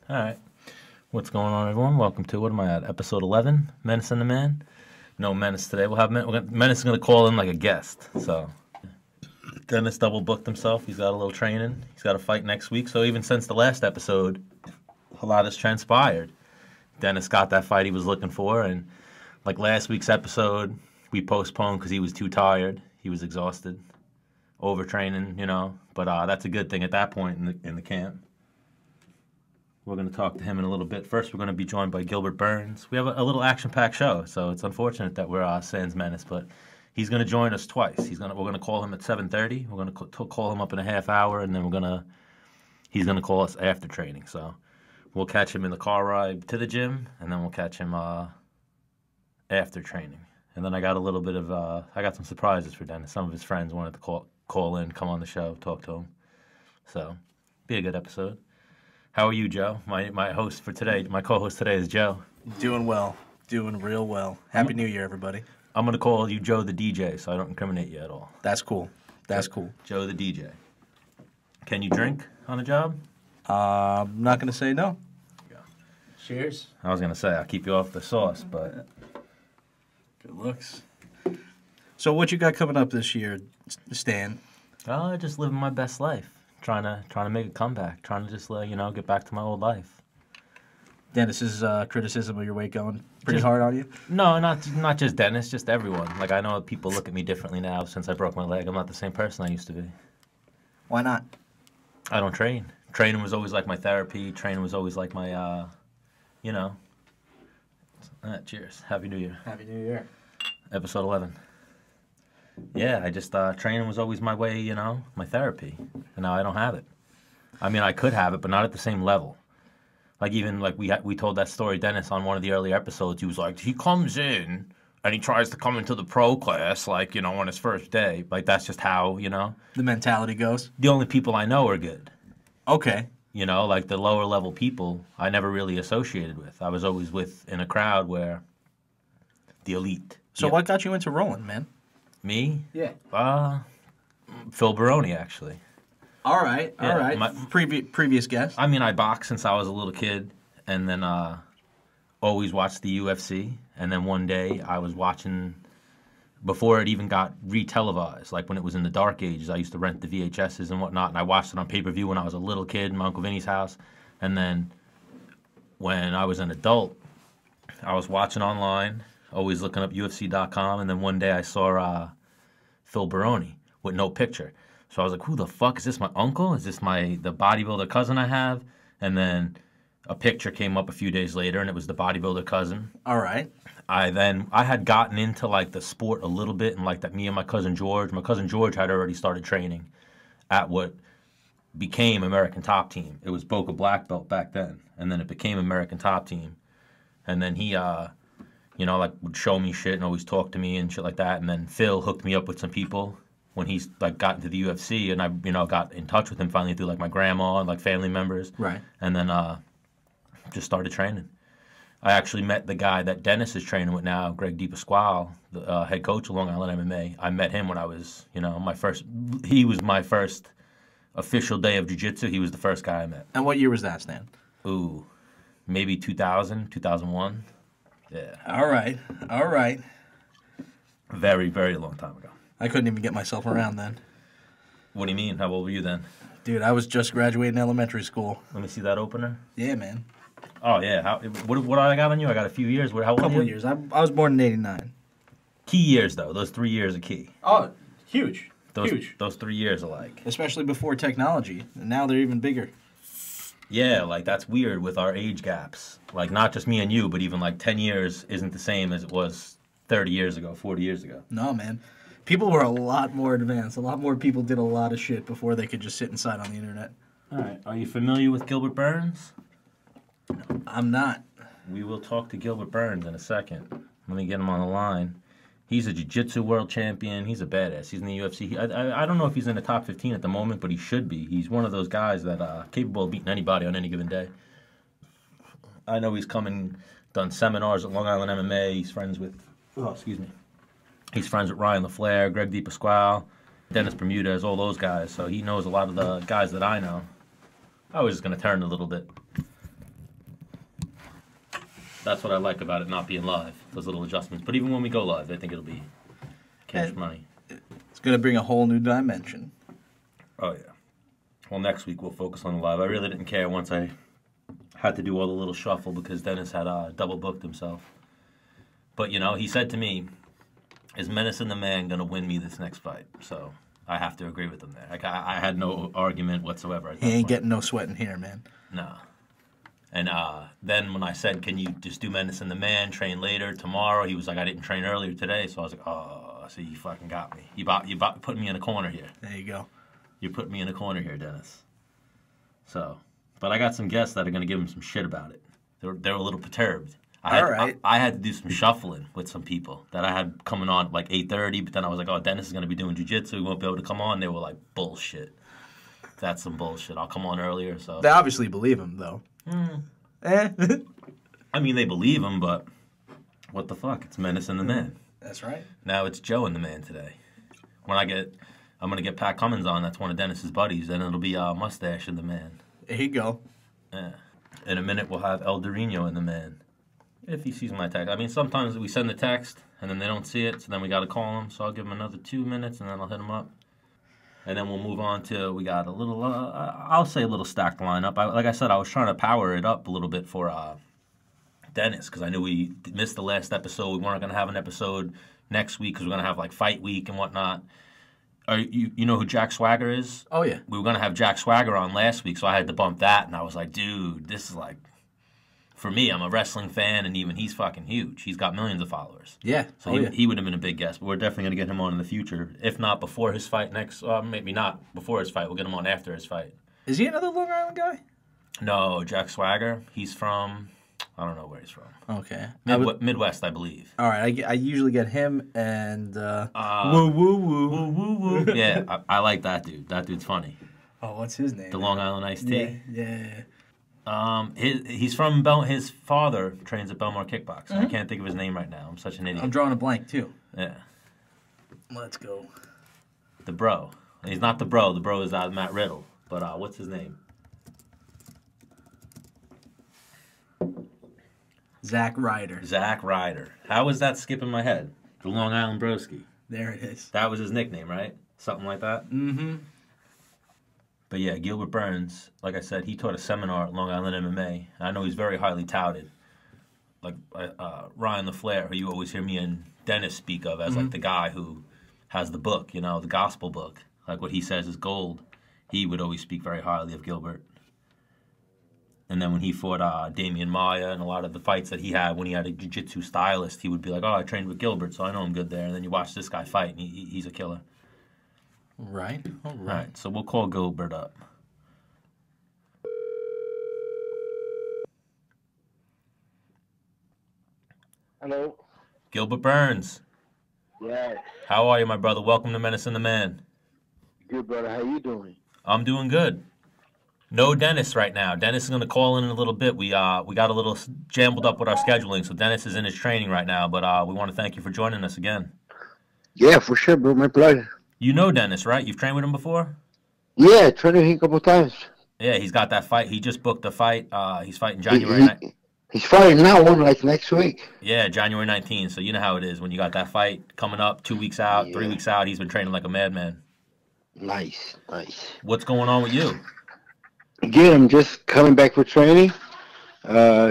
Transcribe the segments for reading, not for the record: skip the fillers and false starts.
All right. What's going on, everyone? Welcome to, what am I at, episode 11, Menace and The Man? No Menace today. Menace is going to call in like a guest. So Dennis double booked himself. He's got a little training. He's got a fight next week. So even since the last episode, a lot has transpired. Dennis got that fight he was looking for, and like last week's episode, we postponed because he was too tired. He was exhausted, overtraining, you know. But that's a good thing at that point in the camp. We're going to talk to him in a little bit. First, we're going to be joined by Gilbert Burns. We have a little action-packed show, so it's unfortunate that we're sans Menace, but he's going to join us twice. We're going to call him at 7:30. We're going to call him up in a half hour, and then he's going to call us after training. So we'll catch him in the car ride to the gym, and then we'll catch him after training. And then I got a little bit of I got some surprises for Dennis. Some of his friends wanted to call in, come on the show, talk to him. So be a good episode. How are you, Joe? My host for today, my co-host today is Joe. Doing well. Doing real well. Happy New Year, everybody. I'm going to call you Joe the DJ, so I don't incriminate you at all. That's cool. That's cool. Joe the DJ. Can you drink on the job? I'm not going to say no. Yeah. Cheers. I was going to say, I'll keep you off the sauce, but... Good looks. So what you got coming up this year, Stan? Oh, just living my best life. Trying to make a comeback. Trying to just, get back to my old life. Dennis's criticism of your weight going pretty hard on you? No, not just Dennis, just everyone. Like, I know people look at me differently now since I broke my leg. I'm not the same person I used to be. Why not? I don't train. Training was always like my therapy. Training was always like my, cheers. Happy New Year. Happy New Year. Episode 11. Yeah, I just, training was always my way, my therapy. And now I don't have it. I mean, I could have it, but not at the same level. Like, even, we told that story, Dennis, on one of the earlier episodes. He was like, he comes in and he tries to come into the pro class, on his first day. Like, that's just how, The mentality goes? The only people I know are good. Okay. Like the lower level people I never really associated with. I was always in a crowd where the elite. So what got you into rolling, man? Me? Yeah. Phil Baroni, actually. All right. Previous guest. I mean, I boxed since I was a little kid, and then always watched the UFC. And then one day I was watching, before it even got re-televised, like when it was in the dark ages, I used to rent the VHSs and whatnot, and I watched it on pay-per-view when I was a little kid in my Uncle Vinny's house. And then when I was an adult, I was watching online, always looking up UFC.com, and then one day I saw Phil Baroni with no picture. So I was like, who the fuck? Is this my uncle? Is this the bodybuilder cousin I have? And then a picture came up a few days later, and it was the bodybuilder cousin. All right. I had gotten into, the sport a little bit, and, that me and my cousin George had already started training at what became American Top Team. It was Boca Black Belt back then, and then it became American Top Team. And then he, would show me shit and always talk to me and shit like that. And then Phil hooked me up with some people when he's got into the UFC, and I got in touch with him finally through my grandma and family members. Right. And then just started training. I actually met the guy that Dennis is training with now, Gregg DePasquale, the head coach of Long Island MMA. I met him when I was, he was my first official day of jiu-jitsu. He was the first guy I met. And what year was that, Stan? Ooh, maybe 2000, 2001. Yeah. All right. Very, very long time ago. I couldn't even get myself around then. What do you mean? How old were you then? Dude, I was just graduating elementary school. Let me see that opener. Yeah, man. Oh, yeah. What I got on you? I got a few years. How old are you? Couple years. I was born in 89. Key years, though. Those 3 years are key. Oh, huge. Huge. Those 3 years are Especially before technology. And now they're even bigger. Yeah, that's weird with our age gaps. Not just me and you, but even 10 years isn't the same as it was 30 years ago, 40 years ago. No, man. People were a lot more advanced. A lot more people did a lot of shit before they could just sit inside on the internet. All right. Are you familiar with Gilbert Burns? I'm not. We will talk to Gilbert Burns in a second. Let me get him on the line. He's a jiu-jitsu world champion. He's a badass. He's in the UFC. I don't know if he's in the top 15 at the moment, but he should be. He's one of those guys that capable of beating anybody on any given day. I know he's done seminars at Long Island MMA. He's friends with, He's friends with Ryan LaFleur, Gregg DePasquale, Dennis Bermudez, all those guys. So he knows a lot of the guys that I know. I was just going to turn a little bit. That's what I like about it not being live, those little adjustments. But even when we go live, I think it'll be cash money. It's going to bring a whole new dimension. Oh, yeah. Well, next week we'll focus on the live. I really didn't care once I had to do all the little shuffle because Dennis had double booked himself. But, you know, he said to me, is Menace and the Man going to win me this next fight? So I have to agree with him there. Like, I had no argument whatsoever. He ain't getting no sweat in here, man. No. And then when I said, can you just do Menace and the Man, train later, tomorrow, he was like, I didn't train earlier today. So I was like, oh, so you fucking got me. You put me in a corner here. There you go. You put me in a corner here, Dennis. So, but I got some guests that are going to give him some shit about it. They're a little perturbed. I had to do some shuffling with some people that I had coming on at like 8:30, but then I was like, oh, Dennis is going to be doing jiu-jitsu. He won't be able to come on. They were like, bullshit. That's some bullshit. I'll come on earlier. So they obviously believe him, though. I mean, they believe him, but what the fuck? It's Menace and the Man. That's right. Now it's Joe and the Man today. I'm going to get Pat Cummins on. That's one of Dennis's buddies. Then it'll be Mustache and the Man. There you go. Yeah. In a minute, we'll have El Dorino and the Man. If he sees my text. I mean, sometimes we send the text, and then they don't see it, so then we got to call him. So I'll give him another 2 minutes, and then I'll hit him up. And then we'll move on to, we got a little, I'll say a little stacked lineup. Like I said, I was trying to power it up a little bit for Dennis, because I knew we missed the last episode. We weren't going to have an episode next week, because we're going to have, like, fight week and whatnot. You know who Jack Swagger is? Oh, yeah. We were going to have Jack Swagger on last week, so I had to bump that. And I was like, dude, this is like, for me, I'm a wrestling fan, and even he's fucking huge. He's got millions of followers. Yeah. So he would have been a big guest. But we're definitely going to get him on in the future. If not before his fight next, maybe not before his fight. We'll get him on after his fight. Is he another Long Island guy? No, Jack Swagger. He's from, I don't know where he's from. Okay. Midwest, I believe. All right. I usually get him and woo, woo, woo. Woo, woo, woo. Yeah, I like that dude. That dude's funny. Oh, what's his name? The Long Island Iced Tea. Yeah. He's from his father trains at Belmar Kickboxing. Mm-hmm. I can't think of his name right now. I'm such an idiot. I'm drawing a blank, too. Yeah. Let's go. The bro. He's not the bro. The bro is Matt Riddle. But what's his name? Zach Ryder. Zach Ryder. How was that skipping my head? The Long Island Broski. There it is. That was his nickname, right? Something like that? Mm-hmm. But yeah, Gilbert Burns, like I said, he taught a seminar at Long Island MMA. I know he's very highly touted. Like Ryan LaFleur, who you always hear me and Dennis speak of as like the guy who has the book, you know, the gospel book. Like what he says is gold. He would always speak very highly of Gilbert. And then when he fought Damian Maia and a lot of the fights that he had when he had a jiu-jitsu stylist, he would be like, oh, I trained with Gilbert, so I know I'm good there. And then you watch this guy fight, and he's a killer. Right. All right. So we'll call Gilbert up. Hello. Gilbert Burns. Yeah. How are you, my brother? Welcome to Menace and the Man. Good, brother. How you doing? I'm doing good. No Dennis right now. Dennis is going to call in a little bit. We got a little jambled up with our scheduling, so Dennis is in his training right now. But we want to thank you for joining us again. Yeah, for sure, bro. My pleasure. You know Dennis, right? You've trained with him before? Yeah, I trained with him a couple times. Yeah, he's got that fight. He just booked the fight. He's fighting January 19th. He's fighting now, one like next week. Yeah, January 19th. So you know how it is when you got that fight coming up 2 weeks out, 3 weeks out. He's been training like a madman. Nice. What's going on with you? Again, I'm just coming back for training.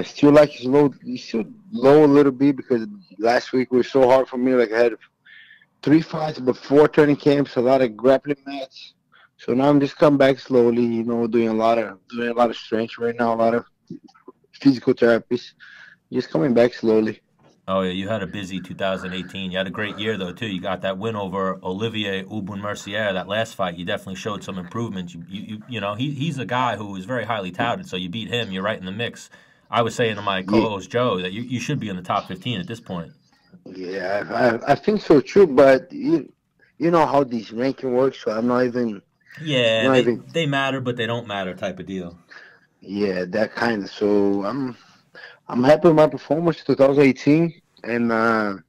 Still like he's still low a little bit because last week was so hard for me. Like I had 3 fights before training camps, a lot of grappling matches. So now I'm just coming back slowly, you know, doing a lot of strength right now, a lot of physical therapies. Just coming back slowly. Oh yeah, you had a busy 2018. You had a great year though too. You got that win over Olivier Aubin-Mercier. That last fight, you definitely showed some improvements. You know, he's a guy who is very highly touted. So you beat him, you're right in the mix. I was saying to my co-host Joe that you should be in the top 15 at this point. Yeah, I think so too. But you know how these ranking works, so I'm not even. Yeah, they matter, but they don't matter type of deal. Yeah, that kind of. So I'm happy with my performance 2018, and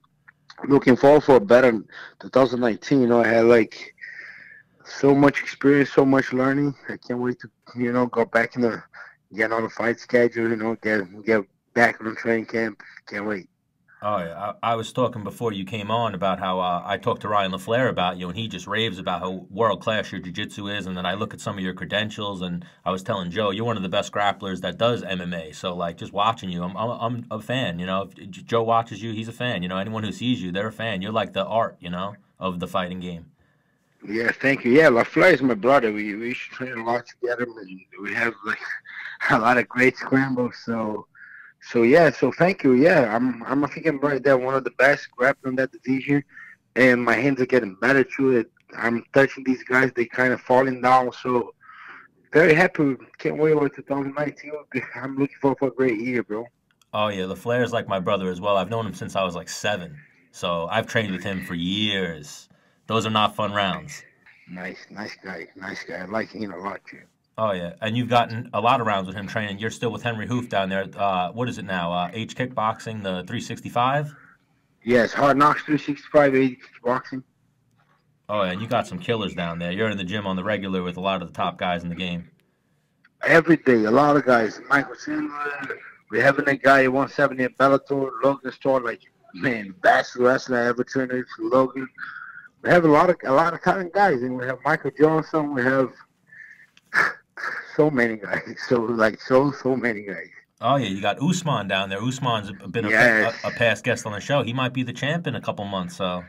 looking forward for a better 2019. You know, I had like so much experience, so much learning. I can't wait to go back in get on the fight schedule. You know, get back on training camp. Can't wait. Oh yeah, I was talking before you came on about how I talked to Ryan LaFleur about you, and he just raves about how world class your jiu-jitsu is. And then I look at some of your credentials, and I was telling Joe, you're one of the best grapplers that does MMA. So like, just watching you, I'm a fan. You know, if Joe watches you, he's a fan. You know, anyone who sees you, they're a fan. You're like the art, you know, of the fighting game. Yeah, thank you. Yeah, LaFleur is my brother. We used to train a lot together, and we have like a lot of great scrambles. So yeah, so thank you. Yeah, I think I'm right there, one of the best grappling in that division, and my hands are getting better too. I'm touching these guys; they kind of falling down. So very happy. Can't wait for 2019. I'm looking forward for a great year, bro. Oh yeah, LaFleur's like my brother as well. I've known him since I was like 7, so I've trained with him for years. Those are not fun rounds. Nice guy, nice guy. I like him a lot too. Oh yeah, and you've gotten a lot of rounds with him training. You're still with Henry Hoof down there. What is it now? H Kickboxing, the 365. Yes, Hard Knocks 365, 80 boxing. Oh yeah, and you got some killers down there. You're in the gym on the regular with a lot of the top guys in the game. Every day, a lot of guys. Michael Chandler, we having a guy at 170 at Bellator, Logan Storr, like man, best wrestler I ever trained with, Logan. We have a lot of kind of guys, and we have Michael Johnson. We have so many guys. So many guys. Oh yeah, you got Usman down there. Usman's been Yes, a past guest on the show. He might be the champ in a couple months. So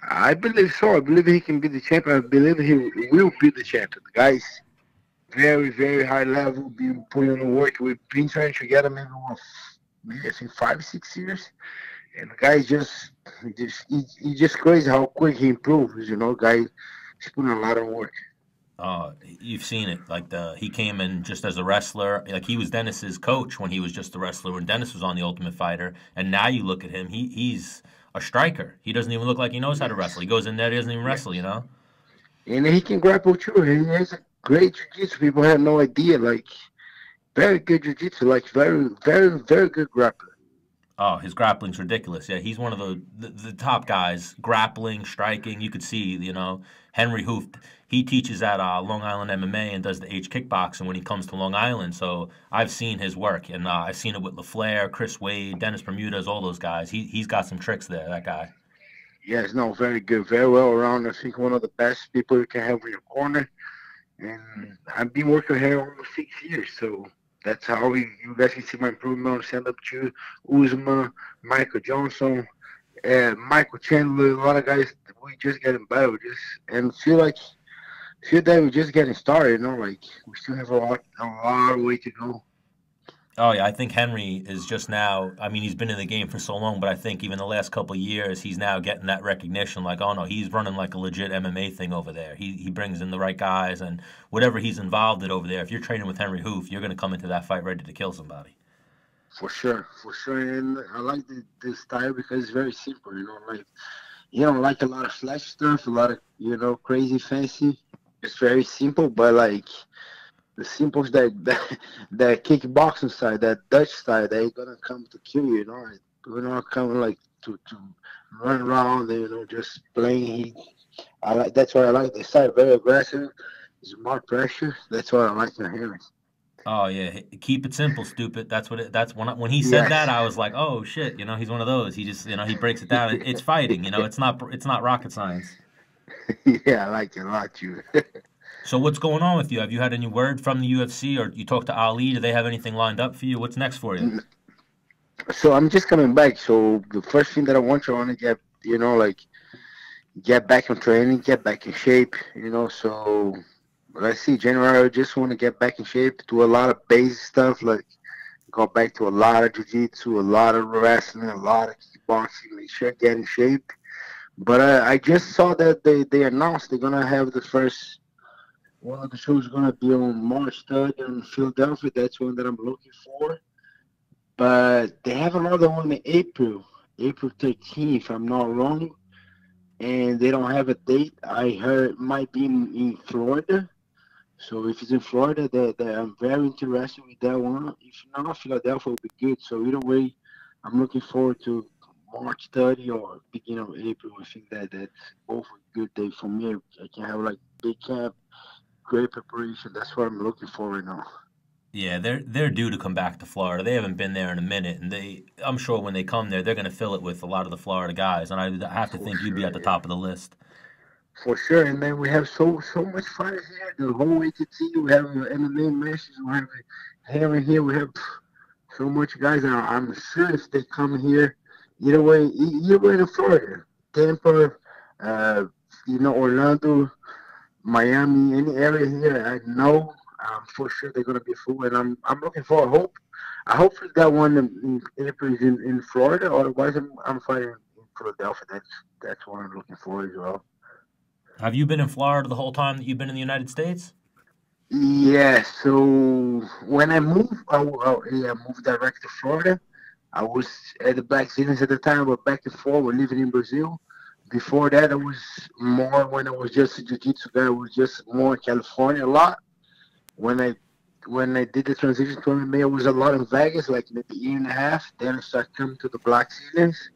I believe so. I believe he can be the champion. I believe he will be the champion. The guy's very, very high level, been putting in the work. We've been trying to get him maybe I think 5, 6 years. And the guy he's just crazy how quick he improves. Guy, he's putting a lot of work. you've seen it. Like he came in just as a wrestler. Like he was Dennis's coach when he was just a wrestler. When Dennis was on the Ultimate Fighter, and now you look at him. He's a striker. He doesn't even look like he knows how to wrestle. He goes in there, he doesn't even wrestle. You know. And he can grapple too. He has a great jiu-jitsu. People have no idea. Like, very good jiu-jitsu. Like, very, very, very good grappler. Oh, his grappling's ridiculous. Yeah, he's one of the top guys. Grappling, striking. You could see, you know, Henry Hoof. He teaches at Long Island MMA and does the H kickboxing when he comes to Long Island. So I've seen his work, and I've seen it with LaFleur, Chris Wade, Dennis Bermudez, all those guys. He's got some tricks there. That guy. Yes, no, very good. Very well around. I think one of the best people you can have in your corner. And I've been working here almost 6 years. So that's how you guys can see my improvement on stand-up to Usman, Michael Johnson, Michael Chandler. A lot of guys, we just getting better. And feel that we're just getting started. Like we still have a lot of way to go. Oh yeah, I think Henry is just now. I mean, he's been in the game for so long, but I think even the last couple of years, he's now getting that recognition. Like, oh no, he's running like a legit MMA thing over there. He brings in the right guys, and whatever he's involved in over there. If you're training with Henry Hoof, you're going to come into that fight ready to kill somebody. For sure, for sure. And I like this style because it's very simple. Like you don't like a lot of flash stuff, a lot of crazy fancy. It's very simple, but like the simple that kickboxing side, that Dutch side, they're gonna come to kill you. We're not coming like to run around. Just playing. That's why I like the side. Very aggressive. It's more pressure. That's what I like to hear. Oh yeah, keep it simple, stupid. That's what. That's when he said that, Yes. I was like, oh shit. He's one of those. He just he breaks it down. It's fighting. It's not rocket science. Yeah, I like it a lot, you. So what's going on with you? Have you had any word from the UFC, or you talked to Ali? Do they have anything lined up for you? What's next for you? So I'm just coming back. So the first thing that I want to get, like get back in training, get back in shape. So let's see. January, I just want to get back in shape, do a lot of basic stuff, like go back to a lot of jiu-jitsu, a lot of wrestling, a lot of kickboxing, make sure I get in shape. But I just saw that they announced they're gonna have the first one of the shows gonna be on March 3rd in Philadelphia. That's one that I'm looking for. But they have another one in April 13th, if I'm not wrong. And they don't have a date. I heard it might be in Florida. So if it's in Florida, I'm very interested with that one. If not, Philadelphia will be good. So either way, I'm looking forward to March 30 or beginning of April. I think that's both a good day for me. I can have like big camp, great preparation. That's what I'm looking for right now. Yeah, they're due to come back to Florida. They haven't been there in a minute, and I'm sure when they come there, they're going to fill it with a lot of the Florida guys, and I have to For think you'd be sure, at the yeah. top of the list. For sure, and then we have so much fighters here. The whole ATT, we have MMA matches. We have here and here. We have so much guys. And I'm sure if they come here, either way in Florida, Tampa, uh, Orlando, Miami, any area here, I know for sure they're gonna be full, and I'm looking for. I hope we got one in April in Florida. Otherwise, I'm fighting in Philadelphia. That's what I'm looking for as well. Have you been in Florida the whole time that you've been in the United States? Yeah, so when I moved, I moved direct to Florida. I was at the Black Seasons at the time, but back and forth, we're living in Brazil. Before that, I was more when I was just a jiu-jitsu guy. I was just more in California a lot. When I when I did the transition to MMA, I was a lot in Vegas, like maybe a year and a half. Then I started coming to the Black Seasons.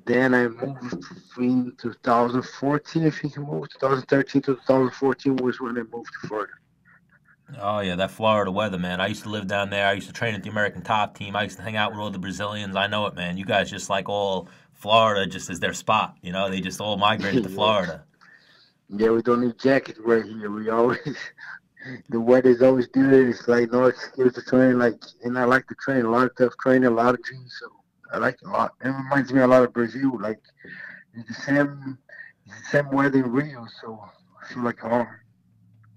Then I moved in 2014, I think I moved. 2013 to 2014 was when I moved to Florida. Oh yeah, that Florida weather, man. I used to live down there. I used to train at the American Top Team. I used to hang out with all the Brazilians. I know it, man. You guys just like all Florida just as their spot. You know, they just all migrated to Yeah. Florida. Yeah, we don't need jackets right here. We always the weather's always good. It's like no excuse to train. Like, and I like to train a lot of tough training, a lot of gyms. So I like it a lot. It reminds me a lot of Brazil. Like it's the same weather in Rio. So I feel like home.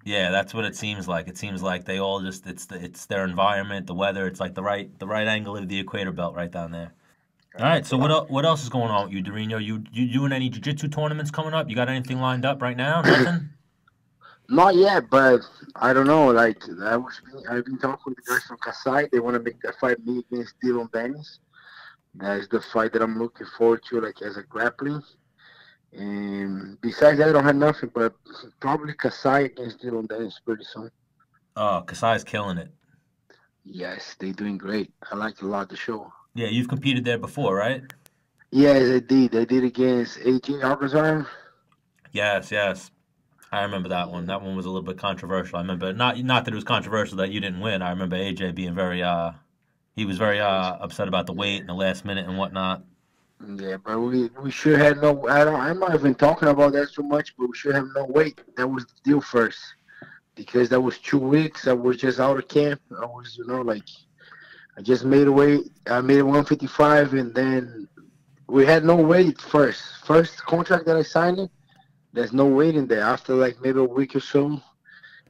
Yeah, that's what it seems like. It seems like they all just it's their environment, the weather. It's like the right angle of the equator belt right down there. I All right, like it so a lot. what else is going on with you, Dorino? You doing any jiu-jitsu tournaments coming up? You got anything lined up right now? Nothing? Not yet, but I don't know. Like I've been talking with the guys from Kasai. They want to make that fight me against Dennis. That's the fight that I'm looking forward to, like as a grappling. And besides that, I don't have nothing, but probably Kasai against Dennis pretty soon. Oh, Kasai's killing it. Yes, they doing great. I like a lot the show. Yeah, you've competed there before, right? Yes, I did. I did against Aj Agazarm. Yes, yes. I remember that one. Yeah, That one was a little bit controversial. I remember not that it was controversial that you didn't win. I remember AJ being very he was very yeah, upset about the yeah. weight in the last minute and whatnot. Yeah, but we should have no. I'm not even talking about that so much, but we should have no weight. That was the deal first because that was 2 weeks. I was just out of camp. I was, like I just made a weight. I made it 155, and then we had no weight first. First contract that I signed it, there's no weight in there. After like maybe a week or so,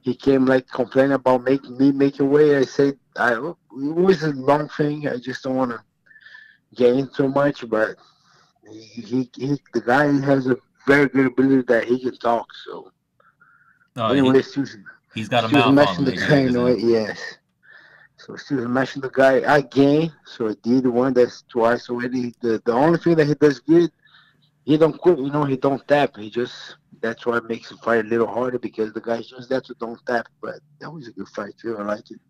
he came like complaining about making weight. I said, it was a long thing. I just don't want to get into too much, but the guy has a very good ability that he can talk. So Oh, anyway, he's got a she was mouth on mashing him, the AJ guy in a way, Agazarm. yes. So she was mashing the guy again. So I did one that's twice already. The only thing that he does good, he don't quit. He don't tap. He just that's why it makes the fight a little harder because the guy's just that to don't tap. But that was a good fight too. I like it.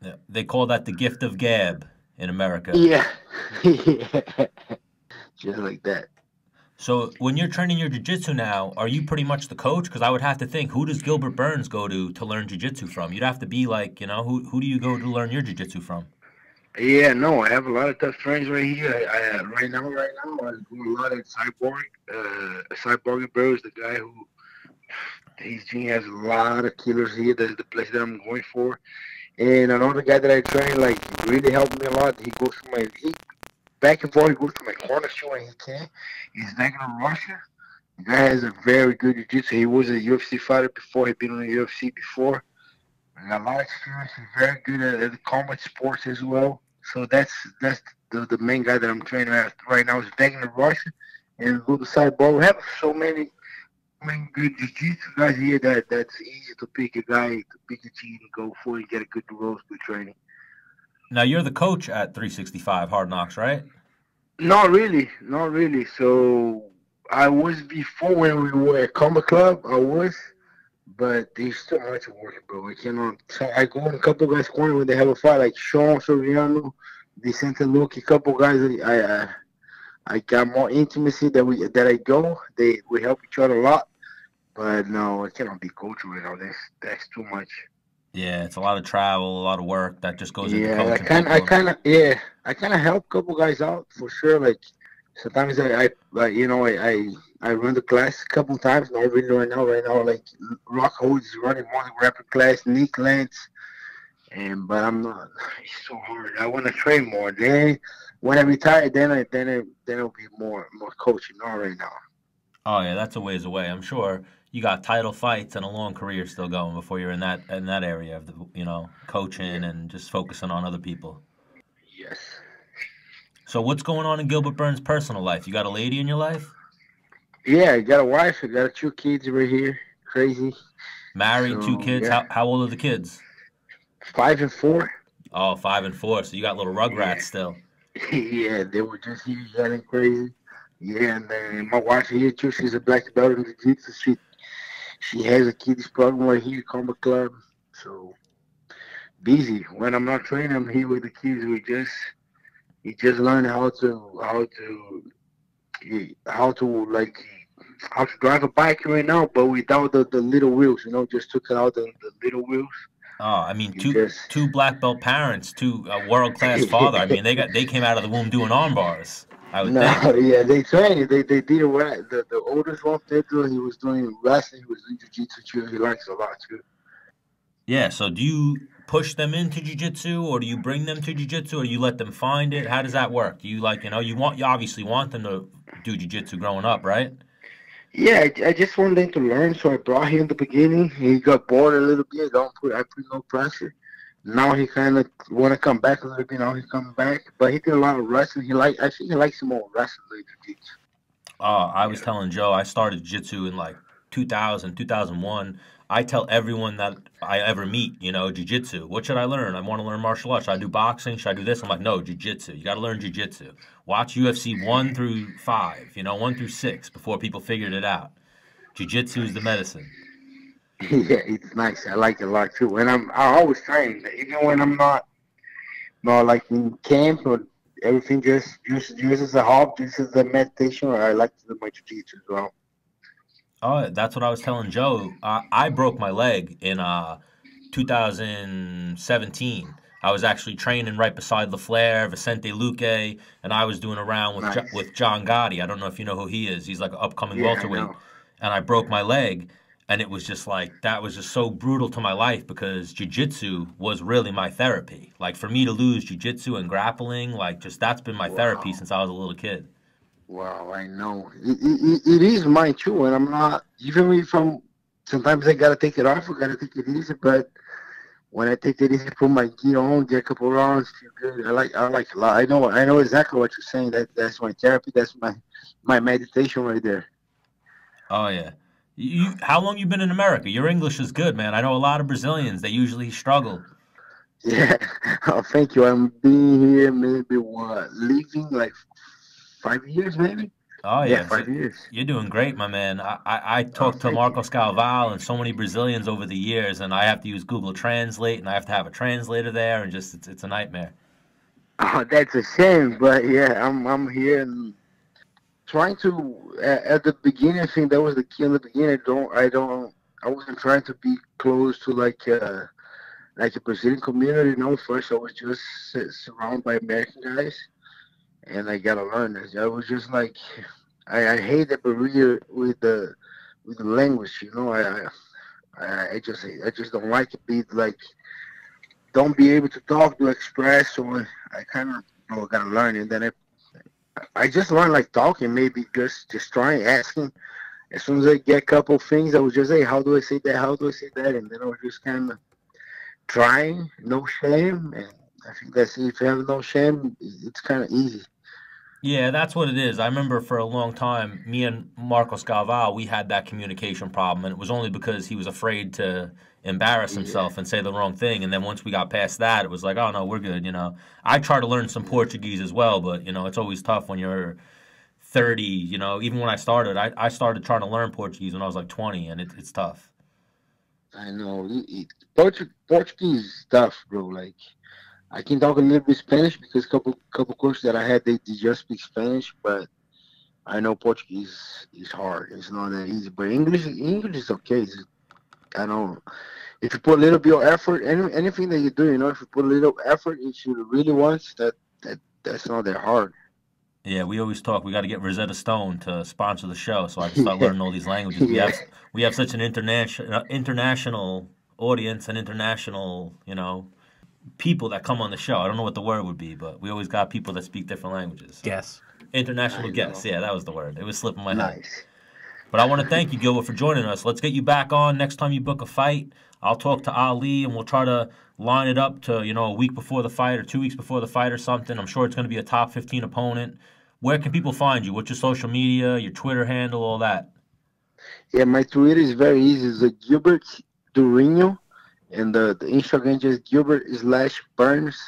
Yeah, they call that the gift of gab in America. Yeah, yeah, just like that. So when you're training your jiu-jitsu now, are you pretty much the coach? Because I would have to think, who does Gilbert Burns go to learn jiu-jitsu from? You'd have to be like, who do you go to learn your jiu-jitsu from? Yeah, no, I have a lot of tough friends right here. Right now, I do a lot of cyborg bros. The guy who his gym has a lot of killers here. That's the place that I'm going for. And another guy that I train, like, really helped me a lot. He goes to back and forth. He goes to my corner show when he can. He's Wagner Russia. The guy has a very good jiu-jitsu. He was a UFC fighter before. He'd been on the UFC before. I got a lot of experience. He's very good at the combat sports as well. So that's the main guy that I'm training at right now is Wagner Russia. And go to sideboard. We have so many good jiu-jitsu guys here that's easy to pick a guy to pick a team to go for and get a good roast, good training. Now you're the coach at 365 Hard Knocks, right? Not really, not really. So I was before when we were at Combat Club. I was, but there's so much work, bro. I cannot. So I go in a couple guys' corner when they have a fight, like Sean Soriano, Vicente Luque, a couple guys. I got more intimacy that I go. We help each other a lot. But no, I cannot be coach right now. That's too much. Yeah, it's a lot of travel, a lot of work that just goes into Yeah, coaching people. I kind of help a couple guys out for sure. Like sometimes I run the class a couple times. Not really right now. Right now, like Rock Holds is running morning rapid class, Nick Lance, but I'm not. It's so hard. I want to train more. Then when I retire, then it'll be more coaching. Not right now. Oh yeah, that's a ways away. I'm sure you got title fights and a long career still going before you're in that area of the Yeah. coaching and just focusing on other people. Yes. So what's going on in Gilbert Burns' personal life? You got a lady in your life? Yeah, I got a wife. I got two kids right here. Crazy. Married, two So kids. yeah, How old are the kids? 5 and 4. Oh, 5 and 4. So you got little rugrats Yeah. still. Yeah, they were just here yelling crazy. Yeah, and then my wife here too. She's a black belt in jiu-jitsu. She has a kids program right here, Combo Club. So busy. When I'm not training, I'm here with the kids. We just learn how to like how to drive a bike right now, but without the little wheels. Just took out the little wheels. Oh, I mean, You just two black belt parents, two world class father. I mean, they came out of the womb doing arm bars. I would no, think. yeah, they trained. They did it right. The oldest one, Pedro, he was doing wrestling. He was doing jiu-jitsu too. He likes it a lot too. Yeah. So do you push them into jujitsu, or do you bring them to jujitsu, or you let them find it? How does that work? Do you you obviously want them to do jujitsu growing up, right? Yeah, I just wanted him to learn, so I brought him in the beginning. He got bored a little bit. I put no pressure. Now he kind of want to come back a little bit. Now he's coming back, but he did a lot of wrestling. I think he likes more wrestling than jiu-jitsu. I was Yeah. telling Joe I started jiu-jitsu in like 2000, 2001. I tell everyone that I ever meet, jiu-jitsu. What should I learn? I want to learn martial arts. Should I do boxing? Should I do this? I'm like, no, jiu-jitsu. You got to learn jiu-jitsu. Watch UFC 1 through 5, 1 through 6 before people figured it out. Jiu-jitsu is the Nice. medicine. Yeah, it's nice. I like it a lot too. And I always train, even when I'm not like in camp or everything. Just as a hobby, just as a meditation. I like to do my jiu-jitsu as well. Oh, that's what I was telling Joe. I broke my leg in 2017. I was actually training right beside LaFleur, Vicente Luque, and I was doing a round Nice. with John Gotti. I don't know if you know who he is. He's like an upcoming Yeah, I welterweight. know. And I broke my leg, and it was just like that was just so brutal to my life because jiu-jitsu was really my therapy. Like for me to lose jiu-jitsu and grappling, like just that's been my therapy Wow. since I was a little kid. Wow, I know. It is mine too, and I'm not even if I'm. Sometimes I gotta take it off. I gotta take it easy, but when I take it easy, put my gear on, get a couple rounds, feel good. I like a lot. I know exactly what you're saying. That's my therapy. That's my meditation right there. Oh yeah. How long you been in America? Your English is good, man. I know a lot of Brazilians. They usually struggle. Yeah. Oh, thank you. I'm being here maybe living like 5 years maybe. Oh Yeah, yeah. So 5 years. you're doing great, my man. I Oh, talked to thank you. Marcos Calval and so many Brazilians over the years, and I have to use Google Translate, and I have to have a translator there, and just it's a nightmare. Oh, that's a shame, but yeah, I'm here and trying to at the beginning. I think that was the key in the beginning. I wasn't trying to be close to like a Brazilian community. First I was just surrounded by American guys, and I gotta learn this. I was just like I hate the barrier with the language. I just don't like it. Be like don't be able to talk to express. So I kind of gotta learn, and then I just learned like talking, maybe just trying asking. As soon as I get a couple things, I was just, hey, how do I say that? How do I say that? And then I was just kind of trying, no shame. And I think that's it. If you have no shame, it's kind of easy. Yeah, that's what it is. I remember for a long time, me and Marcos Galval, we had that communication problem, and it was only because he was afraid to embarrass Yeah, himself and say the wrong thing. And then once we got past that, it was like, oh no, we're good. I try to learn some yeah, Portuguese as well, but it's always tough when you're 30. Even when I started, I started trying to learn Portuguese when I was like 20, and it's tough. I know. Portuguese is tough, bro. Like I can talk a little bit Spanish because couple coaches that I had, they just speak Spanish, but I know Portuguese is hard. It's not that easy. But English is okay. I don't. if you put a little bit of effort, anything that you do, if you put a little effort, if you really want, that's not that hard. Yeah, we always talk. We got to get Rosetta Stone to sponsor the show, so I can start Yeah. learning all these languages. Yeah. We have such an international audience and international, people that come on the show. I don't know what the word would be, but we always got people that speak different languages. Guess. International guests. Yeah, that was the word. It was slipping my head. Nice. But I want to thank you, Gilbert, for joining us. Let's get you back on next time you book a fight. I'll talk to Ali, and we'll try to line it up to, a week before the fight or 2 weeks before the fight or something. I'm sure it's going to be a top 15 opponent. Where can people find you? What's your social media, your Twitter handle, all that? Yeah, my Twitter is very easy. It's Gilbert Durinho, and the Instagram is Gilbert/Burns.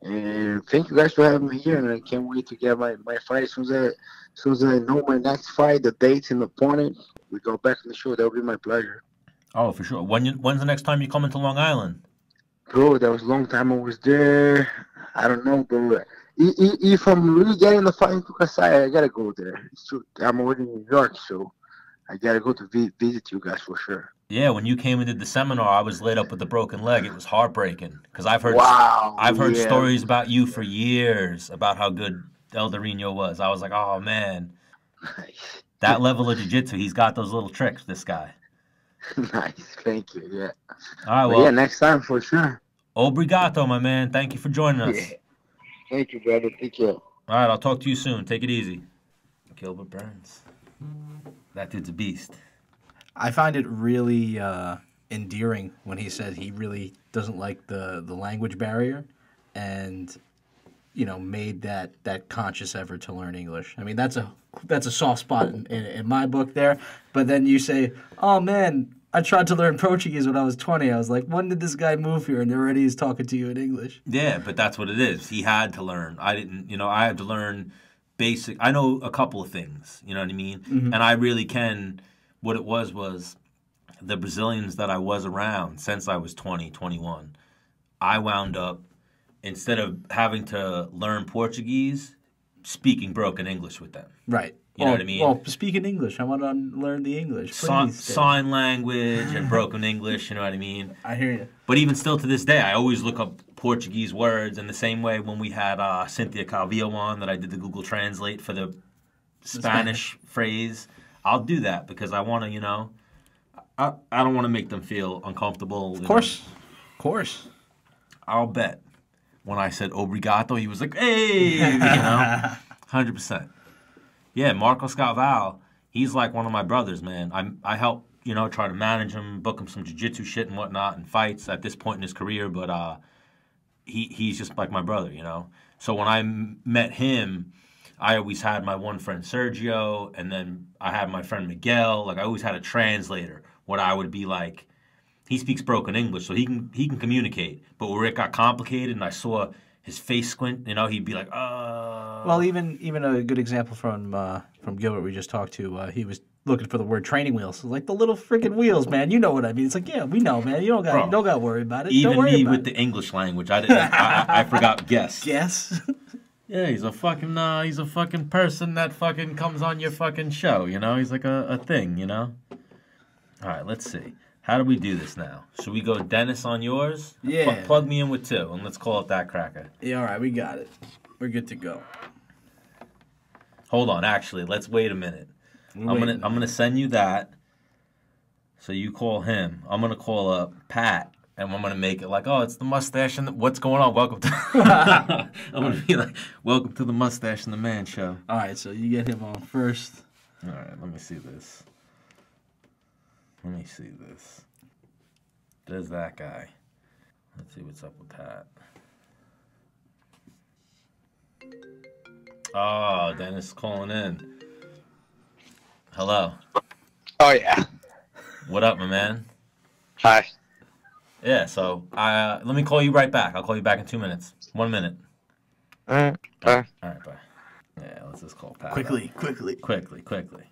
And thank you guys for having me here, and I can't wait to get my fight as soon as I know my next fight, the dates and the opponent. We go back on the show. That will be my pleasure. Oh, for sure. When's the next time you come into Long Island? Bro, that was a long time I was there. I don't know, bro. If I'm really getting the fight into Kasai, I gotta go there. It's true. I'm already in New York, so I gotta go to visit you guys for sure. Yeah, when you came and did the seminar, I was laid up with a broken leg. It was heartbreaking because I've heard Yeah. stories about you for years about how good El Dorino was. I was like, oh man, Nice. that level of jiu-jitsu, he's got those little tricks. This guy. Nice. Thank you. Yeah. All right, But well, yeah, next time for sure. obrigato, my man. Thank you for joining us. Yeah. Thank you, brother. Take care. All right, I'll talk to you soon. Take it easy. Gilbert Burns. That dude's a beast. I find it really endearing when he said he really doesn't like the language barrier and, made that conscious effort to learn English. I mean, that's a soft spot in my book there. But then you say, oh, man, I tried to learn Portuguese when I was 20. I was like, when did this guy move here? And already he's talking to you in English. Yeah, but that's what it is. He had to learn. I didn't, I had to learn basic. I know a couple of things, you know what I mean? Mm-hmm. And I really can. What it was the Brazilians that I was around since I was 20, 21. I wound up, instead of having to learn Portuguese, speaking broken English with them. Right. You know what I mean? Well, speaking English. I want to learn the English. Sign language and broken English, you know what I mean? I hear you. But even still to this day, I always look up Portuguese words in the same way when we had Cynthia Calvillo on that I did the Google Translate for the Spanish phrase. I'll do that because I want to, I don't want to make them feel uncomfortable. Of course. I'll bet when I said obrigado, he was like, hey, 100%. Yeah, Marcos Galval, he's like one of my brothers, man. I help, try to manage him, book him some jiu-jitsu shit and whatnot and fights at this point in his career, but he's just like my brother, So when I met him, I always had my one friend Sergio, and then I had my friend Miguel. Like I always had a translator. What I would be like, he speaks broken English, so he can communicate. But where it got complicated, and I saw his face squint, he'd be like, Well, even a good example from Gilbert we just talked to, he was looking for the word training wheels, like the little freaking wheels, man. You know what I mean? It's like, yeah, we know, man. You don't got to worry about it. Even don't worry me about with the English language, I didn't. I forgot guess. Guess. Yeah, he's a fucking person that fucking comes on your fucking show, He's like a thing, All right, let's see. How do we do this now? Should we go Dennis on yours? Yeah. Plug me in with 2, and let's call it that cracker. Yeah, all right, we got it. We're good to go. Hold on, actually, let's wait a minute. I'm gonna send you that, so you call him. I'm gonna call up Pat. And I'm going to make it like, oh, it's the Mustache and what's going on? Welcome to... I'm going to be like, welcome to the Mustache and the Man show. All right, so you get him on first. All right, let me see this. There's that guy. Let's see what's up with Pat. Oh, Dennis is calling in. Hello. Oh, yeah. What up, my man? Hi. Yeah, so let me call you right back. I'll call you back in 2 minutes. 1 minute. All right. Bye. All right, bye. Yeah, let's just call Pat. Quickly. Quickly.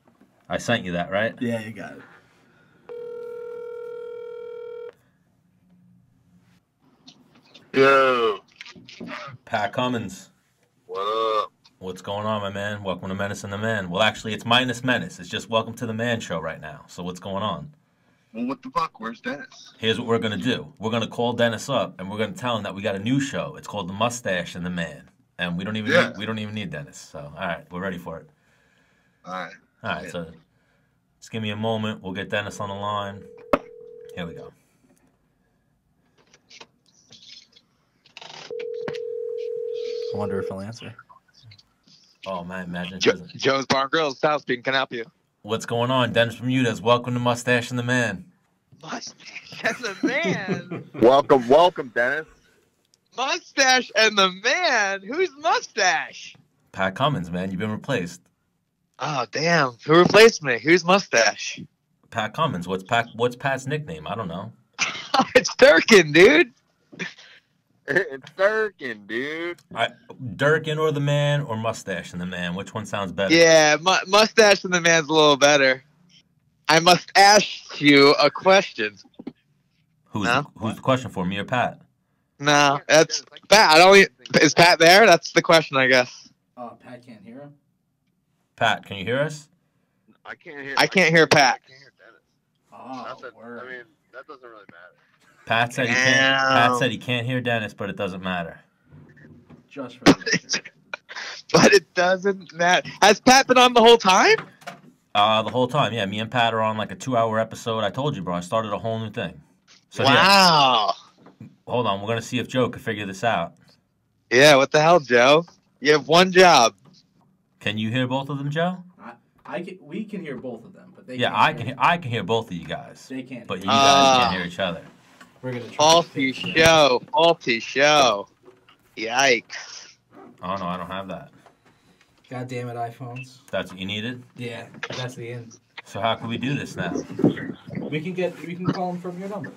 I sent you that, right? Yeah, you got it. Yo. Pat Cummins. What up? What's going on, my man? Welcome to Menace and The Man. Well, actually, it's minus Menace. It's just welcome to the Man show right now. So what's going on? Well, what the fuck? Where's Dennis? Here's what we're gonna do. We're gonna call Dennis up, and we're gonna tell him that we got a new show. It's called The Mustache and The Man, and we don't even need Dennis. So, all right, we're ready for it. All right. So just give me a moment. We'll get Dennis on the line. Here we go. I wonder if he'll answer. Oh man, imagine. Joe's Bar and Grill, South Speaking. Can I help you? What's going on, Dennis Bermudez? Welcome to Mustache and The Man. Mustache and the Man. Welcome, Dennis. Mustache and the Man. Who's Mustache? Pat Cummins, man, you've been replaced. Oh damn! Who replaced me? Who's Mustache? Pat Cummins. What's Pat's nickname? I don't know. It's Durkin, dude. It's Durkin, dude. Durkin or The Man or Mustache and The Man? Which one sounds better? Yeah, Mustache and the Man's a little better. I must ask you a question. Who's the question for, me or Pat? No, that's Pat. Is Pat there? That's the question, I guess. Pat can't hear him. Pat, can you hear us? I can't hear. I can't hear Pat. I can't hear Dennis. Word. I mean, that doesn't really matter. Pat said he can't. Pat said he can't hear Dennis, but it doesn't matter. Just for the But it doesn't matter. Has Pat been on the whole time? The whole time, yeah. Me and Pat are on like a 2-hour episode. I told you, bro. I started a whole new thing. So, wow. Yeah, hold on. We're gonna see if Joe can figure this out. Yeah. What the hell, Joe? You have one job. Can you hear both of them, Joe? We can hear both of them, but they Yeah, can't I can hear both of you guys. They can't. But you guys can't hear each other. We're gonna try Faulty show. Faulty show. Yikes. Oh no, I don't have that. God damn it, iPhones. That's what you needed? Yeah, that's the end. So how can we do this now? We can call him from your number.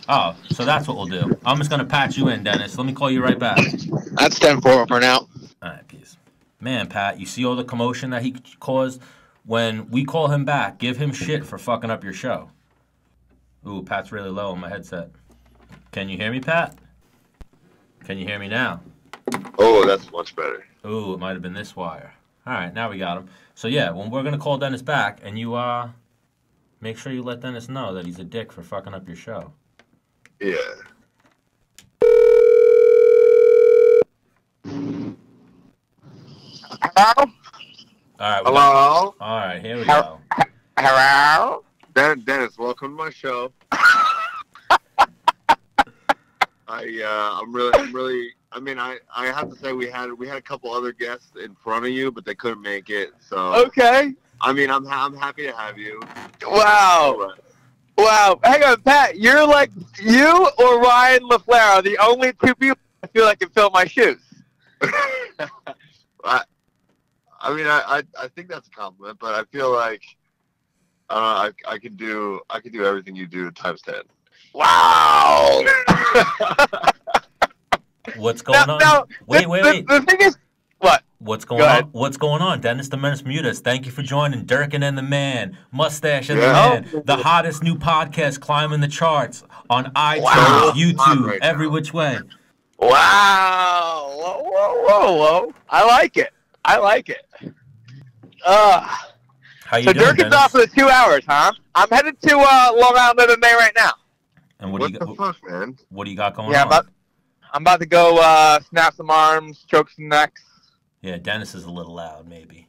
Oh, so that's what we'll do. I'm just gonna patch you in, Dennis. Let me call you right back. That's 10-4 for now. All right, peace. Man, Pat, you see all the commotion that he caused? When we call him back, give him shit for fucking up your show. Ooh, Pat's really low on my headset. Can you hear me, Pat? Can you hear me now? Oh, that's much better. Ooh, it might have been this wire. All right, now we got him. So, yeah, when we're going to call Dennis back, and you make sure you let Dennis know that he's a dick for fucking up your show. Yeah. Hello? All right. Hello? All right, here we go. Hello? Dennis, welcome to my show. I'm really. I mean, I have to say we had a couple other guests in front of you, but they couldn't make it. So Okay. I mean, I'm happy to have you. Wow. Wow. Hang on, Pat. You're like, you or Ryan LaFleur are the only two people I feel like can fill my shoes. I mean, I think that's a compliment, but I feel like I can do everything you do times 10. Wow. What's going on? Now, Wait. The thing is, what? What's going on? What's going on? Dennis the Menace Bermudez, thank you for joining Durkin and the Man, Mustache and the Man, the hottest new podcast climbing the charts on iTunes, YouTube, every which way. Wow. Whoa. I like it. How you So doing, Durkin's Dennis? off for the 2 hours, huh? I'm headed to Long Island MMA right now. And What the fuck, man? What do you got going on? I'm about to go snap some arms, choke some necks. Yeah, Dennis is a little loud, maybe.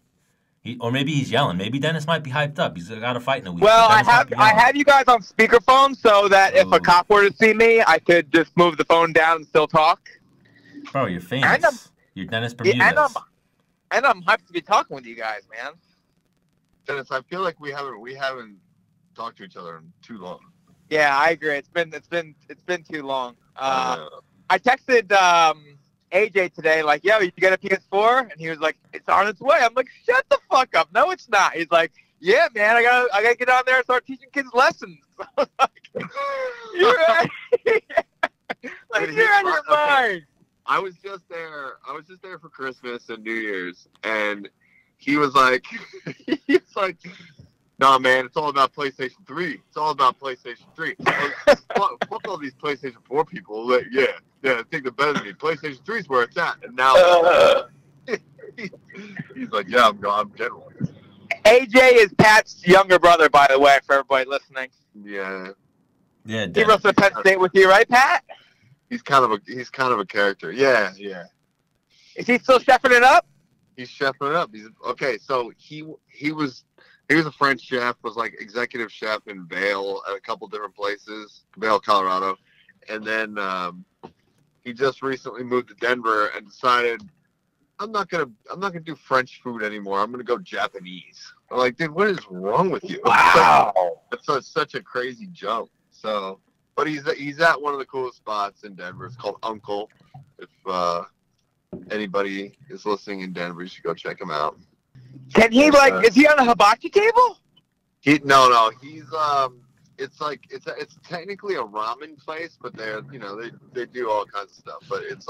Or maybe he's yelling. Maybe Dennis might be hyped up. He's got a fight in a week. Well, I have you guys on speakerphone so that if a cop were to see me, I could just move the phone down and still talk. Bro, you're famous. You're Dennis Bermudez. Yeah, and I'm hyped to be talking with you guys, man. Dennis, I feel like we haven't talked to each other in too long. Yeah, I agree. It's been too long. I texted AJ today, like, yo, you got a PS4? And he was like, it's on its way. I'm like, shut the fuck up. No, it's not. He's like, yeah, man, I gotta get on there and start teaching kids lessons. I was like, you're right. Like, you're out of your mind. I was just there for Christmas and New Year's, and he was like, nah, man, it's all about PlayStation 3. It's all about PlayStation 3. Fuck all these PlayStation 4 people. Like, yeah, I think they're better than me. PlayStation 3 is where it's at. And now he's like, yeah, I'm getting one. AJ is Pat's younger brother, by the way, for everybody listening. Yeah. Yeah, He wrestled at Penn State with you, right, Pat? He's kind of a character. Yeah. Is he still chefing it up? He's chefing it up. Okay. So he was a French chef, was like executive chef in Vail at a couple different places, Vail, Colorado, and then he just recently moved to Denver and decided I'm not gonna do French food anymore. I'm gonna go Japanese. I'm like, dude, what is wrong with you? Wow. It's such a crazy jump. So, but he's at one of the coolest spots in Denver. It's called Uncle. If anybody is listening in Denver, you should go check him out. Can he is he on a hibachi table? No. He's it's technically a ramen place, but they do all kinds of stuff. But it's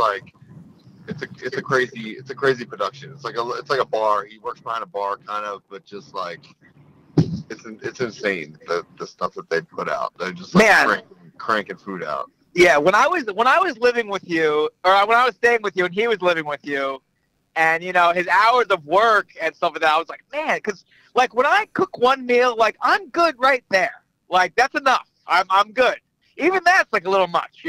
a crazy production. It's like a bar. He works behind a bar, kind of, but just like it's insane the stuff that they put out. They're just like cranking food out. Yeah, when I was living with you, or when I was staying with you, and he was living with you, and his hours of work and stuff like that, I was like, man, because like when I cook one meal, like I'm good right there. Like that's enough. I'm good. Even that's like a little much,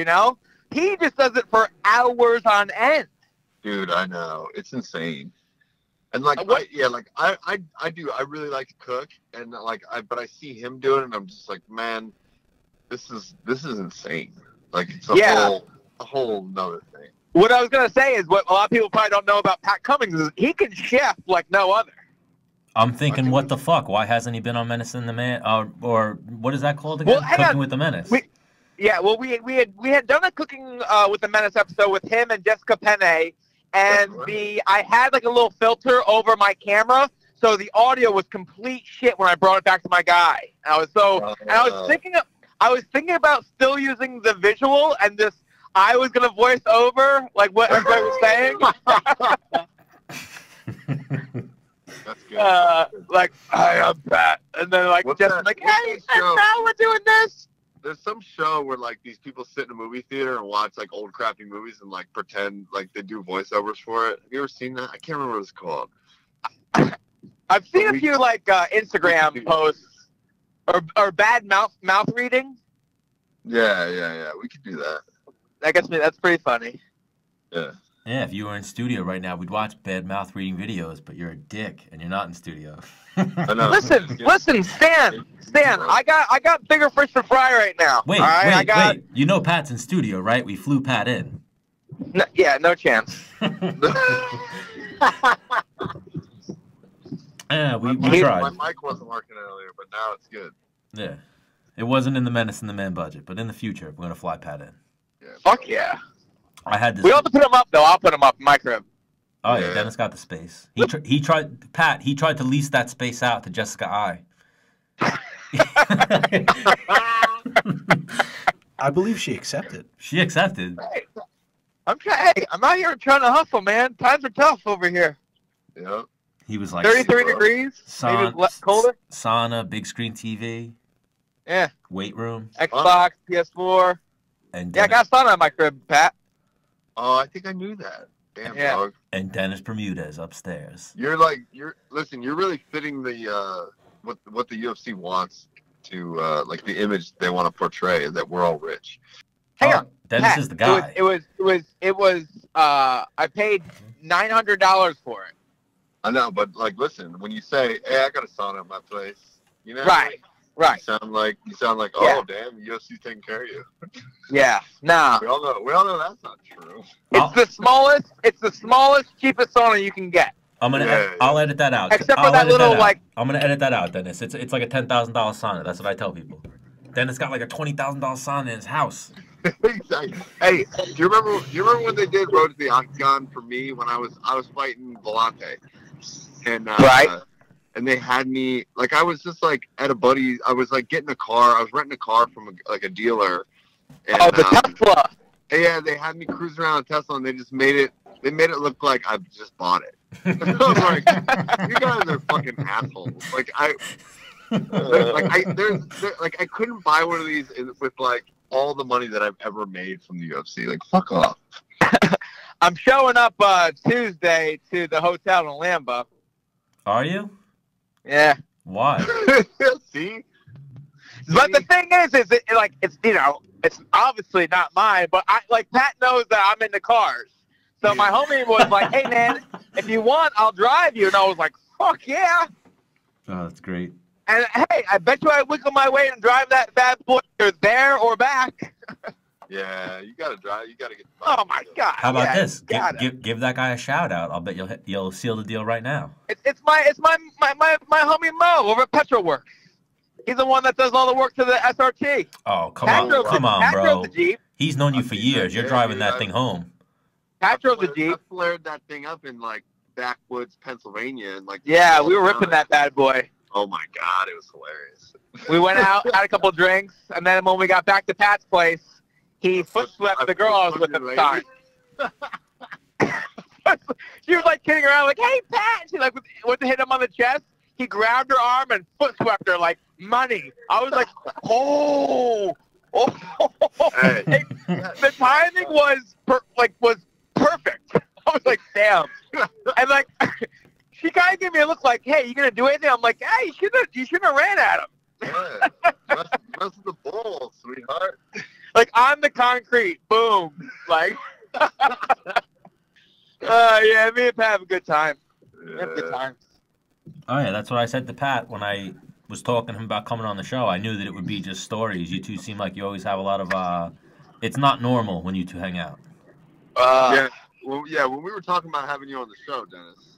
He just does it for hours on end. Dude, I know. It's insane. And like, I do. I really like to cook, and but I see him doing it, and I'm just like, man, this is insane. Like, it's a whole nother thing. What I was gonna say is what a lot of people probably don't know about Pat Cummins is he can chef like no other. I'm thinking, what the fuck? Why hasn't he been on Menace and the Man? Or what is that called again? Well, Cooking with the Menace. We had done a Cooking with the Menace episode with him and Jessica Penne. And I had like a little filter over my camera, so the audio was complete shit when I brought it back to my guy. And I was thinking about still using the visual, and I was gonna voice over like what everybody was saying. That's good. Like I am Pat, and then like just like, hey, now we're doing this. There's some show where like these people sit in a movie theater and watch like old crappy movies and like pretend like they do voiceovers for it. Have you ever seen that? I can't remember what it's called. I've seen a few like Instagram posts or bad mouth reading. Yeah. We could do that. That gets me. That's pretty funny. Yeah. Yeah, if you were in studio right now, we'd watch bad mouth reading videos, but you're a dick and you're not in studio. I know. Listen, Stan. I got bigger fish to fry right now. Wait. You know Pat's in studio, right? We flew Pat in. No chance. Yeah, we tried. My mic wasn't working earlier, but now it's good. Yeah. It wasn't in the Menace and the Man budget, but in the future, we're going to fly Pat in. Yeah, fuck yeah. I had this. We don't have to put him up, though. I'll put him up in my crib. Oh, yeah, Dennis got the space. He tried to lease that space out to Jessica I. I believe she accepted. She accepted. Hey, I'm out here trying to hustle, man. Times are tough over here. Yeah. He was like 33 degrees, maybe colder. Sauna, big screen TV. Yeah. Weight room. Xbox, PS4. And I got sauna in my crib, Pat. Oh, I think I knew that. Damn, dog. And Dennis Bermudez upstairs. You're really fitting the what the UFC wants to like the image they want to portray, that we're all rich. Hang on. Dennis is the guy. It was I paid $900 for it. I know, but like, listen, when you say, "Hey, I got a sauna at my place," right. You sound like, oh, damn, the UFC's taking care of you. Yeah, nah. We all know that's not true. It's the smallest, cheapest sauna you can get. I'll edit that out. Except for that little I'm gonna edit that out, Dennis. It's like a $10,000 sauna. That's what I tell people. Dennis got like a $20,000 sauna in his house. Exactly. Hey, do you remember when they did Road to the Octagon for me when I was fighting Volante, and right. And they had me, like, I was just, like, at a buddy. I was, like, getting a car. I was renting a car from, a dealer. And, the Tesla. Yeah, they had me cruise around a Tesla, and they just made it look like I just bought it. I was like, you guys are fucking assholes. Like, I couldn't buy one of these with, like, all the money that I've ever made from the UFC. Like, fuck off. I'm showing up Tuesday to the hotel in Lambeau. Are you? Yeah. Why? See? But the thing is it like it's it's obviously not mine, but Pat knows that I'm into cars. So my homie was like, "Hey man, if you want, I'll drive you." And I was like, "Fuck yeah!" Oh, that's great. And hey, I bet you I wiggle my way and drive that bad boy either there or back. Yeah, you gotta drive. You gotta get. Oh my god! How about this? Gotta. Give that guy a shout out. I'll bet you'll seal the deal right now. It's my homie Mo over at Petrol Works. He's the one that does all the work to the SRT. Oh, come on, bro. The Jeep. He's known you for years. You're driving that thing home. Pat drove the Jeep. I flared that thing up in like backwoods, Pennsylvania, and like. Yeah, we were ripping that bad boy. Oh my god, it was hilarious. We went out, had a couple drinks, and then when we got back to Pat's place, he foot swept the girl I was with at the time. She was like kidding around, like, "Hey Pat!" And she like went to hit him on the chest. He grabbed her arm and foot swept her like money. I was like, "Oh, Hey. The timing was perfect." I was like, "Damn!" And like, she kind of gave me a look like, "Hey, you gonna do anything?" I'm like, "Hey, you shouldn't have ran at him." Yeah, rest of the ball, sweetheart. Like on the concrete, boom. Like, yeah, me and Pat have a good time. We have good times. Oh yeah, that's what I said to Pat when I was talking to him about coming on the show. I knew that it would be just stories. You two seem like you always have a lot of. It's not normal when you two hang out. When we were talking about having you on the show, Dennis.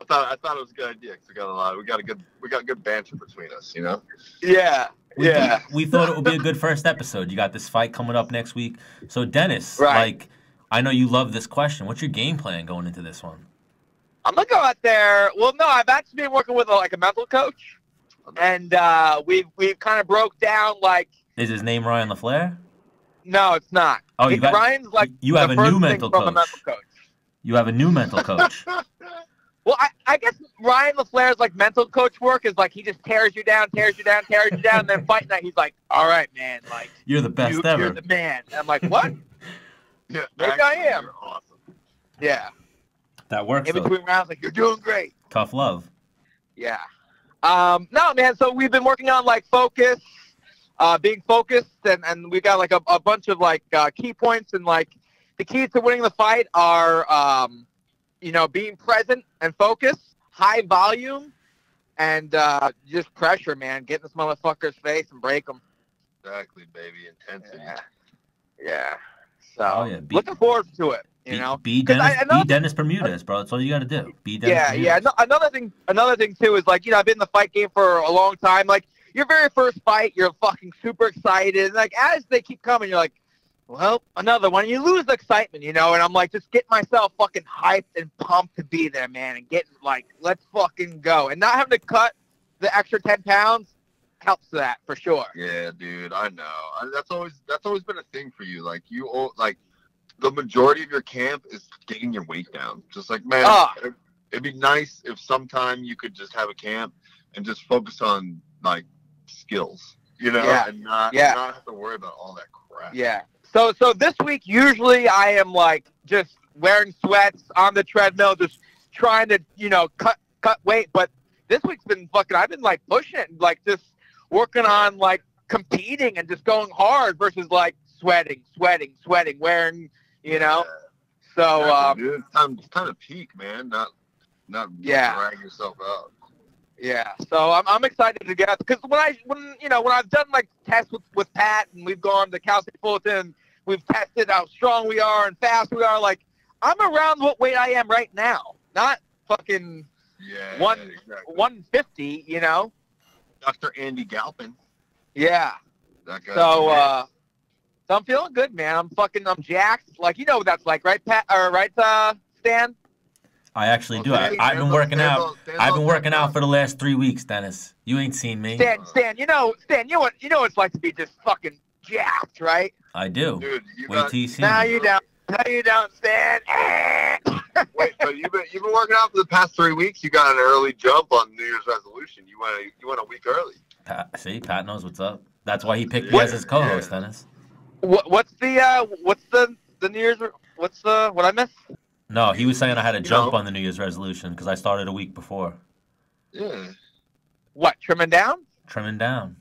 I thought it was a good idea because we got good banter between us, you know. Yeah. We thought it would be a good first episode. You got this fight coming up next week. So Dennis, like, I know you love this question. What's your game plan going into this one? I'm gonna go out there. Well, no, I've actually been working with a mental coach, and we've kind of broke down like. Is his name Ryan LaFleur? No, it's not. Oh, Ryan's like you have a new mental coach. A mental coach. You have a new mental coach. Well, I guess Ryan LaFleur's like mental coach work is like he just tears you down, and then fight night he's like, "All right, man, like you're the best ever. You're the man." And I'm like, "What?" Yeah, maybe I am. You're awesome. Yeah. That works. In between rounds, like, "You're doing great." Tough love. Yeah. No, man. So we've been working on like focus, being focused, and we got like a bunch of like key points, and like the keys to winning the fight are. Being present and focused, high volume, and just pressure, man. Get in this motherfucker's face and break him. Exactly, baby. Intensity. Yeah. So, looking forward to it, you know. Be Dennis Bermudez, bro. That's all you got to do. Be Dennis Bermudez. Yeah. Another thing, too, is, like, I've been in the fight game for a long time. Like, your very first fight, you're fucking super excited. And, like, as they keep coming, you're like, well, another one. You lose the excitement, and I'm like, just get myself fucking hyped and pumped to be there, man, and get like, let's fucking go. And not having to cut the extra 10 pounds helps that for sure. Yeah, dude, I know. That's always been a thing for you. Like the majority of your camp is getting your weight down. Just like, man, it'd be nice if sometime you could just have a camp and just focus on like skills, and not have to worry about all that crap. Yeah. So this week, usually I am like just wearing sweats on the treadmill, just trying to, cut weight. But this week's been I've been like pushing it, like just working on like competing and just going hard versus like sweating, wearing, So dude, it's time to peak, man. Not drag yourself out. Yeah, so I'm excited to get out because when I've done like tests with Pat and we've gone to Cal State Fullerton, we've tested how strong we are and fast we are. Like I'm around what weight I am right now, not fucking 150. Dr. Andy Galpin. Yeah. That guy. So I'm feeling good, man. I'm jacked. Like what that's like, right, Pat? Or right, Stan? I actually do. I've been working out. I've been working out for the last 3 weeks, Dennis. You ain't seen me. Stan, you know what it's like to be just fucking jacked, right? I do. Dude, wait till you see now me. you don't. Now you don't, Stan. Wait, so you've been working out for the past 3 weeks. You got an early jump on New Year's resolution. You went a week early. Pat knows what's up. That's why he picked me as his co-host, Dennis. What's the New Year's? What I missed? No, he was saying I had a jump on the New Year's resolution because I started a week before. Yeah. What, trimming down? Trimming down.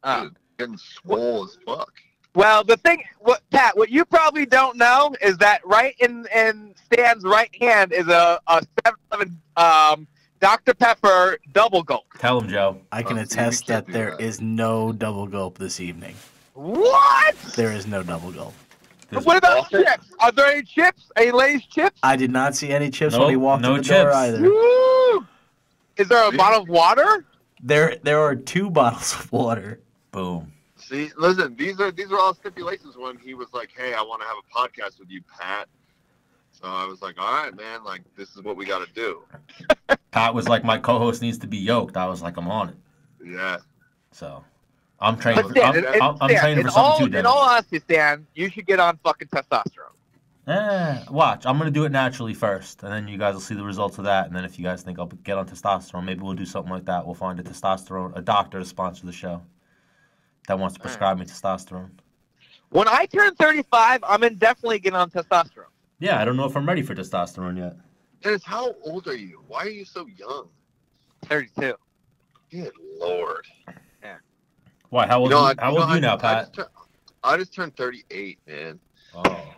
Dude, getting swole as fuck. Well, the thing, Pat, what you probably don't know is that right in Stan's right hand is a 7-Eleven Dr. Pepper double gulp. Tell him, Joe. I can attest that there is no double gulp this evening. What? There is no double gulp. What about chips? Are there any chips? Any Lay's chips? I did not see any chips Nope, when he walked no in the door chips. either. Woo! Is there a bottle of water? There are 2 bottles of water. Boom. See, listen, these are all stipulations when he was like, "Hey, I want to have a podcast with you, Pat." So I was like, "All right, man. Like, this is what we got to do." Pat was like, my co-host needs to be yoked. I was like, I'm on it. Yeah. So I'm training. But Stan, I'm training for something too, Dennis. in all honesty, Stan, you should get on fucking testosterone. Watch. I'm going to do it naturally first, and then you guys will see the results of that. And then if you guys think I'll get on testosterone, maybe we'll do something like that. We'll find a doctor to sponsor the show that wants to prescribe me testosterone. When I turn 35, I'm definitely getting on testosterone. Yeah, I don't know if I'm ready for testosterone yet. Dennis, how old are you? Why are you so young? 32. Good Lord. Yeah. Why? How old are you now, Pat? I just turned 38, man. Oh.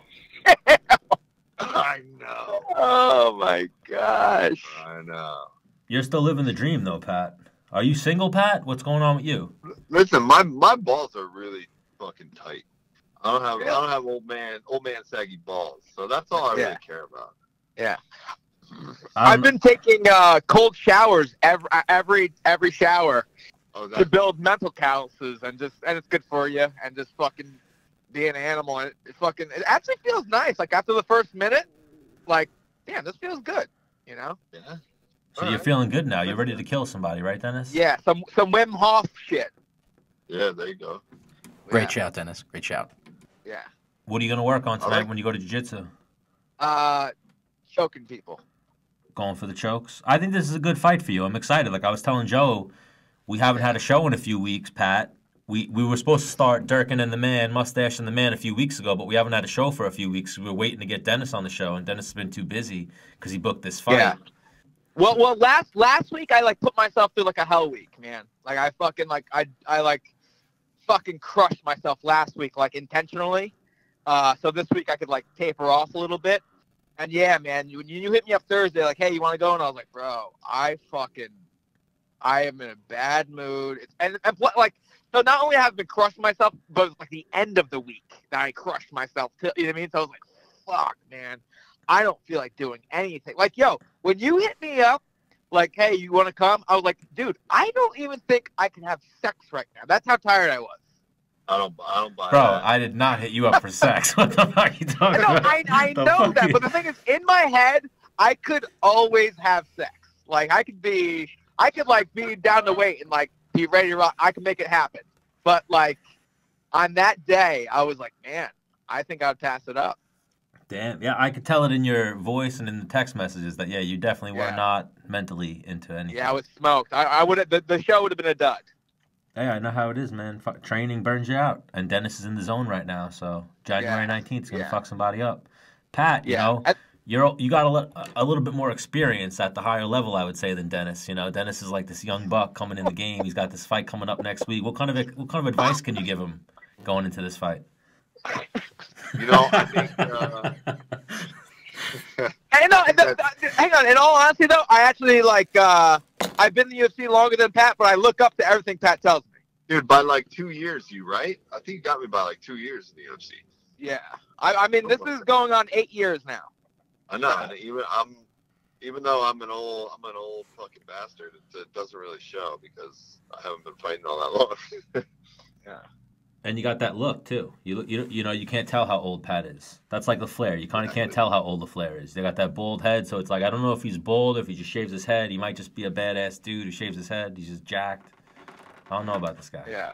I know. Oh, my gosh. I know. You're still living the dream, though, Pat. Are you single, Pat? What's going on with you? Listen, my balls are really fucking tight. I don't have old man saggy balls. So that's all I really care about. Yeah. I've been taking cold showers every shower to build mental calluses and it's good for you and just fucking be an animal and it actually feels nice. Like after the first minute, like damn, this feels good. You know? Yeah. So you're feeling good now. You're ready to kill somebody, right, Dennis? Yeah, some Wim Hof shit. Yeah, there you go. Great shout, Dennis. Great shout. Yeah. What are you going to work on tonight when you go to jiu-jitsu? Choking people. Going for the chokes? I think this is a good fight for you. I'm excited. Like I was telling Joe, we haven't had a show in a few weeks, Pat. We were supposed to start Durkin and the Man, Mustache and the Man a few weeks ago, but we haven't had a show for a few weeks. We were waiting to get Dennis on the show, and Dennis has been too busy because he booked this fight. Yeah. Well, last week I put myself through a hell week, man. Like I fucking fucking crushed myself last week intentionally. So this week I could taper off a little bit. And yeah, man, when you hit me up Thursday hey, you want to go? And I was like, bro, I am in a bad mood. So not only have I been crushing myself, but it's the end of the week that I crushed myself too. You know what I mean? So I was like, fuck, man. I don't feel like doing anything. Yo, when you hit me up, hey, you want to come? I was like, dude, I don't even think I can have sex right now. That's how tired I was. I don't buy Bro, that. I did not hit you up for sex. What the fuck are you talking about? I know that, but the thing is, in my head, I could always have sex. I could be down to wait and be ready to rock. I can make it happen. But on that day, I was like, man, I think I'd pass it up. Damn, yeah, I could tell it in your voice and in the text messages that you definitely were not mentally into anything. Yeah, I was smoked. I would have the show would have been a dud. Hey, I know how it is, man. Training burns you out, and Dennis is in the zone right now. So January 19th is gonna fuck somebody up. Pat, you know, you got a little bit more experience at the higher level, I would say, than Dennis. You know, Dennis is like this young buck coming in the game. He's got this fight coming up next week. What kind of advice can you give him going into this fight? I think. Hang on. In all honesty, though, I actually I've been in the UFC longer than Pat, but I look up to everything Pat tells me. Dude, by 2 years, you right? I think you got me by 2 years in the UFC. Yeah, I mean, this is going on 8 years now. I know. And even though I'm an old fucking bastard, it doesn't really show because I haven't been fighting all that long. Yeah. And you got that look too. You know you can't tell how old Pat is. That's like the Flair. You kind of can't tell how old the Flair is. They got that bald head, so it's I don't know if he's bald, if he just shaves his head. He might just be a badass dude who shaves his head. He's just jacked. I don't know about this guy. Yeah.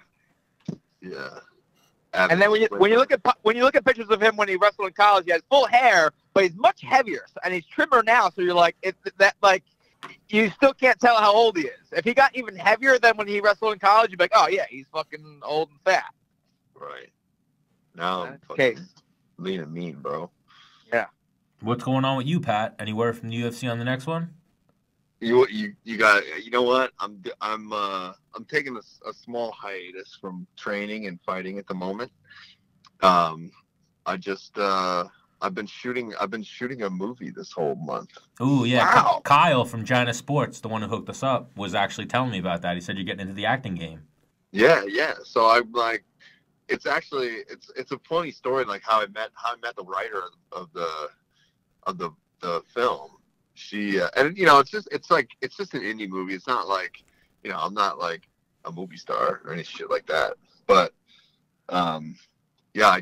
Yeah. And then when you look at pictures of him when he wrestled in college, he has full hair, but he's much heavier, and he's trimmer now. So you're you still can't tell how old he is. If he got even heavier than when he wrestled in college, you'd be like, oh yeah, he's fucking old and fat. Right. Now I'm fucking lean and mean, bro. Yeah. What's going on with you, Pat? Any word from the UFC on the next one? You got, you know what? I'm taking a small hiatus from training and fighting at the moment. I've been shooting a movie this whole month. Ooh, yeah. Wow. Kyle from China Sports, the one who hooked us up, was actually telling me about that. He said you're getting into the acting game. Yeah. So I'm like, it's a funny story, like how I met the writer of the film. She and it's just an indie movie. It's not like, I'm not like a movie star or any shit like that. But yeah,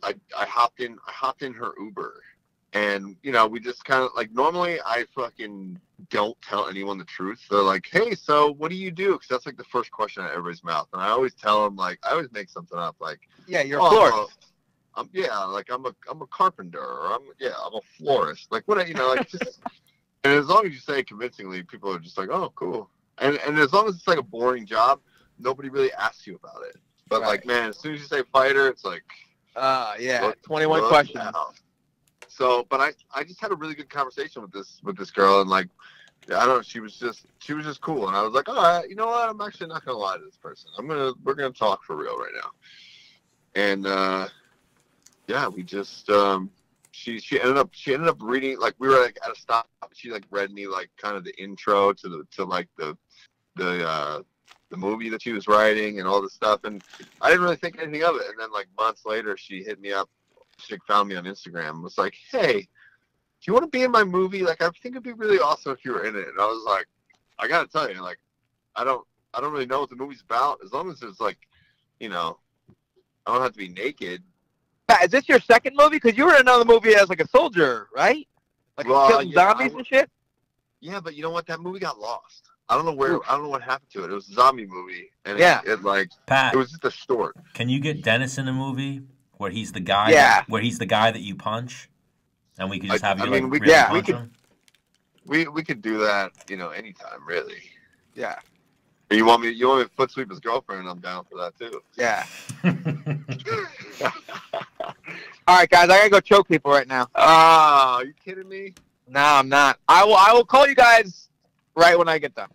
I hopped in her Uber, and we just kind of like, normally I fucking don't tell anyone the truth. They're like, hey, so what do you do? Because that's like the first question out of everybody's mouth, and I always tell them, like, I always make something up, like, yeah, you're a florist. I'm a carpenter, or I'm a florist, like what, like just. And as long as you say it convincingly, people are just like, oh, cool. And as long as it's like a boring job, nobody really asks you about it. But like, man, as soon as you say fighter, it's like, yeah, 21 questions. Now. So, but I just had a really good conversation with this girl, and like, I don't know, she was just cool, and I was like, all right, you know what? I'm actually not gonna lie to this person. We're gonna talk for real right now. And yeah, we just She ended up reading, like, we were like at a stop. She like read me like kind of the intro to the movie that she was writing and all this stuff, and I didn't really think anything of it. And then like months later, she hit me up. She found me on Instagram and was like, "Hey, do you want to be in my movie? Like, I think it'd be really awesome if you were in it." And I was like, "I gotta tell you, like, I don't really know what the movie's about. As long as it's like, I don't have to be naked." Is this your second movie? Because you were in another movie as like a soldier, right? Like killing zombies and shit? Yeah, but you know what? That movie got lost. I don't know where. I don't know what happened to it. It was a zombie movie, and it like, Pat, it was just a short. Can you get Dennis in a movie where he's the guy? Yeah. Where he's the guy that you punch, and we could just have you we punch could, him? We could do that, anytime, really. Yeah. You want me to foot sweep his girlfriend? I'm down for that too. Yeah. All right, guys, I gotta go choke people right now. Are you kidding me? No, I'm not. I will call you guys right when I get done.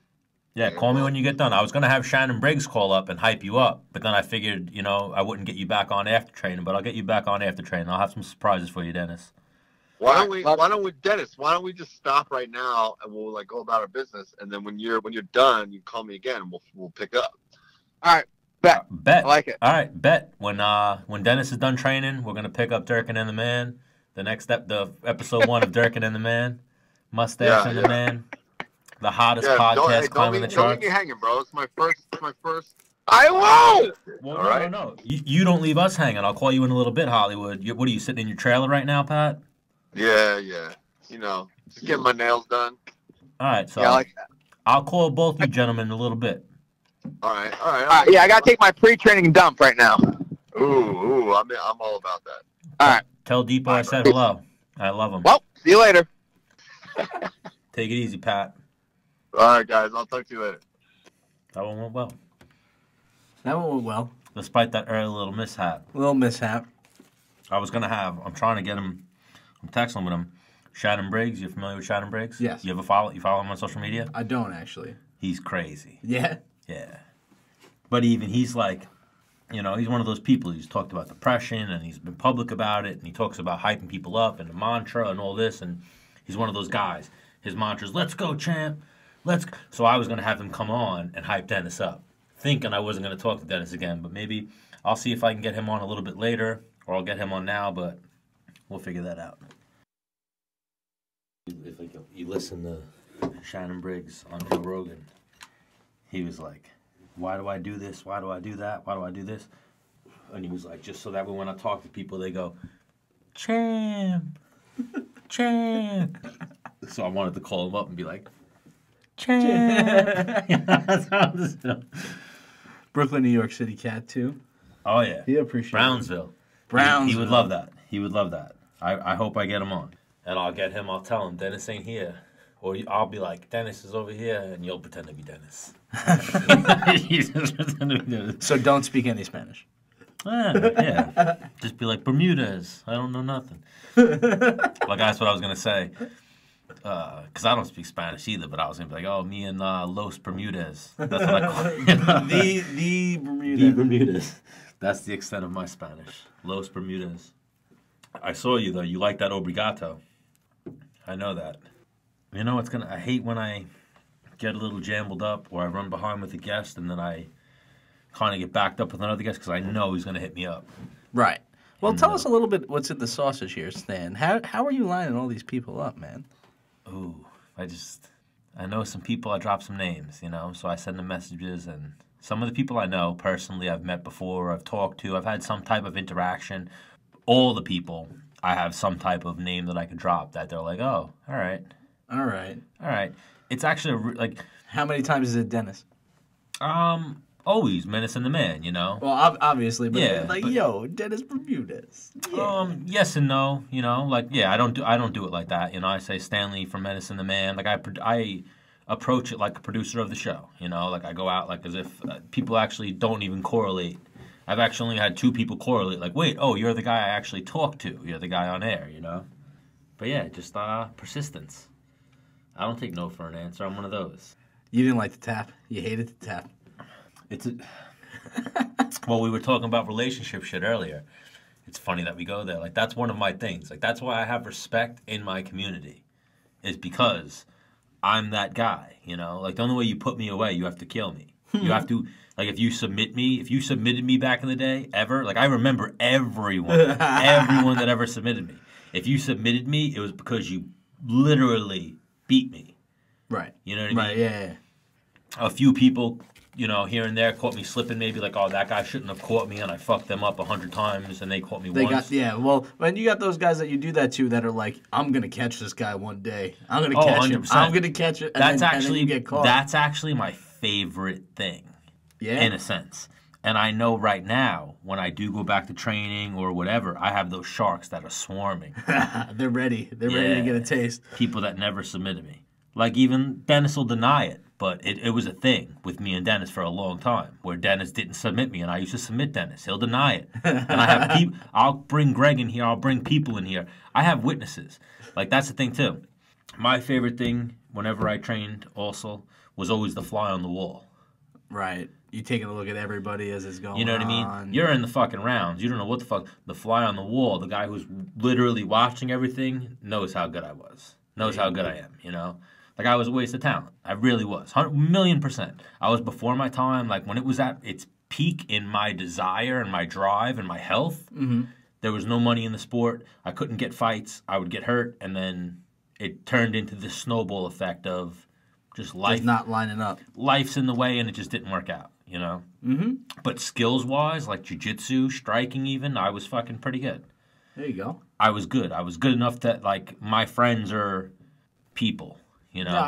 Yeah, call me when you get done. I was gonna have Shannon Briggs call up and hype you up, but then I figured, I wouldn't get you back on after training, but I'll get you back on after training. I'll have some surprises for you, Dennis. Why don't we, Dennis? Why don't we just stop right now and we'll like go about our business, and then when you're done, you call me again and we'll pick up. All right, bet. Bet. I like it. All right, bet. When Dennis is done training, we're gonna pick up Durkin and the Man. The next step, the episode 1 of Durkin and the Man, Mustache and the Man, the hottest podcast climbing the charts. Don't leave me hanging, bro. It's my first. I won't. Well, all right. No. You don't leave us hanging. I'll call you in a little bit, Hollywood. What are you sitting in your trailer right now, Pat? Yeah. Just getting my nails done. All right, so I like that. I'll call both you gentlemen in a little bit. All right. Yeah, I gotta take my pre-training dump right now. Ooh, I'm all about that. All right. Tell Depo I said hello. I love him. Well, see you later. Take it easy, Pat. All right, guys. I'll talk to you later. That one went well. That one went well. Despite that early little mishap. Little mishap. I'm trying to get him, I'm texting with him. Shannon Briggs, you familiar with Shannon Briggs? Yes. You follow him on social media? I don't, actually. He's crazy. Yeah? Yeah. But he's like, he's one of those people who's talked about depression, and he's been public about it, and he talks about hyping people up and the mantra and all this, and he's one of those guys. His mantra is, let's go, champ. So I was going to have him come on and hype Dennis up, thinking I wasn't going to talk to Dennis again, but maybe I'll see if I can get him on a little bit later, or I'll get him on now, but we'll figure that out. If you listen to Shannon Briggs on Joe Rogan, he was like, why do I do this? Why do I do that? Why do I do this? And he was like, just so that when I talk to people, they go, champ, champ. So I wanted to call him up and be like, champ. That's how this feels. Brooklyn, New York City cat, too. Oh, yeah. He appreciates Brownsville. He would love that. He would love that. I hope I get him on. And I'll tell him, Dennis ain't here. Or I'll be like, Dennis is over here, and you'll pretend to be Dennis. So don't speak any Spanish. Yeah. Just be like, Bermudez. I don't know nothing. Like, that's what I was going to say. Because I don't speak Spanish either, but I was going to be like, oh, me and Los Bermudez. That's what I call it. You know? The Bermudez. The Bermudez. That's the extent of my Spanish. Los Bermudez. I saw you, though. You like that obrigado. I know that. You know, I hate when I get a little jambled up or I run behind with a guest and then I kind of get backed up with another guest because I know he's going to hit me up. Right. Well, tell us a little bit what's in the sausage here, Stan. How are you lining all these people up, man? Ooh, I know some people, I drop some names, you know, so I send them messages, and some of the people I know personally I've met before, I've talked to, I've had some type of interaction. All the people, I have some type of name that I could drop that they're like, oh, all right. All right. All right. It's actually, like... How many times is it Dennis? Always Menace and The Man, you know? Well, obviously, but yeah, yo, Dennis Bermudez. Yeah. Yes and no, you know? Like, yeah, I don't do it like that, you know? I say Stanley from Menace and The Man. Like, I approach it like a producer of the show, you know? Like, I go out like as if people actually don't even correlate. I've actually only had 2 people correlate. Like, wait, oh, you're the guy I actually talked to. You're the guy on air, you know? But yeah, just persistence. I don't take no for an answer. I'm one of those. You didn't like the tap. You hated the tap. Well, we were talking about relationship shit earlier. It's funny that we go there. Like, that's one of my things. Like, that's why I have respect in my community, is because I'm that guy, you know? Like, the only way you put me away, you have to kill me. You have to, like, if you submitted me back in the day, ever, like, I remember everyone that ever submitted me. If you submitted me, it was because you literally beat me. Right. You know what I mean? Right, yeah. A few people, you know, here and there caught me slipping, maybe like, oh, that guy shouldn't have caught me, and I fucked them up 100 times, and they caught me once. Well, when you got those guys that you do that to that are like, I'm going to catch this guy one day. I'm going to catch 100%. Him. I'm going to catch it, and then you get caught. That's actually my favorite thing, in a sense. And I know right now, when I do go back to training or whatever, I have those sharks that are swarming. They're ready. They're ready to get a taste. People that never submitted me. Like, even Dennis will deny it. But it was a thing with me and Dennis for a long time, where Dennis didn't submit me, and I used to submit Dennis. He'll deny it. And I have people. I'll bring Gregg in here. I'll bring people in here. I have witnesses. Like, that's the thing, too. My favorite thing, whenever I trained also, was always the fly on the wall. Right. You taking a look at everybody as it's going on. You know what I mean? You're in the fucking rounds. You don't know what the fuck. The fly on the wall, the guy who's literally watching everything, knows how good I was. Knows how good I am, you know? Like, I was a waste of talent. I really was. 1,000,000%. I was before my time. Like, when it was at its peak in my desire and my drive and my health, there was no money in the sport. I couldn't get fights. I would get hurt. And then it turned into this snowball effect of just life. Just not lining up. Life's in the way, and it just didn't work out, you know? But skills-wise, like jiu-jitsu, striking even, I was fucking pretty good. There you go. I was good. I was good enough that, like, my friends are people. You know? Yeah,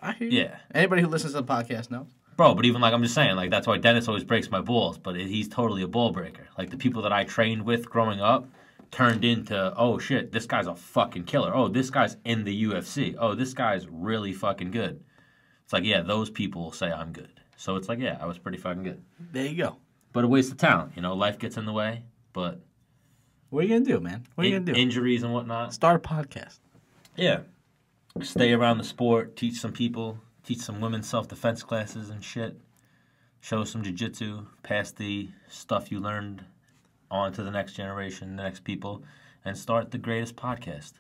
I hear you. Yeah. Anybody who listens to the podcast knows. Bro, but even like I'm just saying, like that's why Dennis always breaks my balls, but he's totally a ball breaker. Like the people that I trained with growing up turned into, oh shit, this guy's a fucking killer. Oh, this guy's in the UFC. Oh, this guy's really fucking good. It's like, yeah, those people say I'm good. So it's like, yeah, I was pretty fucking good. There you go. But a waste of talent, you know, life gets in the way, but... What are you going to do, man? What are you going to do? Injuries and whatnot. Start a podcast. Yeah. Stay around the sport, teach some people, teach some women's self-defense classes and shit, show some jiu-jitsu, pass the stuff you learned on to the next generation, the next people, and start the greatest podcast,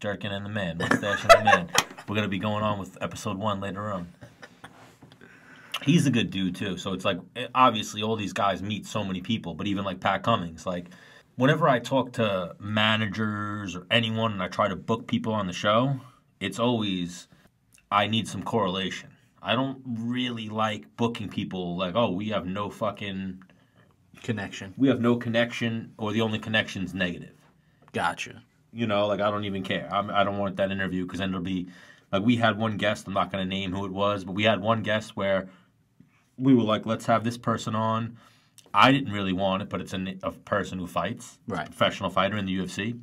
Jerkin and the Man, Mustache and the Man. We're going to be going on with episode 1 later on. He's a good dude, too, so it's like, obviously, all these guys meet so many people, but even like Pat Cummins, like, whenever I talk to managers or anyone and I try to book people on the show... It's always, I need some correlation. I don't really like booking people like, oh, we have no fucking... Connection. We have no connection, or the only connection's negative. Gotcha. You know, like, I don't even care. I don't want that interview, because then it'll be... Like, we had one guest, I'm not going to name who it was, but we had one guest where we were like, let's have this person on. I didn't really want it, but it's a person who fights. Right. A professional fighter in the UFC.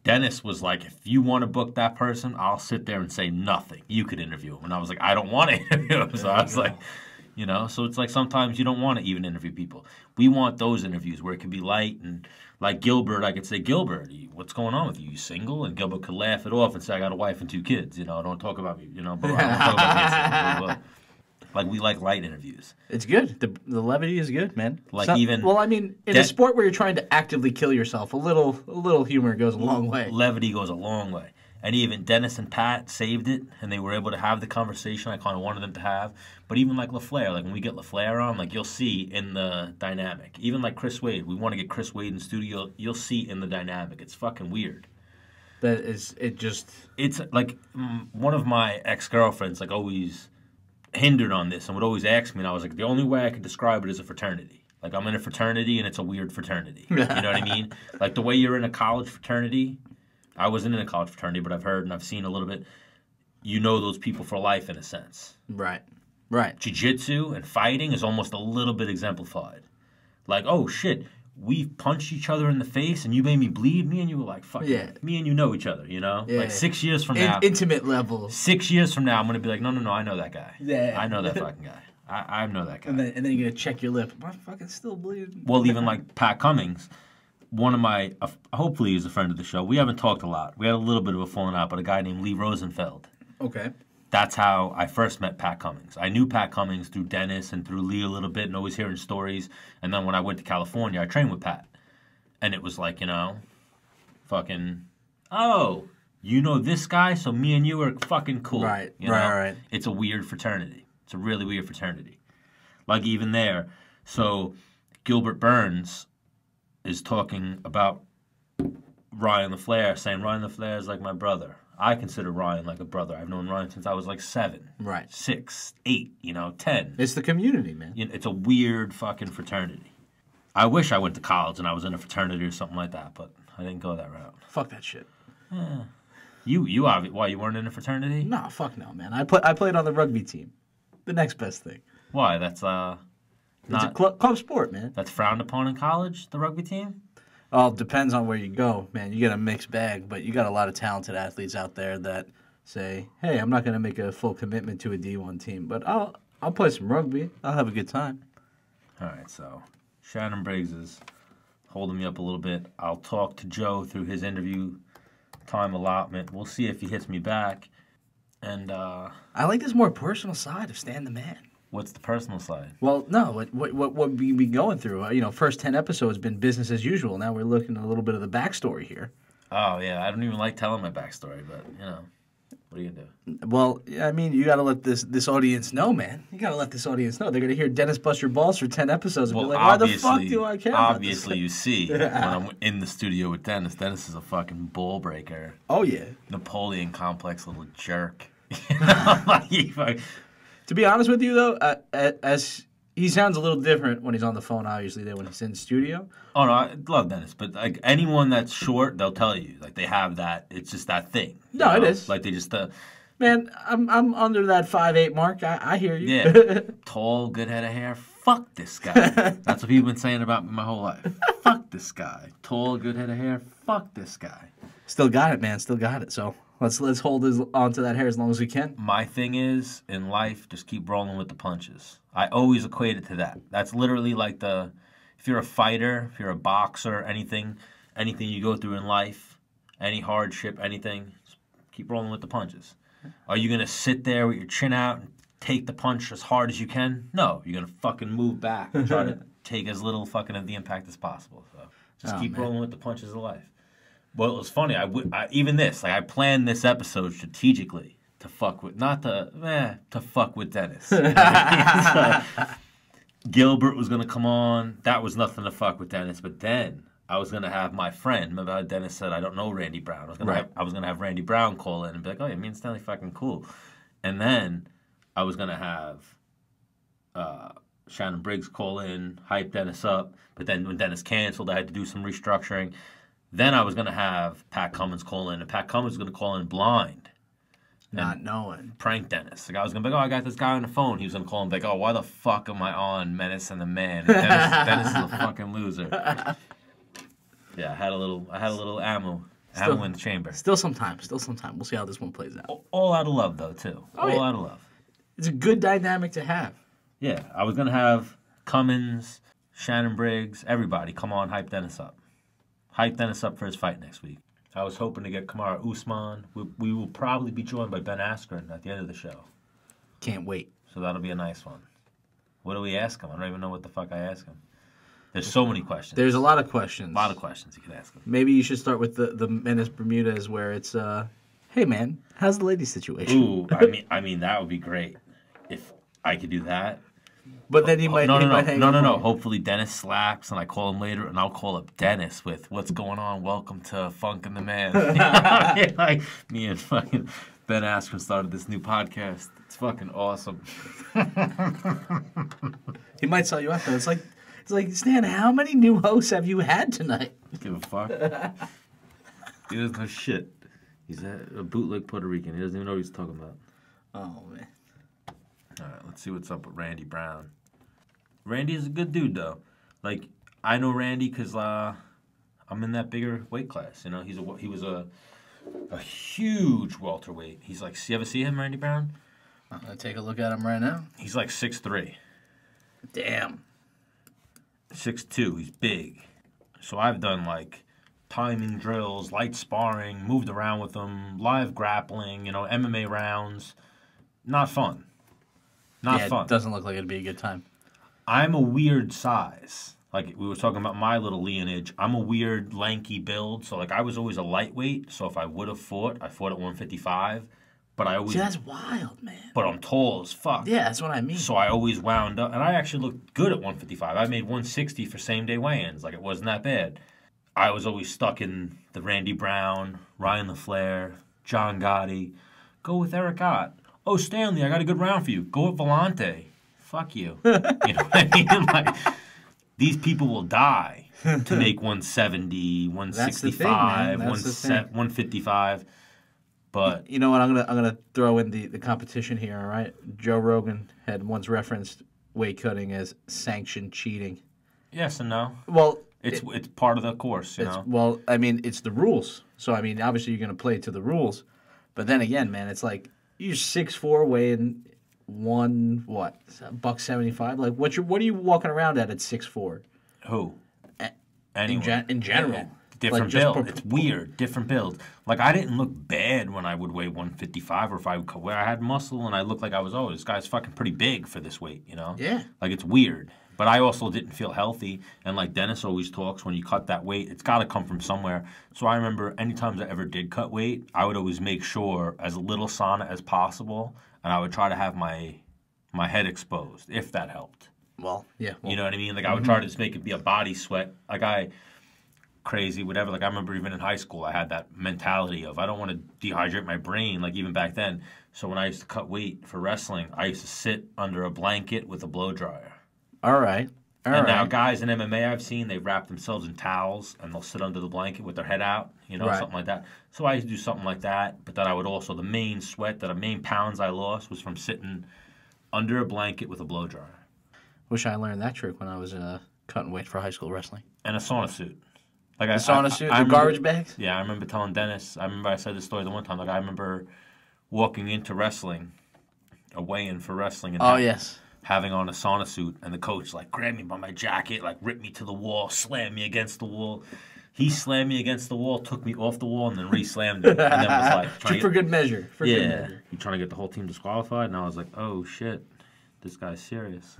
Dennis was like, if you want to book that person, I'll sit there and say nothing. You could interview him. And I was like, I don't want to interview him. So I was like, You know, so it's like sometimes you don't want to even interview people. We want those interviews where it can be light and like Gilbert. I could say, Gilbert, what's going on with you? You single? And Gilbert could laugh it off and say, I got a wife and 2 kids. You know, don't talk about me. You know, but I don't talk about me. Like we like light interviews. It's good. The levity is good, man. Like even well, I mean, in a sport where you're trying to actively kill yourself, a little humor goes a long way. Levity goes a long way. And even Dennis and Pat saved it, and they were able to have the conversation I kind of wanted them to have. But even like LaFleur, like when we get LaFleur on, like you'll see in the dynamic. Even like Chris Wade, we want to get Chris Wade in studio. You'll see in the dynamic. It's fucking weird. It's like one of my ex-girlfriends like always hindered on this and would always ask me, and I was like, the only way I could describe it is a fraternity. Like I'm in a fraternity, and it's a weird fraternity. You know what I mean? Like the way you're in a college fraternity. I wasn't in a college fraternity, but I've heard and I've seen a little bit. You know those people for life in a sense. Right. Jiu-jitsu and fighting is almost a little bit exemplified. Like, oh, shit, we punched each other in the face and you made me bleed. Me and you were like, fuck yeah. Me and you know each other, you know? Yeah. Like 6 years from now. Intimate level. 6 years from now, I'm going to be like, no, I know that guy. Yeah. I know that fucking guy. I know that guy. And then you're going to check your lip. Am I fucking still bleeding? Well, even like Pat Cummins. One of my, hopefully he's a friend of the show. We haven't talked a lot. We had a little bit of a falling out, but a guy named Lee Rosenfeld. Okay. That's how I first met Pat Cummins. I knew Pat Cummins through Dennis and through Lee a little bit and always hearing stories. And then when I went to California, I trained with Pat. And it was like, you know, fucking, oh, you know this guy, so me and you are fucking cool. Right, you know? right. It's a weird fraternity. It's a really weird fraternity. Like even there. So Gilbert Burns is talking about Ryan LaFleur, saying Ryan LaFleur is like my brother. I consider Ryan like a brother. I've known Ryan since I was like 7, right, 6, 8, 10. It's the community, man. It's a weird fucking fraternity. I wish I went to college and I was in a fraternity or something like that, but I didn't go that route. Fuck that shit. Why, you weren't in a fraternity? No, fuck no, man. I played on the rugby team. The next best thing. Why? That's it's a club sport, man. That's frowned upon in college, the rugby team? Well, it depends on where you go, man. You get a mixed bag, but you got a lot of talented athletes out there that say, hey, I'm not going to make a full commitment to a D1 team, but I'll play some rugby. I'll have a good time. All right, so Shannon Briggs is holding me up a little bit. I'll talk to Joe through his interview time allotment. We'll see if he hits me back. And I like this more personal side of Stan the Man. What's the personal side? Well, no, what we be going through. First 10 episodes been business as usual. Now we're looking at a little bit of the backstory here. Oh, yeah. I don't even like telling my backstory, but, what are you going to do? Well, I mean, you got to let this audience know, man. You got to let this audience know. They're going to hear Dennis bust your balls for 10 episodes and be like, why the fuck do I care about this? Obviously, you see, when I'm in the studio with Dennis is a fucking ball breaker. Oh, yeah. Napoleon complex little jerk. To be honest with you, though, as he sounds a little different when he's on the phone, obviously, than when he's in the studio. Oh, no, I love Dennis. But, like, anyone that's short, they'll tell you. Like, they have that. It's just that thing. No, it is. Like, they just... Man, I'm under that 5'8" mark. I hear you. Yeah. Tall, good head of hair. Fuck this guy. That's what people have been saying about me my whole life. Fuck this guy. Tall, good head of hair. Fuck this guy. Still got it, man. Still got it. So... Let's hold on to that hair as long as we can. My thing is, in life, just keep rolling with the punches. I always equate it to that. That's literally like if you're a fighter, if you're a boxer, anything you go through in life, any hardship, anything, just keep rolling with the punches. Are you going to sit there with your chin out and take the punch as hard as you can? No. You're going to fucking move back and try to take as little fucking of the impact as possible. So just keep rolling with the punches of life. Well, it was funny. I planned this episode strategically to fuck with, to fuck with Dennis. Gilbert was gonna come on. That was nothing to fuck with Dennis. But then I was gonna have my friend. Remember how Dennis said I don't know Randy Brown. I was gonna have Randy Brown call in and be like, oh yeah, me and Stanley fucking cool. And then I was gonna have Shannon Briggs call in, hype Dennis up. But then when Dennis canceled, I had to do some restructuring. Then I was going to have Pat Cummins call in, and Pat Cummins was going to call in blind. Not knowing. Prank Dennis. Like I was going to be like, oh, I got this guy on the phone. He was going to call him like, oh, why the fuck am I on Menace and The Man? And Dennis is a fucking loser. Yeah, I had a little ammo in the chamber. Still some time. We'll see how this one plays out. All out of love, though, too. All out of love. It's a good dynamic to have. Yeah, I was going to have Cummins, Shannon Briggs, everybody come on, hype Dennis up. Hype Dennis up for his fight next week. I was hoping to get Kamaru Usman. We will probably be joined by Ben Askren at the end of the show. Can't wait. So that'll be a nice one. What do we ask him? I don't even know what the fuck I ask him. There's so many questions. There's a lot of questions. A lot of questions you could ask him. Maybe you should start with the Menace Bermudez, where it's, hey man, how's the lady situation? Ooh, I mean that would be great if I could do that. But then he might hang up on you. Hopefully Dennis slacks and I call him later and I'll call up Dennis with what's going on. Welcome to Funk and the Man. Like me and fucking Ben Askren started this new podcast. It's fucking awesome. He might sell you out though. It's like Stan, how many new hosts have you had tonight? Give a fuck. He doesn't know shit. He's a bootleg Puerto Rican. He doesn't even know what he's talking about. Oh man. All right, let's see what's up with Randy Brown. Randy is a good dude, though. Like, I know Randy because I'm in that bigger weight class. You know, he was a huge welterweight. He's like, you ever see him, Randy Brown? I'm gonna take a look at him right now. He's like 6'3". Damn. 6'2". He's big. So I've done like timing drills, light sparring, moved around with him, live grappling. You know, MMA rounds. Not fun. Not fun. It doesn't look like it'd be a good time. I'm a weird size. Like, we were talking about my little lineage. I'm a weird, lanky build. So, like, I was always a lightweight. So, if I would have fought, I fought at 155. But I always... See, that's wild, man. But I'm tall as fuck. Yeah, that's what I mean. So, I always wound up... And I actually looked good at 155. I made 160 for same-day weigh-ins. Like, it wasn't that bad. I was always stuck in the Randy Brown, Ryan LaFleur, John Gotti. Go with Eric Ott. Oh, Stanley, I got a good round for you. Go with Volante. Fuck you. You know what I mean? Like, these people will die to make 170, 165, 155. But you know what? I'm gonna throw in the competition here. All right, Joe Rogan had once referenced weight cutting as sanctioned cheating. Yes and no. Well, it's part of the course, you know. Well, I mean, it's the rules. So I mean, obviously you're gonna play to the rules. But then again, man, it's like you're 6'4", weighing $175. Like what are you walking around at 6'4"? Who? Anyone. In general. Yeah. Different build. It's weird. Different build. Like, I didn't look bad when I would weigh 155 or if I would where I had muscle and I looked like I was, this guy's fucking pretty big for this weight, you know? Yeah. Like, it's weird. But I also didn't feel healthy. And like Dennis always talks, when you cut that weight, it's got to come from somewhere. So I remember any times I ever did cut weight, I would always make sure as little sauna as possible. And I would try to have my head exposed, if that helped. Well, yeah. Well, you know what I mean? Like, I would try to just make it be a body sweat. Like, crazy, whatever. Like, I remember even in high school, I had that mentality of I don't want to dehydrate my brain, like, even back then. So when I used to cut weight for wrestling, I used to sit under a blanket with a blow dryer. All right. Now guys in MMA I've seen, they wrap themselves in towels and they'll sit under the blanket with their head out, you know, something like that. So I used to do something like that, but then I would also, the main pounds I lost was from sitting under a blanket with a blow dryer. Wish I learned that trick when I was cutting weight for high school wrestling. And a sauna suit. Like the sauna suit, the garbage bags? Yeah, I remember telling Dennis, I said this story the one time, like I remember walking into wrestling, a weigh-in for wrestling. And yes. Having on a sauna suit, and the coach, like, grabbed me by my jacket, like, ripped me to the wall, slammed me against the wall. He slammed me against the wall, took me off the wall, and then re-slammed me. And then was like... For good measure. Good measure. He trying to get the whole team disqualified, and I was like, oh, shit, this guy's serious.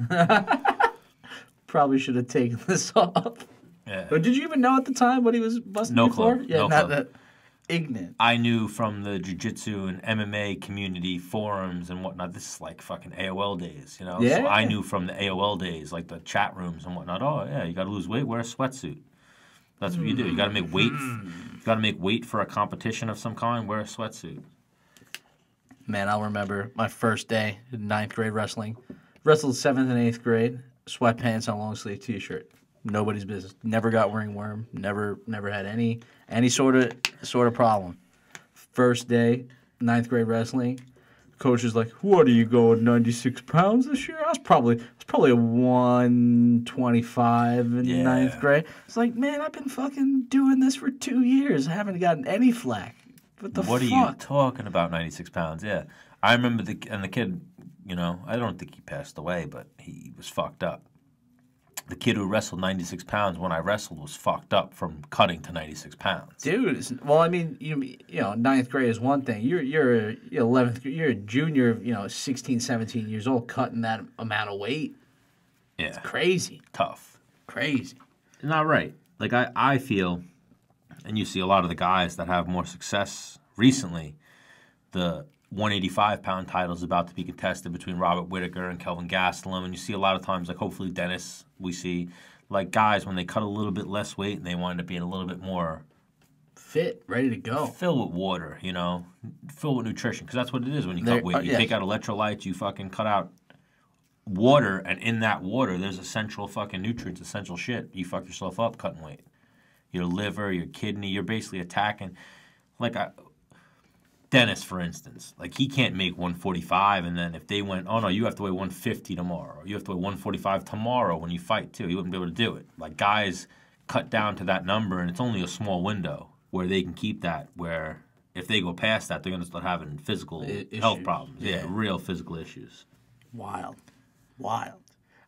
Probably should have taken this off. Yeah. But did you even know at the time what he was busting before? Clue. Yeah, no not clue. that ignorant. I knew from the jiu-jitsu and MMA community forums and whatnot, this is like fucking AOL days, you know? Yeah. So I knew from the AOL days, like the chat rooms and whatnot, oh, yeah, you got to lose weight, wear a sweatsuit. That's what you do. You got to make weight. You got to make weight for a competition of some kind, wear a sweatsuit. Man, I'll remember my first day in 9th grade wrestling. Wrestled 7th and 8th grade, sweatpants on a long-sleeve T-shirt. Nobody's business. Never got ringworm. Never had any sort of problem. First day, 9th grade wrestling. Coach is like, "What are you going 96 pounds this year?" I was probably a 125 in 9th grade. It's like, man, I've been fucking doing this for 2 years. I haven't gotten any flack. What are you talking about, 96 pounds? Yeah. I remember the kid, you know, I don't think he passed away, but he was fucked up. The kid who wrestled 96 pounds when I wrestled was fucked up from cutting to 96 pounds. Dude, well, I mean, you know, ninth grade is one thing. You're 11th, you're a junior, you know, 16, 17 years old, cutting that amount of weight. Yeah. It's crazy. Tough. Crazy. Not right. Like, I feel, and you see a lot of the guys that have more success recently, the 185-pound title is about to be contested between Robert Whittaker and Kelvin Gastelum, and you see a lot of times, like hopefully Dennis, we see like guys when they cut a little bit less weight and they wind up being a little bit more fit, ready to go. Fill with water, you know, fill with nutrition, because that's what it is when you cut weight. You take out electrolytes, you fucking cut out water, and in that water there's essential fucking nutrients, essential shit. You fuck yourself up cutting weight. Your liver, your kidney, you're basically attacking. Like Dennis, for instance, like he can't make 145, and then if they went, oh no, you have to weigh 150 tomorrow, or you have to weigh 145 tomorrow when you fight too, he wouldn't be able to do it. Like guys cut down to that number, and it's only a small window where they can keep that, where if they go past that, they're going to start having physical health problems. Yeah, real physical issues. Wild.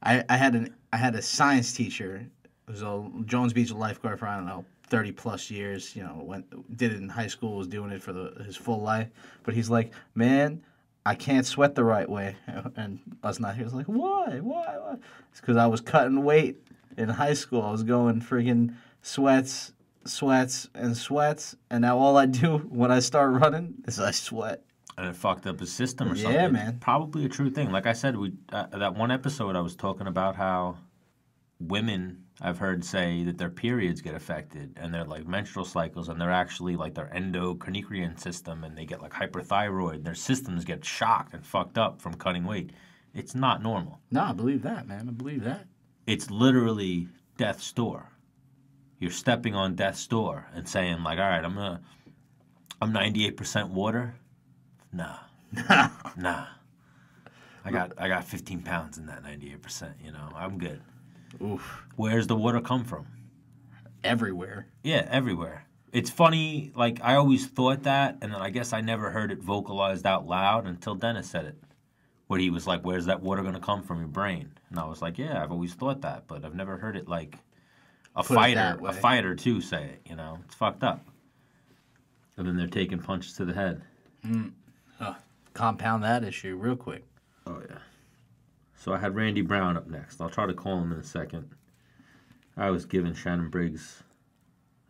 I had a science teacher who was a Jones Beach lifeguard for, I don't know, 30 plus years, you know, did it in high school, was doing it for his full life. But he's like, man, I can't sweat the right way. And us not here was like, why? It's because I was cutting weight in high school. I was going friggin' sweats, and now all I do when I start running is I sweat. And it fucked up his system or something. Yeah, man. It's probably a true thing. Like I said, that one episode I was talking about how women, I've heard say that their periods get affected and their like menstrual cycles, and they're actually like their endocrine system, and they get like hyperthyroid. Their systems get shocked and fucked up from cutting weight. It's not normal. No, I believe that, man. I believe that. It's literally death's door. You're stepping on death's door and saying like, all right, I'm 98% water. Nah. I got 15 pounds in that 98%. You know, I'm good. Oof. Where's the water come from? Everywhere. Yeah, everywhere. It's funny, like, I always thought that, and then I guess I never heard it vocalized out loud until Dennis said it, where he was like, where's that water going to come from, your brain? And I was like, yeah, I've always thought that, but I've never heard it, like, a fighter too say it, you know? It's fucked up. And then they're taking punches to the head. Compound that issue real quick. Oh, yeah. So I had Randy Brown up next. I'll try to call him in a second. I was giving Shannon Briggs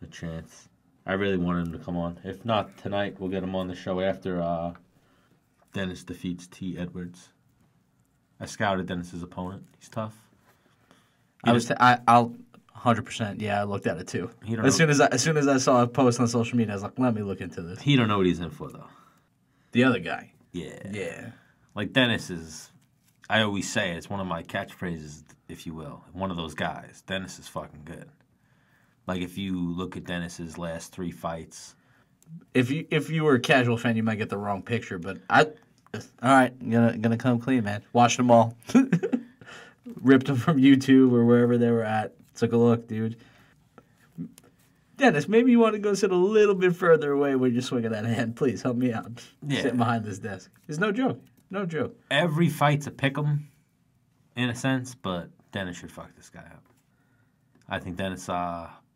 a chance. I really wanted him to come on. If not tonight, we'll get him on the show after Dennis defeats T. Edwards. I scouted Dennis's opponent. He's tough. I'll 100%. Yeah, I looked at it too. As soon as I saw a post on social media, I was like, let me look into this. He don't know what he's in for though. The other guy. Yeah. Like Dennis is. I always say it's one of my catchphrases, if you will. One of those guys. Dennis is fucking good. Like if you look at Dennis's last 3 fights. If you were a casual fan, you might get the wrong picture. But all right, I'm gonna come clean, man. Watched them all. Ripped them from YouTube or wherever they were at. Took a look, dude. Dennis, maybe you want to go sit a little bit further away when you're swinging that hand. Please help me out. Yeah. Sitting behind this desk. It's no joke. No joke. Every fight's a pick'em, in a sense, but Dennis should fuck this guy up. I think Dennis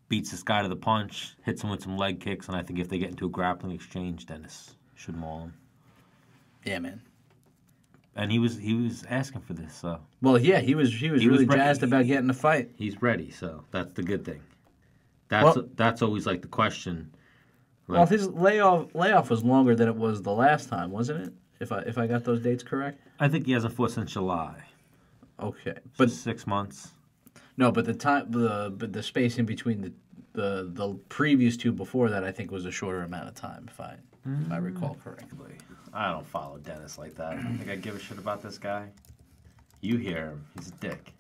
beats this guy to the punch, hits him with some leg kicks, and I think if they get into a grappling exchange, Dennis should maul him. Yeah, man. And he was asking for this, so. Well, yeah, he was really jazzed about getting the fight. He's ready, so that's the good thing. That's always like the question. Like, well, his layoff was longer than it was the last time, wasn't it? If I got those dates correct. I think he hasn't fought since July. Okay, but 6 months. No, but the space in between the previous 2 before that, I think was a shorter amount of time, if I recall correctly. I don't follow Dennis like that. I think I give a shit about this guy. You hear him, he's a dick.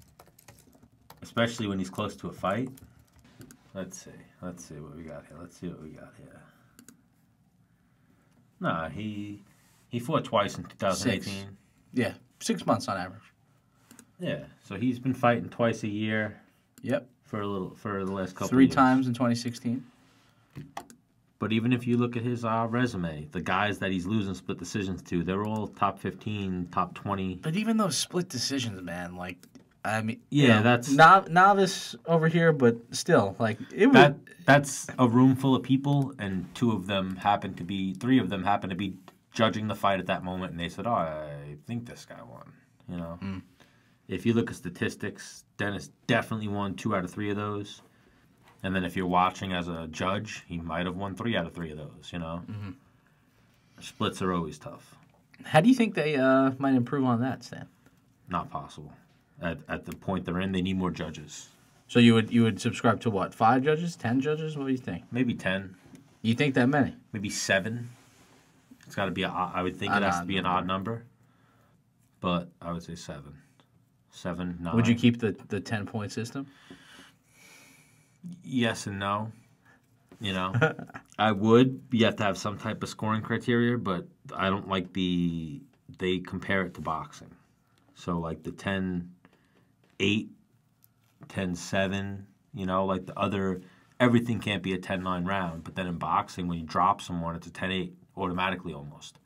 Especially when he's close to a fight. Let's see what we got here. Nah, he fought twice in 2018. 6. Yeah, 6 months on average. Yeah, so he's been fighting twice a year. Yep. For the last couple. 3 years. times in 2016. But even if you look at his resume, the guys that he's losing split decisions to, they're all top 15, top 20. But even those split decisions, man, like, I mean, that's novice over here, but still, like, it was. That's a room full of people, and three of them happen to be judging the fight at that moment, and they said, "Oh, I think this guy won." You know, if you look at statistics, Dennis definitely won 2 out of 3 of those. And then if you're watching as a judge, he might have won 3 out of 3 of those, you know? Mm-hmm. Splits are always tough. How do you think they might improve on that, Stan? Not possible. At the point they're in, they need more judges. So you would subscribe to what? 5 judges? 10 judges? What do you think? Maybe 10. You think that many? Maybe 7. It's got to be, I would think it has to be an odd number. But I would say 7. 7, 9. Would you keep the 10-point system? Yes and no. You know, I would. You have to have some type of scoring criteria, but I don't like they compare it to boxing. So like the 10-8, 10-7, you know, like the other, everything can't be a 10-9 round. But then in boxing, when you drop someone, it's a 10-8 automatically almost.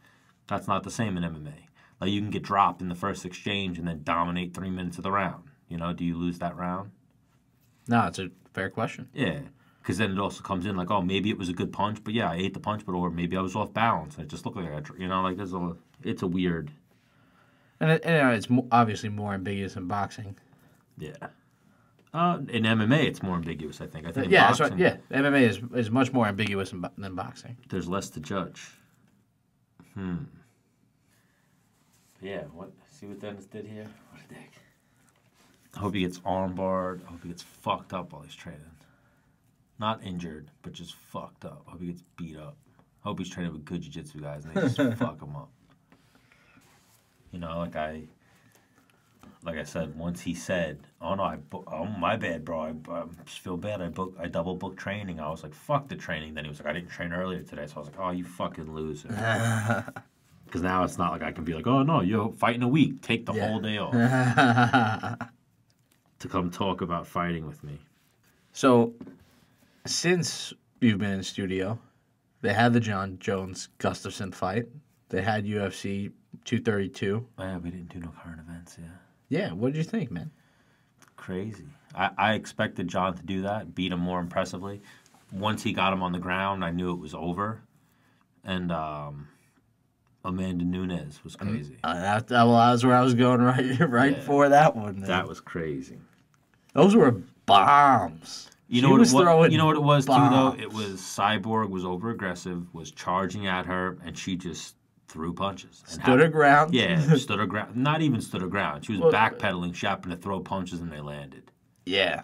That's not the same in MMA. Like you can get dropped in the first exchange and then dominate 3 minutes of the round. You know, do you lose that round? No, it's a fair question. Yeah, because then it also comes in like, oh, maybe it was a good punch, but yeah, I ate the punch, but or maybe I was off balance. And it just looked like like it's a weird. And it's obviously more ambiguous in boxing. Yeah. In MMA, it's more ambiguous. I think. In yeah, boxing, that's right. Yeah, MMA is much more ambiguous than boxing. There's less to judge. Yeah. See what Dennis did here? What a dick. I hope he gets armbarred. I hope he gets fucked up while he's training. Not injured, but just fucked up. I hope he gets beat up. I hope he's training with good jiu-jitsu guys and they just fuck him up. You know, like I said, once he said, "Oh no, my bad, bro. I just feel bad. I double booked training." I was like, "Fuck the training." Then he was like, "I didn't train earlier today," so I was like, "Oh, you fucking loser." Because now it's not like I can be like, "Oh no, you're fighting a week. Take the whole day off." To come talk about fighting with me. So, since you've been in the studio, they had the Jon Jones Gustafsson fight. They had UFC 232. Yeah, we didn't do no current events, yeah. Yeah, what did you think, man? Crazy. I expected Jon to do that, beat him more impressively. Once he got him on the ground, I knew it was over. And Amanda Nunes was crazy. That was where I was going right for that one. Man. That was crazy. Those were bombs. You know what it was bombs. Too, though? It was Cyborg was over aggressive, was charging at her, and she just threw punches. Stood her ground? Yeah, stood her ground. Not even stood her ground. She was backpedaling. She happened to throw punches, and they landed. Yeah.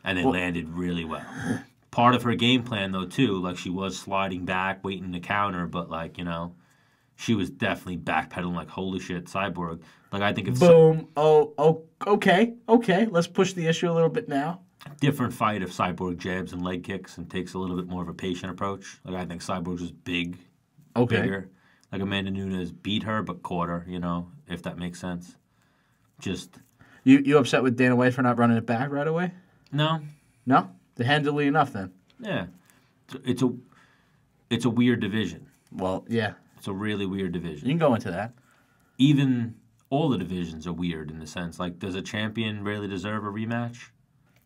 And they landed really well. Part of her game plan, though, too, like she was sliding back, waiting to counter, but, like, you know, she was definitely backpedaling like, holy shit, Cyborg. Like, I think if... Boom. Okay. Let's push the issue a little bit now. Different fight if Cyborg jabs and leg kicks and takes a little bit more of a patient approach. Like, I think Cyborg's was bigger. Like, Amanda Nunes beat her but caught her, you know, if that makes sense. Just... You upset with Dana White for not running it back right away? No. No? Handily enough, then? Yeah. It's a weird division. Well, yeah. It's a really weird division. You can go into that. Even all the divisions are weird in the sense, like, does a champion really deserve a rematch?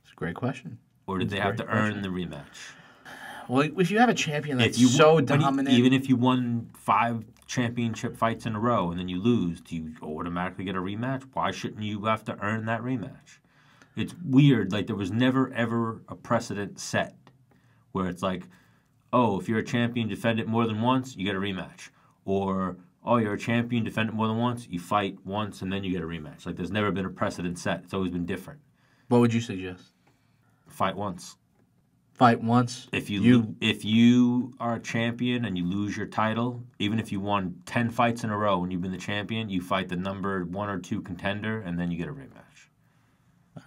It's a great question. Or did they have to earn the rematch? Well, if you have a champion that's so dominant... Even if you won 5 championship fights in a row and then you lose, do you automatically get a rematch? Why shouldn't you have to earn that rematch? It's weird. Like, there was never, ever a precedent set where it's like, oh, if you're a champion, defend it more than once, you get a rematch. Or, oh, you're a champion, defend it more than once, you fight once, and then you get a rematch. Like, there's never been a precedent set. It's always been different. What would you suggest? Fight once. Fight once? If you are a champion and you lose your title, even if you won 10 fights in a row and you've been the champion, you fight the number 1 or 2 contender, and then you get a rematch.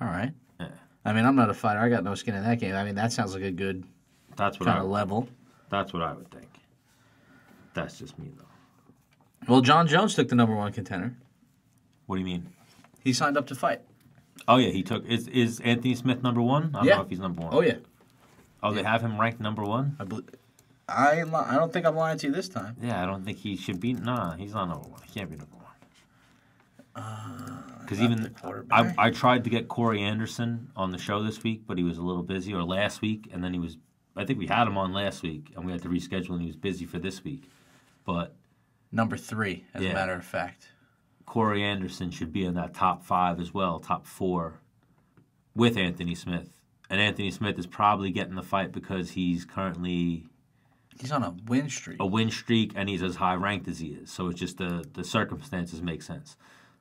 All right. Yeah. I mean, I'm not a fighter. I got no skin in that game. I mean, that sounds like a good kind of level. That's what I would think. That's just me, though. Well, Jon Jones took the number 1 contender. What do you mean? He signed up to fight. Oh, yeah, he took... Is Anthony Smith number 1? I don't know if he's number 1. Oh, yeah. Oh, they have him ranked number 1? I don't think I'm lying to you this time. Yeah, I don't think he should be. Nah, he's not number one. He can't be number one. Because even I tried to get Corey Anderson on the show this week, but he was a little busy, or last week, and then he was. I think we had him on last week, and we had to reschedule, and he was busy for this week. But number 3, as a matter of fact, Corey Anderson should be in that top 5 as well, top 4, with Anthony Smith. And Anthony Smith is probably getting the fight because he's currently... He's on a win streak. A win streak, and he's as high-ranked as he is. So it's just the circumstances make sense.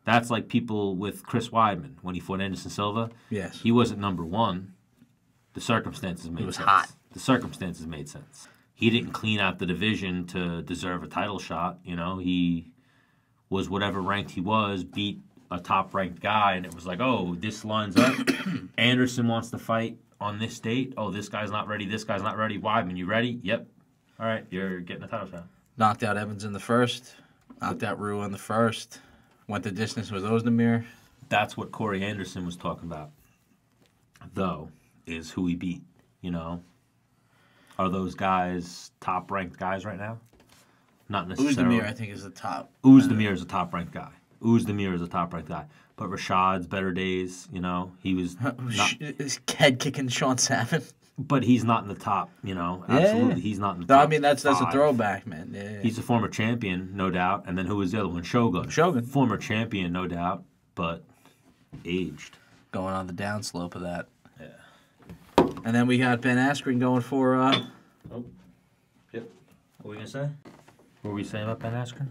That's like people with Chris Weidman when he fought Anderson Silva. Yes. He wasn't number 1. The circumstances made sense. He was hot. The circumstances made sense. He didn't clean out the division to deserve a title shot. You know, he was whatever ranked he was, beat a top-ranked guy, and it was like, oh, this lines up. Anderson wants to fight on this date. Oh, this guy's not ready. This guy's not ready. Weidman, you ready? Yep. All right, you're getting a title shot. Knocked out Evans in the first. Knocked out Rua in the first. Went the distance with Ozdemir. That's what Corey Anderson was talking about, though, is who he beat, you know. Are those guys top-ranked guys right now? Not necessarily. Ozdemir, I think, is the top. Ozdemir is a top-ranked guy. Ozdemir is a top-ranked guy. But Rashad's better days, you know. He was Is head kicking Sean Salmon. But he's not in the top, you know. Yeah. Absolutely, he's not in the top. I mean, that's a 5. throwback, man. Yeah. He's a former champion, no doubt. And then who was the other one? Shogun. Former champion, no doubt, but aged. Going on the downslope of that. Yeah. And then we got Ben Askren going for... Oh. Yep. What were we going to say? What were we saying about Ben Askren?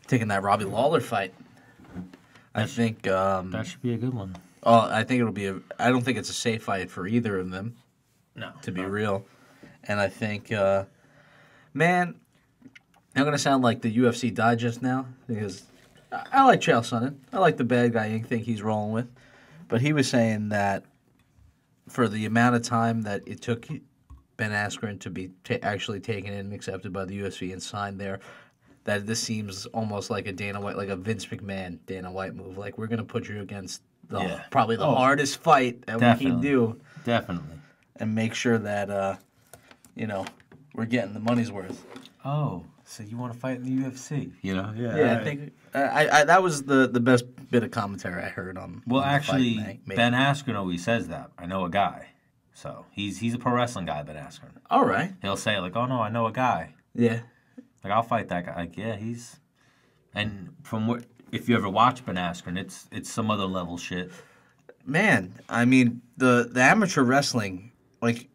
Taking that Robbie Lawler fight. I think... that should be a good one. Oh, I think it'll be I don't think it's a safe fight for either of them. No. To be real. And I think, man, I'm going to sound like the UFC Digest now because I like Chael Sonnen. I like the bad guy Inc. think he's rolling with. But he was saying that for the amount of time that it took Ben Askren to be actually taken in and accepted by the UFC and signed there, that this seems almost like a Dana White, like a Vince McMahon Dana White move. Like, we're going to put you against probably the hardest fight that we can do. Definitely. And make sure that, we're getting the money's worth. Oh, so you want to fight in the UFC? You know? Yeah. Yeah, I think that was the best bit of commentary I heard on. Well, on actually, the fight Ben Askren always says that. I know a guy. So he's a pro wrestling guy, Ben Askren. All right. He'll say, like, oh, no, I know a guy. Yeah. Like, I'll fight that guy. Like, yeah, he's... And from what... If you ever watch Ben Askren, it's some other level shit. Man, I mean, the amateur wrestling, like...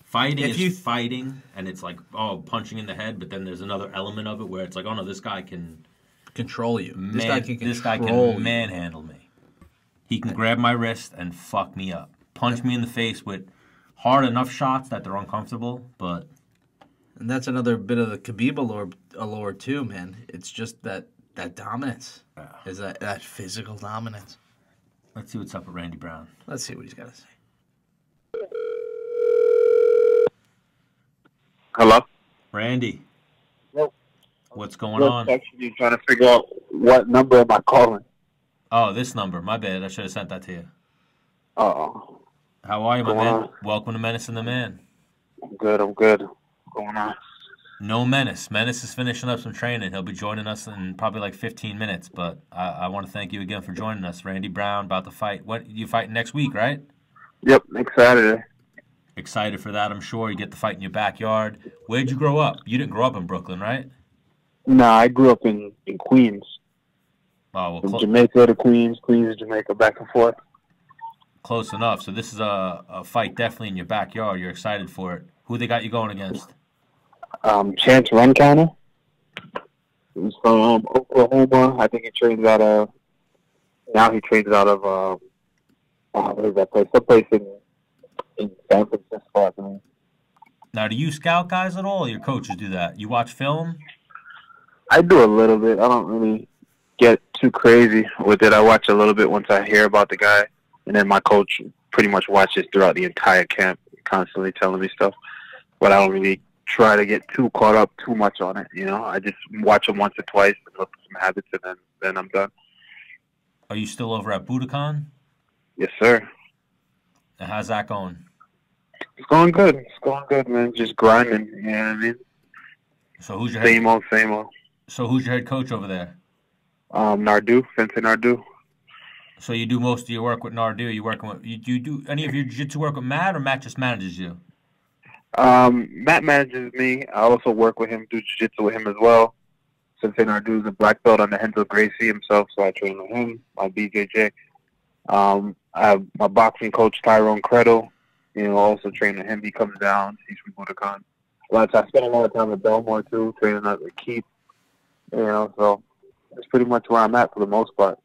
Fighting is fighting, and it's like, oh, punching in the head, but then there's another element of it where it's like, oh, no, this guy can... Control you. This guy can manhandle me. He can grab my wrist and fuck me up. Punch me in the face with hard enough shots that they're uncomfortable, but... And that's another bit of the Khabib allure too, man. It's just that dominance. Yeah. Is that physical dominance. Let's see what's up with Randy Brown. Let's see what he's got to say. Hello? Randy. Hello. What's going on? Actually trying to figure out what number am I calling. Oh, this number. My bad. I should have sent that to you. Oh. How are you, my man? Welcome to Menace and The Man. I'm good. What's going on? No Menace. Menace is finishing up some training. He'll be joining us in probably like 15 minutes, but I want to thank you again for joining us. Randy Brown, about to fight. What, you fighting next week, right? Yep, next Saturday. Excited for that, I'm sure. You get to fight in your backyard. Where'd you grow up? You didn't grow up in Brooklyn, right? Nah, I grew up in Queens. Oh, well, From Jamaica to Queens, Queens to Jamaica, back and forth. Close enough. So this is a fight definitely in your backyard. You're excited for it. Who they got you going against? Chance Runcounter. He's from Oklahoma. I think he trains out of... Now he trains out of... what is that place? Some place in San Francisco, I think. Now, do you scout guys at all, or your coaches do that? You watch film? I do a little bit. I don't really get too crazy with it. I watch a little bit once I hear about the guy, and then my coach pretty much watches throughout the entire camp, constantly telling me stuff. But I don't really try to get too caught up too much on it, you know. I just watch him once or twice and look for some habits, and then I'm done. Are you still over at Budokan? Yes, sir. And how's that going? It's going good. It's going good, man. Just grinding. You know what I mean? So who's your Same old, same old. So who's your head coach over there? Nardu, Vincent Nardu. So you do most of your work with Nardu. You working with you do any of your jiu-jitsu work with Matt, or Matt just manages you? Matt manages me. I also work with him, do jiu-jitsu with him as well. Since Nardu is a black belt on the Hensel Gracie himself, so I train with him, my BJJ. I have my boxing coach, Tyrone Creddle. Also train with him. He comes down. He's from Budokan. I spend a lot of time at Belmore, too, training out with Keith. So that's pretty much where I'm at for the most part.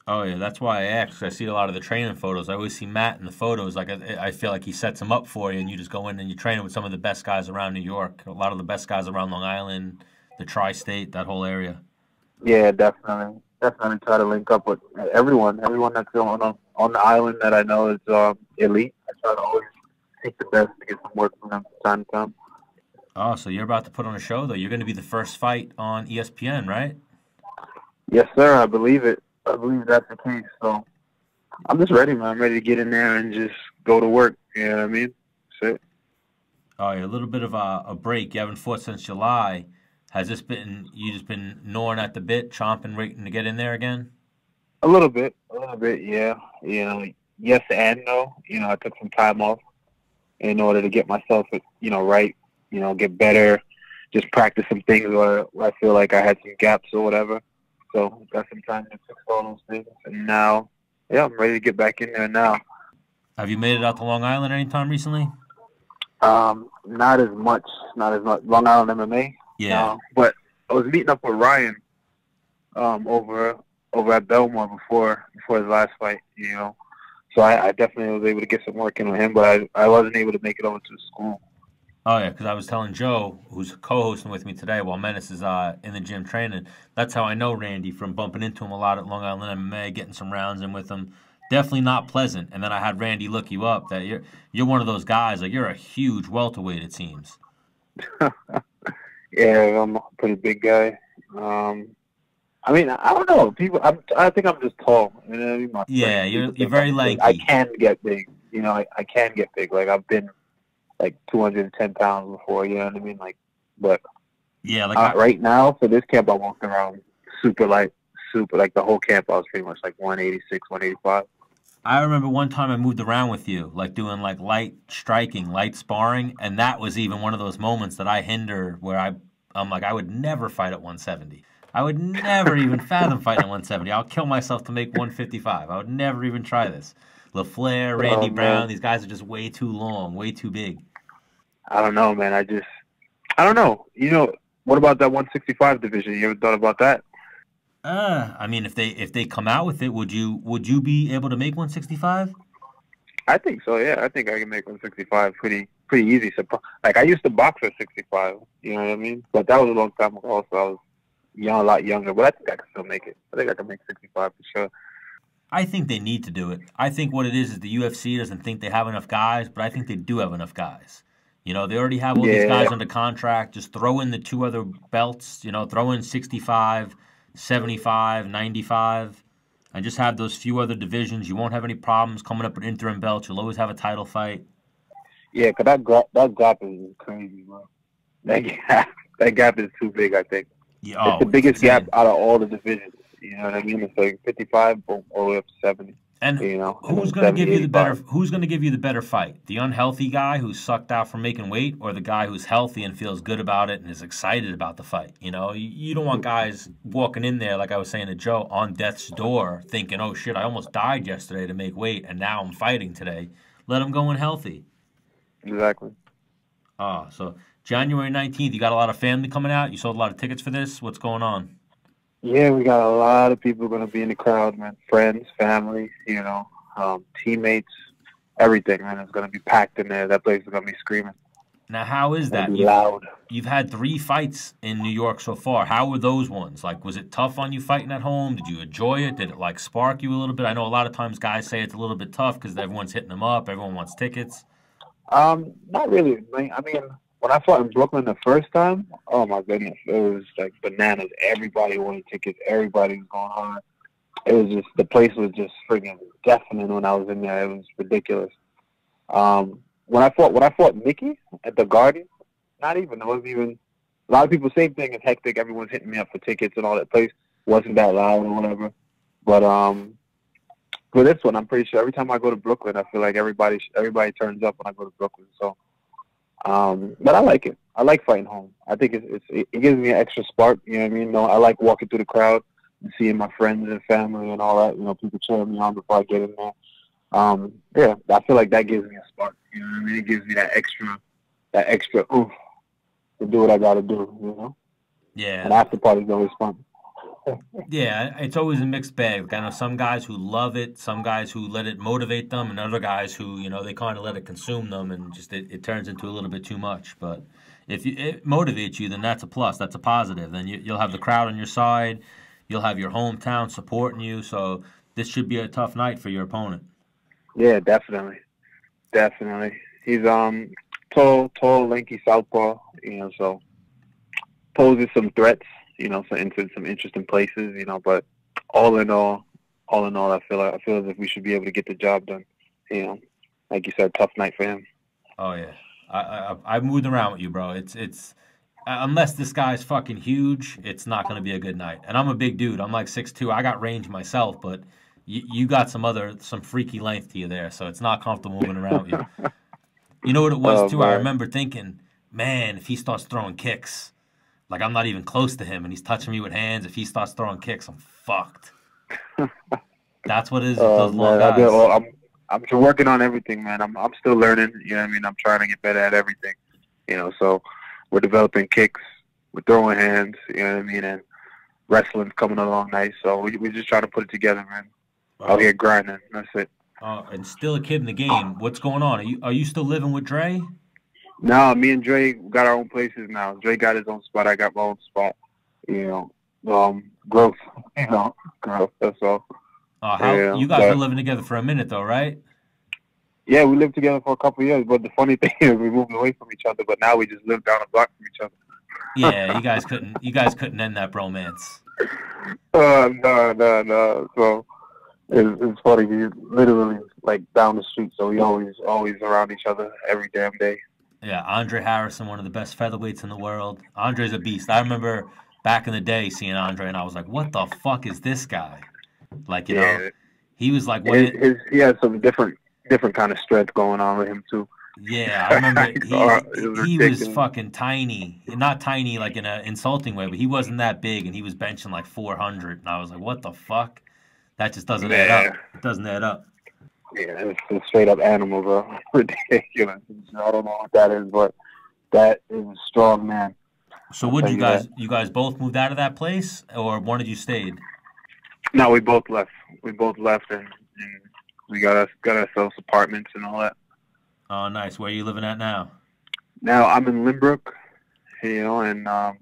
Oh, yeah, that's why I asked, 'cause I see a lot of the training photos. I always see Matt in the photos. Like, I feel like he sets them up for you, and you just go in and you train with some of the best guys around New York, a lot of the best guys around Long Island, the tri-state, that whole area. Yeah, definitely. Definitely try to link up with everyone that's on the island that I know is elite. I try to always take the best to get some work from them from time to time. Oh, so you're about to put on a show, though. You're going to be the first fight on ESPN, right? Yes, sir. I believe it. I believe that's the case. So I'm just ready, man. I'm ready to get in there and just go to work. You know what I mean? That's it. Oh, yeah, a little bit of a break. You haven't fought since July. Has this been, you just been gnawing at the bit, chomping, waiting to get in there again? A little bit, yeah. Yes and no. I took some time off in order to get myself, right, get better, just practice some things where I feel like I had some gaps or whatever. So got some time to fix all those things. And now, I'm ready to get back in there now. Have you made it out to Long Island anytime recently? Not as much. Long Island MMA. Yeah. But I was meeting up with Ryan over at Belmore before his last fight, So I definitely was able to get some work in with him, but I wasn't able to make it over to the school. Oh, yeah, because I was telling Joe, who's co-hosting with me today while Menace is in the gym training, that's how I know Randy, from bumping into him a lot at Long Island MMA, getting some rounds in with him. Definitely not pleasant. And then I had Randy look you up, that you're one of those guys, like you're a huge welterweight, it seems. Yeah, I'm a pretty big guy. I don't know. I think I'm just tall. Yeah, you're very lanky. I can get big. I can get big. Like, I've been like 210 pounds before. You know what I mean? But yeah, right now for this camp, I walked around super light, like the whole camp. I was pretty much like 186, 185. I remember one time I moved around with you, like doing like light striking, light sparring, and that was even one of those moments that I hinder where I'm like, I would never fight at 170. I would never even fathom fighting at 170. I'll kill myself to make 155. I would never even try this. LaFleur, Randy Brown, these guys are just way too long, way too big. I don't know, man. I don't know. What about that 165 division? You ever thought about that? If they come out with it, would you be able to make 165? I think so. Yeah, I think I can make 165 pretty easy. So, like, I used to box at 65. You know what I mean? But that was a long time ago. So I was a lot younger. But I think I can still make it. I think I can make 65 for sure. I think they need to do it. I think what it is the UFC doesn't think they have enough guys, but I think they do have enough guys. They already have all these guys under contract. Just throw in the two other belts. Throw in 65, 75, 95, and just have those few other divisions. You won't have any problems coming up with interim belts. You'll always have a title fight. Yeah, because that gap is crazy, bro. That gap is too big, I think. Yeah, it's the biggest gap out of all the divisions. You know what I mean? It's like 55 all the way up to 70. And who's going to give you the better? Who's going to give you the better fight? The unhealthy guy who's sucked out from making weight, or the guy who's healthy and feels good about it and is excited about the fight? You don't want guys walking in there, like I was saying to Joe, on death's door, thinking, "Oh shit, I almost died yesterday to make weight, and now I'm fighting today." Let them go in healthy. Exactly. So January 19th, you got a lot of family coming out. You sold a lot of tickets for this. What's going on? Yeah, we got a lot of people going to be in the crowd, man. Friends, family, teammates, everything, man. It's going to be packed in there. That place is going to be screaming. Now, how is that? Loud. You've had 3 fights in New York so far. How were those ones? Like, was it tough on you fighting at home? Did you enjoy it? Did it, spark you a little bit? I know a lot of times guys say it's a little bit tough because everyone's hitting them up. Everyone wants tickets. Not really. I mean, when I fought in Brooklyn the first time, oh my goodness, it was like bananas. Everybody wanted tickets. Everybody was going hard. It was just, the place was just friggin' deafening when I was in there. It was ridiculous. when I fought Mickey at the Garden, not even. It wasn't even. A lot of people, same thing. It's hectic. Everyone's hitting me up for tickets and all that. Place wasn't that loud or whatever. But for this one, I'm pretty sure every time I go to Brooklyn, I feel like everybody turns up when I go to Brooklyn. So, but I like it. I like fighting home. I think it gives me an extra spark. You know what I mean? I like walking through the crowd and seeing my friends and family and all that. You know, people cheering me on before I get in there. Yeah, I feel like that gives me a spark. You know what I mean? It gives me that extra oomph to do what I got to do. You know? Yeah. And after party's always fun. Yeah, it's always a mixed bag. Like, I know some guys who love it, some guys who let it motivate them, and other guys who, you know, they kind of let it consume them, and just it turns into a little bit too much. But if it motivates you, then that's a plus. That's a positive. Then you'll have the crowd on your side. You'll have your hometown supporting you. So this should be a tough night for your opponent. Yeah, definitely. He's tall, lanky southpaw. You know, so poses some threats. You know, so into some interesting places. You know, but all in all, I feel as if we should be able to get the job done. You know, like you said, tough night for him. Oh yeah, I've moved around with you, bro. It's unless this guy's fucking huge, it's not going to be a good night. And I'm a big dude. I'm like 6'2". I got range myself, but you got some freaky length to you there, so it's not comfortable moving around with you. You know what it was, too? Man. I remember thinking, man, if he starts throwing kicks, like I'm not even close to him, and he's touching me with hands, if he starts throwing kicks, I'm fucked. That's what it is with those long guys. I'm just working on everything, man. I'm still learning. You know what I mean? I'm trying to get better at everything. You know, so we're developing kicks, we're throwing hands. You know what I mean? And wrestling's coming along nice. So we just trying to put it together, man. Out here grinding. That's it. And still a kid in the game. What's going on? Are you still living with Dre? No, me and Dre got our own places now. Dre got his own spot. I got my own spot. You know, growth. You know, growth. That's all. You guys were living together for a minute, though, right? Yeah, we lived together for a couple of years. But the funny thing is, we moved away from each other. But now we just live down a block from each other. Yeah, you guys couldn't end that bromance. No. So it's funny. We literally like down the street, so we always around each other every damn day. Yeah, Andre Harrison, one of the best featherweights in the world. Andre's a beast. I remember back in the day seeing Andre, and I was like, "What the fuck is this guy?" Like, you know, he was like, he had some different kind of strength going on with him too. Yeah, I remember he was fucking tiny. Not tiny like in an insulting way, but he wasn't that big, and he was benching like 400, and I was like, "What the fuck?" That just doesn't add up. It doesn't add up. Yeah, it's a straight up animal, bro. Ridiculous. I don't know what that is, but that is a strong man. So would you guys both moved out of that place, or one of you stayed? No, we both left. And we got ourselves apartments and all that. Oh, nice. Where are you living at now? Now I'm in Lynbrook, you know, and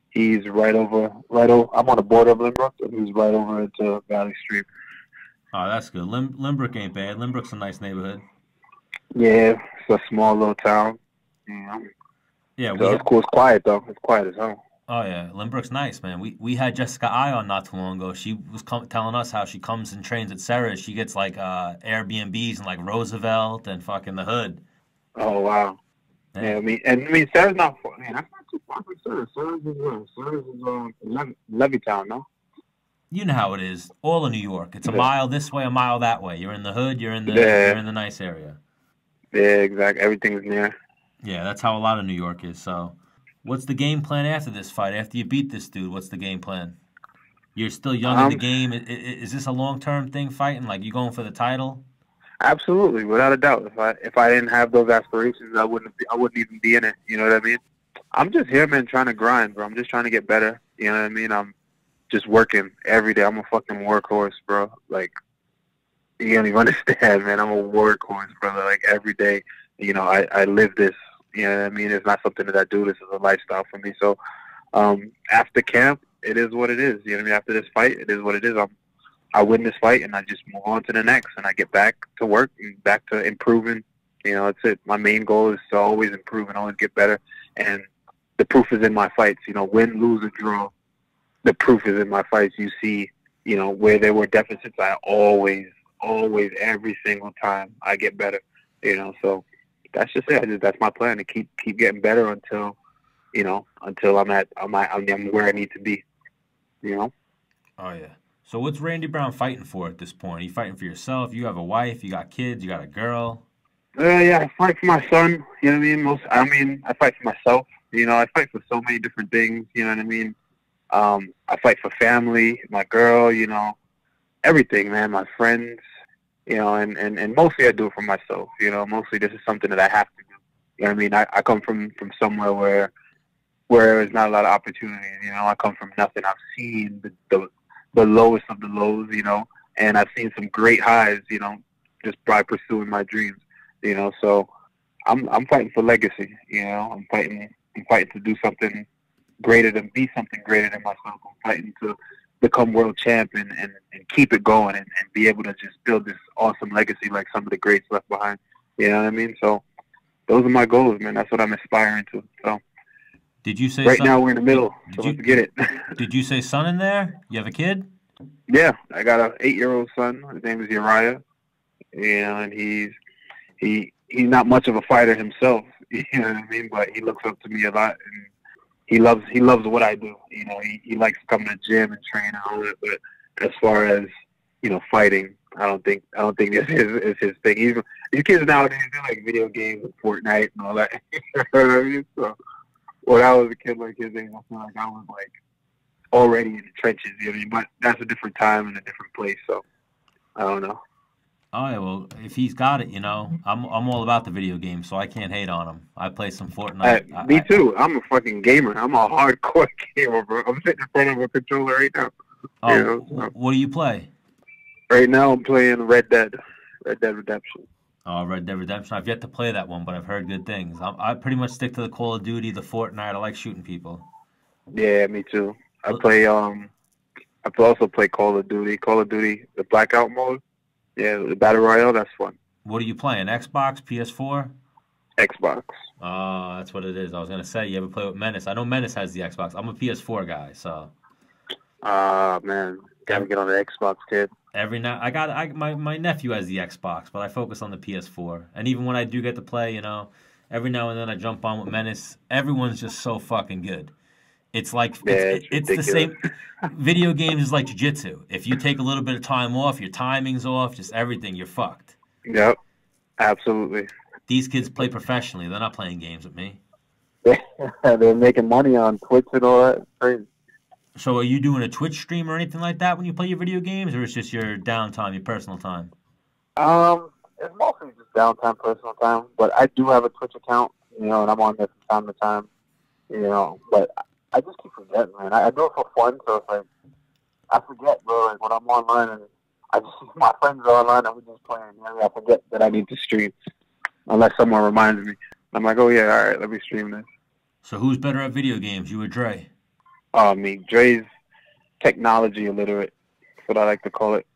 he's right over. I'm on the border of Lynbrook, and he's right over into Valley Street. Oh, that's good. Lynbrook ain't bad. Lynbrook's a nice neighborhood. Yeah, it's a small little town. You know? Yeah, so it's cool. It's quiet though. It's quiet as hell. Oh yeah, Lynbrook's nice, man. We had Jessica I on not too long ago. She was telling us how she comes and trains at Sarah's. She gets like Airbnbs in like Roosevelt and fucking the Hood. Oh wow. Yeah, I mean Sarah's not far. Man, that's not too far from Sarah's. Sarah's is where? Sarah's is Levittown, no? You know how it is. All of New York. It's a mile this way, a mile that way. You're in the Hood. You're in the nice area. Yeah, exactly. Everything's near. Yeah, that's how a lot of New York is. So, what's the game plan after this fight? After you beat this dude, what's the game plan? You're still young in the game. Is this a long-term thing, fighting? Like, you going for the title? Absolutely, without a doubt. If I didn't have those aspirations, I wouldn't even be in it. You know what I mean? I'm just here, man, trying to grind, bro. I'm just trying to get better. You know what I mean? I'm just working every day. I'm a fucking workhorse, bro. Like, you don't even understand, man. I'm a workhorse, brother. Like, every day, you know, I live this. You know what I mean? It's not something that I do. This is a lifestyle for me. So, after camp, it is what it is. You know what I mean? After this fight, it is what it is. I win this fight, and I just move on to the next, and I get back to work and back to improving. You know, that's it. My main goal is to always improve and always get better. And the proof is in my fights. You know, win, lose, or draw. The proof is in my fights. You see, you know, where there were deficits, I always, every single time, I get better. You know, so that's just it. That's my plan, to keep getting better until I'm where I need to be. You know. Oh yeah. So what's Randy Brown fighting for at this point? Are you fighting for yourself? You have a wife, you got kids, you got a girl. Yeah, I fight for my son. You know what I mean? I fight for myself. You know, I fight for so many different things. You know what I mean? I fight for family, my girl. You know, everything, man. My friends. You know, and mostly I do it for myself. You know, mostly this is something that I have to do. You know what I mean? I come from somewhere where there's not a lot of opportunities. You know, I come from nothing. I've seen the lowest of the lows. You know, and I've seen some great highs. You know, just by pursuing my dreams. You know, so I'm fighting for legacy. You know, I'm fighting to do something greater than be something greater than myself. I'm fighting to become world champion and keep it going and be able to just build this awesome legacy like some of the greats left behind. You know what I mean? So those are my goals, man. That's what I'm aspiring to. So did you say right now we're in the middle? So let's get it. Did you say son in there? You have a kid? Yeah, I got an 8-year-old son. His name is Uriah. You know, and he's not much of a fighter himself, you know what I mean? But he looks up to me a lot, and he loves what I do. You know, he likes to come to the gym and train and all that. But as far as, you know, fighting, I don't think it's his thing. These kids nowadays, they like video games and Fortnite and all that. You know what I mean? So when I was a kid like his age, I feel like I was like already in the trenches. You know what I mean? But that's a different time and a different place. So I don't know. Oh yeah, well, if he's got it, you know, I'm all about the video game, so I can't hate on him. I play some Fortnite. Me too. I'm a fucking gamer. I'm a hardcore gamer, bro. I'm sitting in front of a controller right now. Oh, you know, so. What do you play? Right now, I'm playing Red Dead Redemption. Oh, Red Dead Redemption. I've yet to play that one, but I've heard good things. I pretty much stick to the Call of Duty, the Fortnite. I like shooting people. Yeah, me too. I also play Call of Duty, the Blackout mode. Yeah, the Battle Royale, that's fun. What are you playing? Xbox, PS4? Xbox. Oh, that's what it is. I was going to say, you ever play with Menace? I know Menace has the Xbox. I'm a PS4 guy, so. Man. Gotta get on the Xbox, kid. My nephew has the Xbox, but I focus on the PS4. And even when I do get to play, you know, every now and then I jump on with Menace. Everyone's just so fucking good. It's like it's the same. Video games is like jiu-jitsu. If you take a little bit of time off, your timing's off, just everything, you're fucked. Yep, absolutely. These kids play professionally. They're not playing games with me. They're making money on Twitch and all that. Crazy. So are you doing a Twitch stream or anything like that when you play your video games, or it's just your downtime, your personal time? It's mostly just downtime, personal time. But I do have a Twitch account, you know, and I'm on there from time to time, you know, but I just keep forgetting, man. I do it for fun, so it's like, I forget, bro. Like, when I'm online and I just see my friends are online and we're just playing, you know, I forget that I need to stream. Unless someone reminds me. I'm like, oh, yeah, all right, let me stream this. So who's better at video games, you or Dre? Me. Dre's technology illiterate. That's what I like to call it.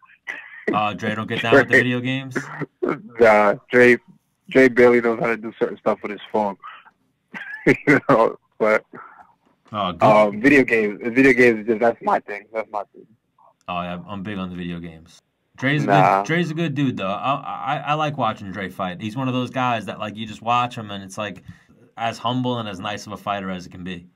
Dre don't get down with the video games? Nah, Dre barely knows how to do certain stuff with his phone. You know, but... video games, that's my thing. Oh yeah, I'm big on the video games. Dre's a good dude though. I like watching Dre fight. He's one of those guys that like you just watch him and it's like as humble and as nice of a fighter as it can be.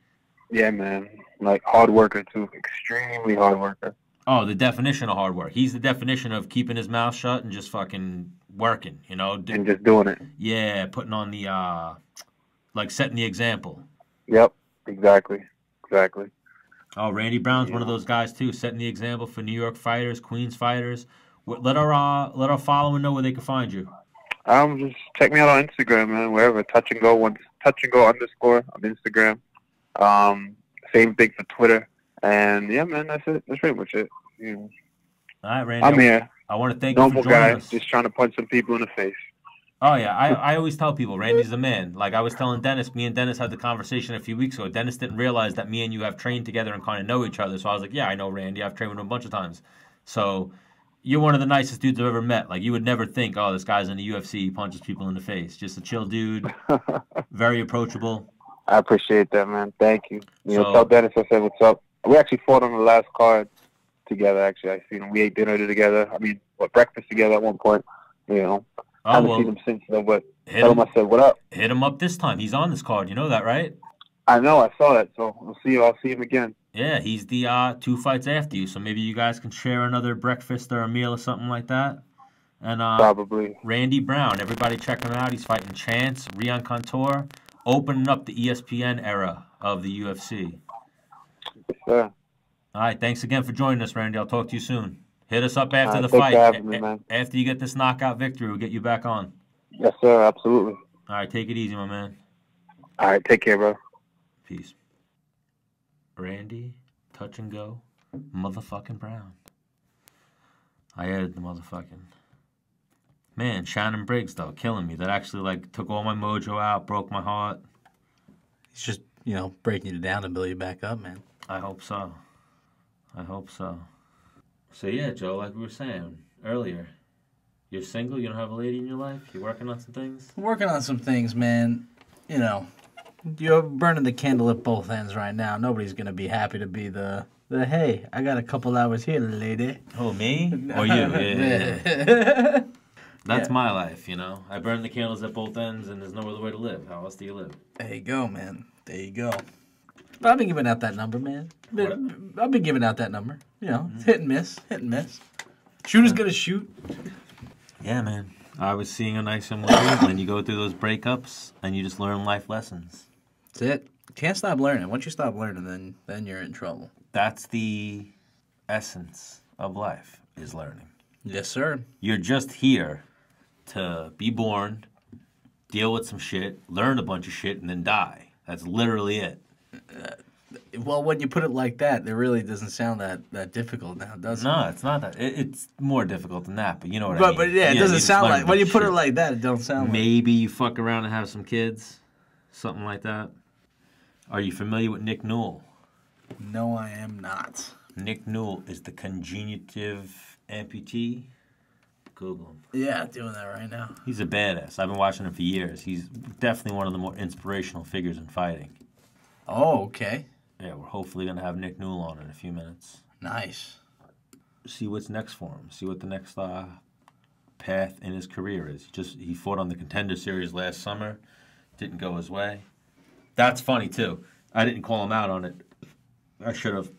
Yeah, man. Like hard worker too, extremely hard worker. Oh, the definition of hard work. He's the definition of keeping his mouth shut and just fucking working, you know, and just doing it. Yeah, putting on the like setting the example. Yep. Exactly. Oh, Randy Brown's one of those guys too, setting the example for New York fighters, Queens fighters. Let our followers know where they can find you. Just check me out on Instagram, man. Wherever touch and go _ on Instagram. Same thing for Twitter. And yeah, man, that's it. That's pretty much it. Yeah. All right, Randy. I'm here. I want to thank you for joining us. Just trying to punch some people in the face. Oh, yeah. I always tell people, Randy's the man. Like I was telling Dennis, me and Dennis had the conversation a few weeks ago. Dennis didn't realize that me and you have trained together and kind of know each other. So I was like, yeah, I know Randy. I've trained with him a bunch of times. So you're one of the nicest dudes I've ever met. Like you would never think, oh, this guy's in the UFC, he punches people in the face. Just a chill dude, very approachable. I appreciate that, man. Thank you. You know, tell Dennis I said what's up. We actually fought on the last card together, actually. I seen him. We ate dinner together. I mean, breakfast together at one point, you know. I haven't seen him since, though, but Tell him I said, what up? Hit him up this time. He's on this card. You know that, right? I know, I saw that, so I'll see him again. Yeah, he's the 2 fights after you, so maybe you guys can share another breakfast or a meal or something like that. And Probably. Randy Brown, everybody check him out. He's fighting Chance, Rion Contour, opening up the ESPN era of the UFC. Yes, sir. All right, thanks again for joining us, Randy. I'll talk to you soon. Hit us up after the Thanks fight. for having me, man. After you get this knockout victory, we'll get you back on. Yes, sir, absolutely. All right, take it easy, my man. All right, take care, bro. Peace. Randy, touch and go, motherfucking Brown. I added the motherfucking. Man, Shannon Briggs, though, killing me. That actually, like, took all my mojo out, broke my heart. He's just, breaking you down to build you back up, man. I hope so. I hope so. So, yeah, Joe, like we were saying earlier, you're single, you don't have a lady in your life, you're working on some things? I'm working on some things, man. You're burning the candle at both ends right now. Nobody's going to be happy to be the hey, I got a couple hours here, lady. Oh, me? Or you? Yeah. That's my life, I burn the candles at both ends, and there's no other way to live. How else do you live? There you go, man. There you go. But I've been giving out that number, man. I've been giving out that number. Hit and miss, hit and miss. Shooter's going to shoot. Yeah, man. I was seeing a nice young lady, and then you go through those breakups, and you just learn life lessons. That's it. Can't stop learning. Once you stop learning, then you're in trouble. That's the essence of life, is learning. Yes, sir. You're just here to be born, deal with some shit, learn a bunch of shit, and then die. That's literally it. Well, when you put it like that, it really doesn't sound that difficult now, does it? No, it's not that. It's more difficult than that, but you know what I mean. But yeah, it doesn't sound like, when you put it like that, it don't sound like. Maybe you fuck around and have some kids, something like that. Are you familiar with Nick Newell? No, I am not. Nick Newell is the congenitive amputee. Google him. Yeah, doing that right now. He's a badass. I've been watching him for years. He's definitely one of the more inspirational figures in fighting. Oh, okay. Yeah, we're hopefully going to have Nick Newell on in a few minutes. Nice. See what's next for him. See what the next path in his career is. He fought on the Contender Series last summer. Didn't go his way. That's funny, too. I didn't call him out on it. I should have.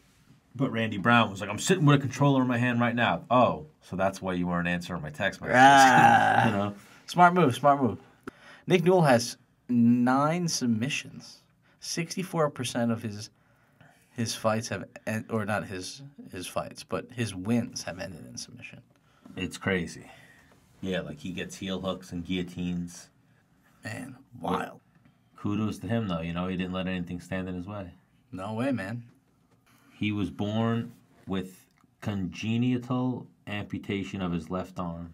But Randy Brown was like, I'm sitting with a controller in my hand right now. Oh, so that's why you weren't answering my text messages. Smart move. Nick Newell has 9 submissions. 64% of his fights have, or not his fights, but his wins have ended in submission. It's crazy. Yeah, like he gets heel hooks and guillotines. Man, wild. Kudos to him, though. He didn't let anything stand in his way. No way, man. He was born with congenital amputation of his left arm,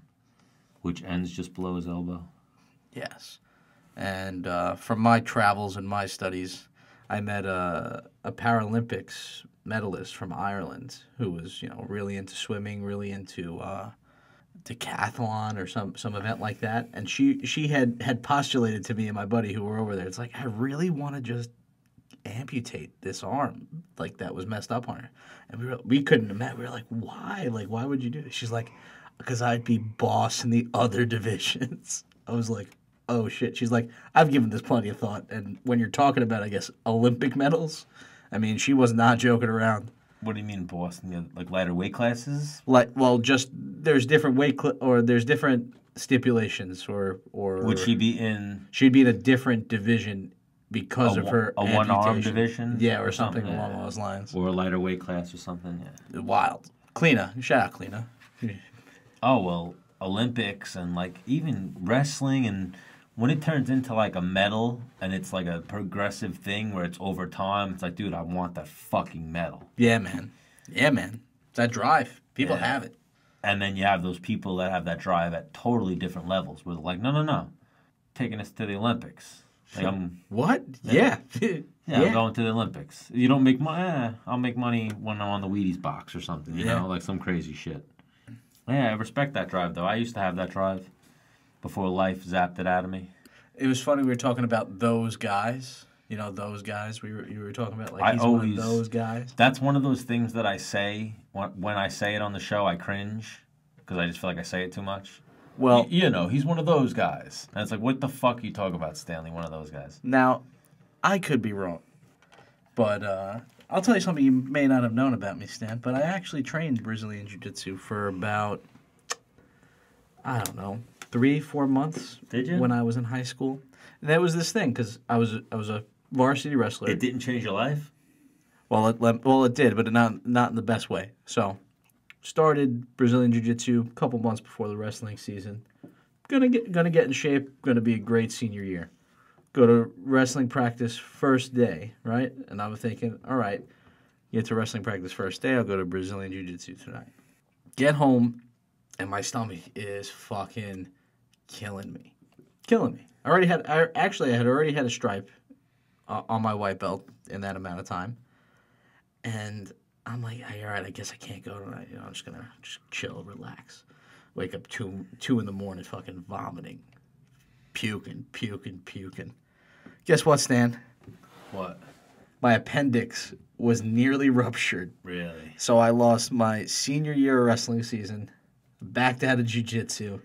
which ends just below his elbow. Yes. And from my travels and my studies, I met a Paralympics medalist from Ireland who was, really into swimming, really into decathlon or some event like that. And she had postulated to me and my buddy who were over there, it's like, I really want to just amputate this arm like that was messed up on her. And we couldn't imagine. We were like, why? Like, why would you do this? She's like, because I'd be boss in the other divisions. I was like, oh shit. She's like, I've given this plenty of thought. And when you're talking about, I guess, Olympic medals, I mean, she was not joking around. What do you mean, boss? Like lighter weight classes? Just there's different there's different stipulations or. Would she be in? She'd be in a different division because of her a one-arm division? Yeah, or something along those lines. Or a lighter weight class or something, yeah. Wild. Kleena. Shout out Kleena. Oh, well, Olympics and, like, even wrestling, and when it turns into, like, a medal and it's, like, a progressive thing where it's over time, it's like, dude, I want that fucking medal. Yeah, man. It's that drive. People have it. And then you have those people that have that drive at totally different levels where they're like, no. Taking us to the Olympics. Like what? Yeah. I'm going to the Olympics. You don't make money? I'll make money when I'm on the Wheaties box or something, you know, like some crazy shit. Yeah, I respect that drive, though. I used to have that drive before life zapped it out of me. It was funny we were talking about those guys. Those guys you were talking about. Like, he's one of those guys. That's one of those things that I say. When I say it on the show, I cringe because I just feel like I say it too much. Well, you know, he's one of those guys. And it's like, what the fuck are you talking about, Stanley? One of those guys. now, I could be wrong, but I'll tell you something you may not have known about me, Stan, but I actually trained Brazilian Jiu-Jitsu for about, I don't know, 3-4 months. Did you? When I was in high school. And that was this thing, because I was a varsity wrestler. It didn't change your life? Well, it did, but not in the best way. So, started Brazilian Jiu-Jitsu a couple months before the wrestling season. Gonna get in shape. Gonna be a great senior year. Go to wrestling practice first day, right? And I was thinking, all right, get to wrestling practice first day. I'll go to Brazilian Jiu-Jitsu tonight. Get home, and my stomach is fucking killing me. I had already had a stripe on my white belt in that amount of time. And I'm like, hey, all right, I guess I can't go tonight. You know, I'm just gonna chill, relax. Wake up 2 in the morning, fucking vomiting, puking. Guess what, Stan? What? My appendix was nearly ruptured. Really? So I lost my senior year of wrestling season, backed out of jiu-jitsu.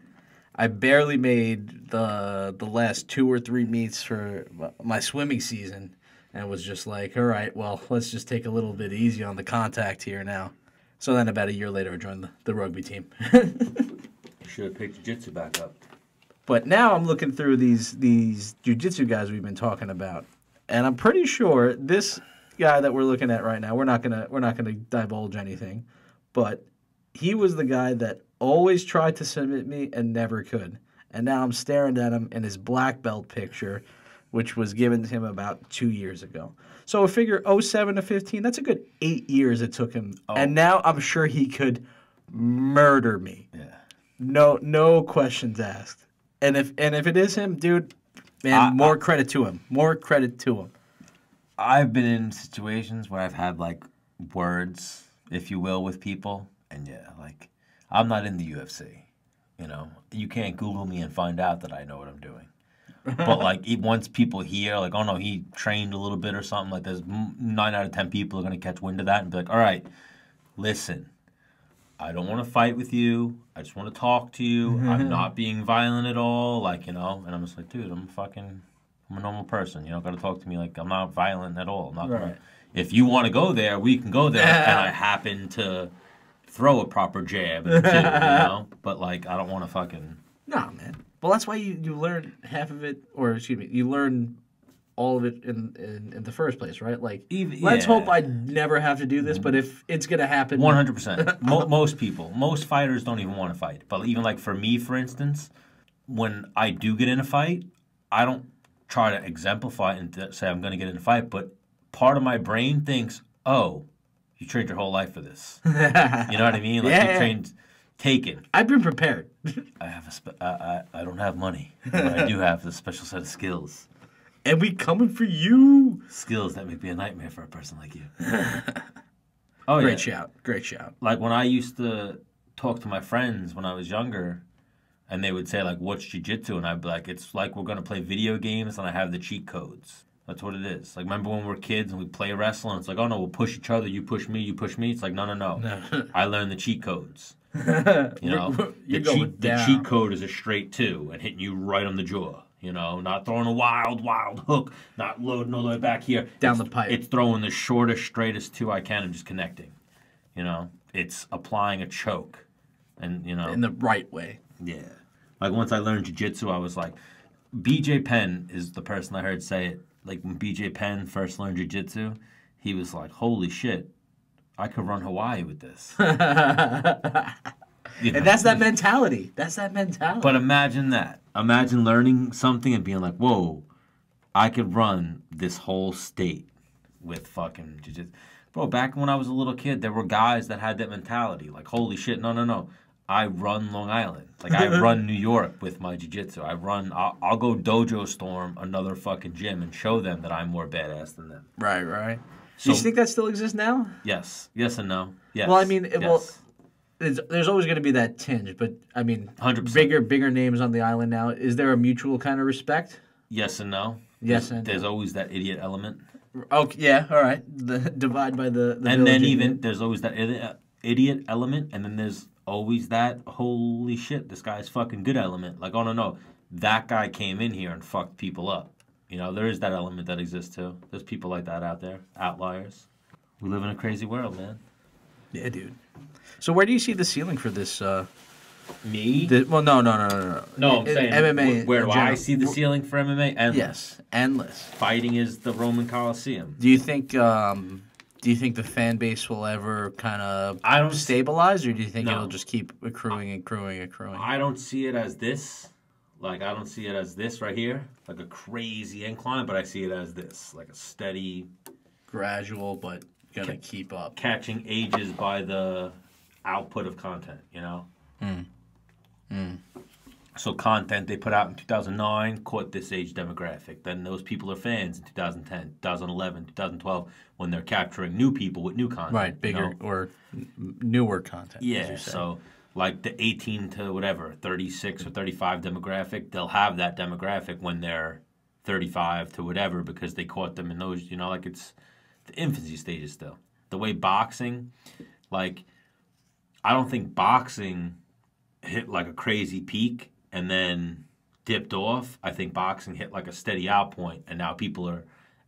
I barely made the last 2 or 3 meets for my swimming season, and was just like, all right, well, let's just take a little bit easy on the contact here now. So then about a year later, I joined the rugby team. You should have picked jiu-jitsu back up. But now I'm looking through these jiu-jitsu guys we've been talking about, and I'm pretty sure this guy that we're looking at right now, we're not gonna divulge anything, but he was the guy that always tried to submit me and never could. And now I'm staring at him in his black belt picture, which was given to him about 2 years ago. So I figure 07 to 15, that's a good 8 years it took him. Oh. And now I'm sure he could murder me. Yeah. No questions asked. And if it is him, dude, man, more credit to him. More credit to him. I've been in situations where I've had, like, words, if you will, with people. And, yeah, like, I'm not in the UFC, you know. You can't Google me and find out that I know what I'm doing. But, like, once people hear, like, oh, no, he trained a little bit or something, like, there's 9 out of 10 people are going to catch wind of that and be like, all right, listen, I don't want to fight with you. I just want to talk to you. I'm not being violent at all, like, you know. And I'm just like, dude, I'm a normal person. You know, got to talk to me like I'm not violent at all. I'm not right. gonna, if you want to go there, we can go there. And I happen to throw a proper jab, too, you know. But, like, I don't want to fucking... Nah, man. Well, that's why you learn half of it, or excuse me, you learn all of it in the first place, right? Like, let's hope I never have to do this, but if it's going to happen... 100%. Most fighters don't even want to fight. But even, like, for me, for instance, when I do get in a fight, I don't try to exemplify and say I'm going to get in a fight, but part of my brain thinks, oh, you trained your whole life for this. You know what I mean? Like, you trained... Taken. I've been prepared. I don't have money, but I do have a special set of skills. And we coming for you. Skills that make me a nightmare for a person like you. Great shout. Like when I used to talk to my friends when I was younger, and they would say like, "What's jiu-jitsu?" and I'd be like, "It's like we're gonna play video games, and I have the cheat codes." That's what it is. Like, remember when we were kids and we play wrestling? It's like, oh no, we'll push each other. You push me, you push me. It's like, no. I learned the cheat codes. You know, the cheat code is a straight 2 and hitting you right on the jaw. You know, not throwing a wild hook, not loading all the way back here. Down the pipe. It's throwing the shortest, straightest 2 I can and just connecting. You know, it's applying a choke. And, you know. In the right way. Yeah. Like, once I learned jiu-jitsu, I was like, BJ Penn is the person I heard say it. Like, when BJ Penn first learned jiu-jitsu, he was like, holy shit, I could run Hawaii with this. You know? And that's that mentality. But imagine that. Imagine learning something and being like, whoa, I could run this whole state with fucking jiu-jitsu. Bro, back when I was a little kid, there were guys that had that mentality. Like, holy shit, no. I run Long Island. Like, I run New York with my jiu-jitsu. I'll go dojo storm another fucking gym and show them that I'm more badass than them. Right. So, do you think that still exists now? Yes. Yes and no. Yes. Well, I mean, there's always going to be that tinge, but, I mean, 100%. Bigger names on the island now. Is there a mutual kind of respect? Yes and no. There's always that idiot element. Okay, yeah, all right. Divide by the and then even, there's always that idiot element, and then there's always that holy shit, this guy's fucking good element. Like, oh no, that guy came in here and fucked people up. You know, there is that element that exists too. There's people like that out there, outliers. We live in a crazy world, man. Yeah, dude. So where do you see the ceiling for this? Me? Well, no. No, I'm saying MMA. Where do I see the ceiling for MMA? Endless. Yes, endless. Fighting is the Roman Coliseum. Do you think? Do you think the fan base will ever kind of stabilize, or do you think it'll just keep accruing? I don't see it as this. Like, I don't see it as this right here, like a crazy incline, but I see it as this, like a steady, gradual, but gonna keep up. Catching ages by the output of content, you know? So content they put out in 2009 caught this age demographic. Then those people are fans in 2010, 2011, 2012 when they're capturing new people with new content. Right, bigger or newer content. Yeah, so like the 18 to whatever, 36 or 35 demographic, they'll have that demographic when they're 35 to whatever because they caught them in those, you know, like it's the infancy stages still. The way boxing, like, I don't think boxing hit like a crazy peak and then dipped off. I think boxing hit like a steady out point, and now people are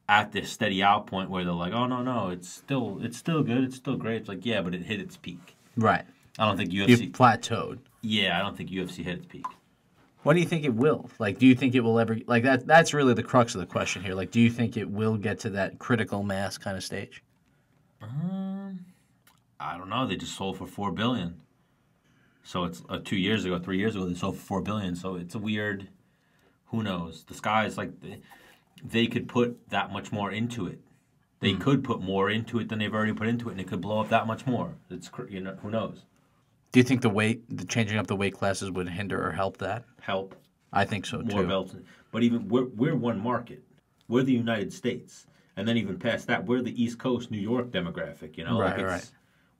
at this steady out point where they're like, oh no, it's still good, it's still great. It's like, yeah, but it hit its peak. Right. I don't think UFC... You've plateaued. Yeah, I don't think UFC hit its peak. What do you think it will? Like, do you think it will ever... Like, that's really the crux of the question here. Like, do you think it will get to that critical mass kind of stage? I don't know. They just sold for $4 billion. So it's 2 years ago, 3 years ago, they sold for $4 billion. So it's a weird... Who knows? The sky is like... They could put that much more into it. They could put more into it than they've already put into it, and it could blow up that much more. It's, you know, who knows? Do you think the changing up the weight classes would hinder or help that? Help. I think so too. More belts, but even we're one market. We're the United States, and then even past that, we're the East Coast, New York demographic. You know, right.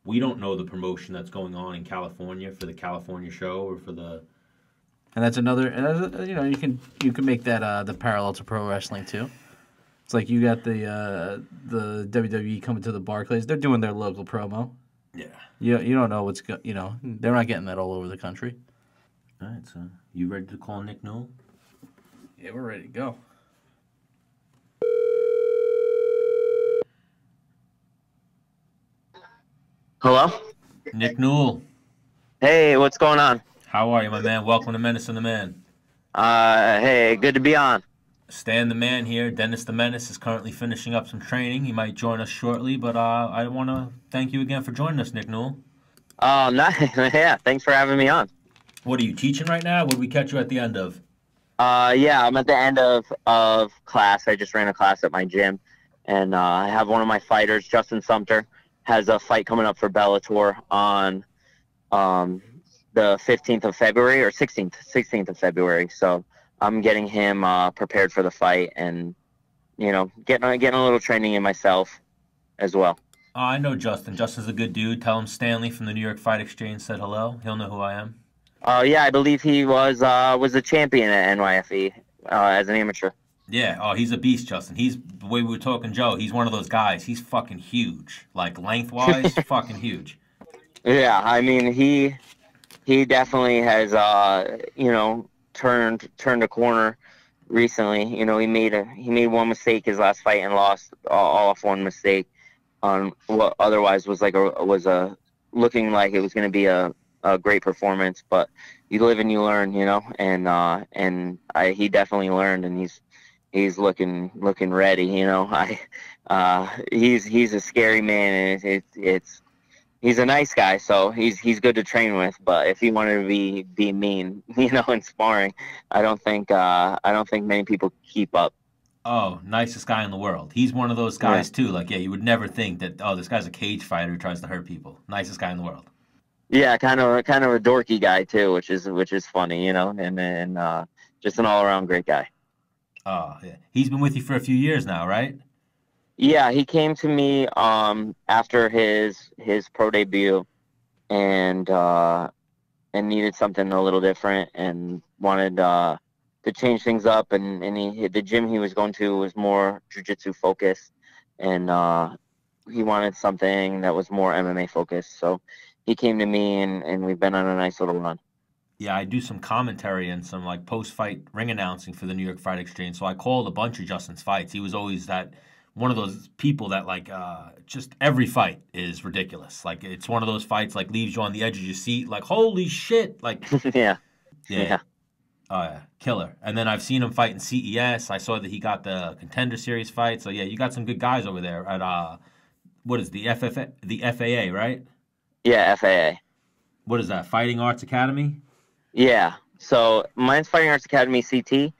We don't know the promotion that's going on in California for the California show or for the. And that's another. You know, you can make that the parallel to pro wrestling too. It's like you got the WWE coming to the Barclays. They're doing their local promo. Yeah. You don't know what's you know, they're not getting that all over the country. All right, so you ready to call Nick Newell? Yeah, we're ready to go. Hello? Nick Newell. Hey, what's going on? How are you, my man? Welcome to Menace and The Man. Hey, good to be on. Stan the Man here. Dennis the Menace is currently finishing up some training. He might join us shortly, but I want to thank you again for joining us, Nick Newell. Oh, nice. Yeah, thanks for having me on. What are you teaching right now? What did we catch you at the end of? Yeah, I'm at the end of class. I just ran a class at my gym, and I have one of my fighters, Justin Sumter, has a fight coming up for Bellator on the 15th of February or 16th of February. So I'm getting him prepared for the fight, and you know, getting a little training in myself as well. I know Justin. Justin's a good dude. Tell him Stanley from the New York Fight Exchange said hello. He'll know who I am. Yeah, I believe he was a champion at NYFE as an amateur. Yeah. Oh, he's a beast, Justin. He's the way we were talking, Joe. He's one of those guys. He's fucking huge, like lengthwise, fucking huge. Yeah, I mean he definitely has you know, turned a corner recently. You know, he made one mistake his last fight and lost all off one mistake on what otherwise was like a looking like it was going to be a great performance. But you live and you learn, you know, and he definitely learned, and he's looking ready, you know. He's a scary man, and he's a nice guy, so he's good to train with. But if he wanted to be mean, you know, in sparring, I don't think many people keep up. Oh, nicest guy in the world. He's one of those guys too. Like, yeah, you would never think that. Oh, this guy's a cage fighter who tries to hurt people. Nicest guy in the world. Yeah, kind of a dorky guy too, which is funny, you know, and just an all around great guy. Oh yeah, he's been with you for a few years now, right? Yeah, he came to me after his pro debut, and needed something a little different, and wanted to change things up. And the gym he was going to was more jiu-jitsu focused, and he wanted something that was more MMA focused. So he came to me, and we've been on a nice little run. Yeah, I do some commentary and some like post-fight ring announcing for the New York Fight Exchange. So I called a bunch of Justin's fights. He was always that one of those people that like just every fight is ridiculous. Like it's one of those fights like leaves you on the edge of your seat. Like holy shit! Like Yeah. Oh yeah, killer. And then I've seen him fight in CES. I saw that he got the Contender Series fight. So yeah, you got some good guys over there at what is the FAA, right? Yeah, FAA. What is that? Fighting Arts Academy? Yeah. So mine's Fighting Arts Academy CT.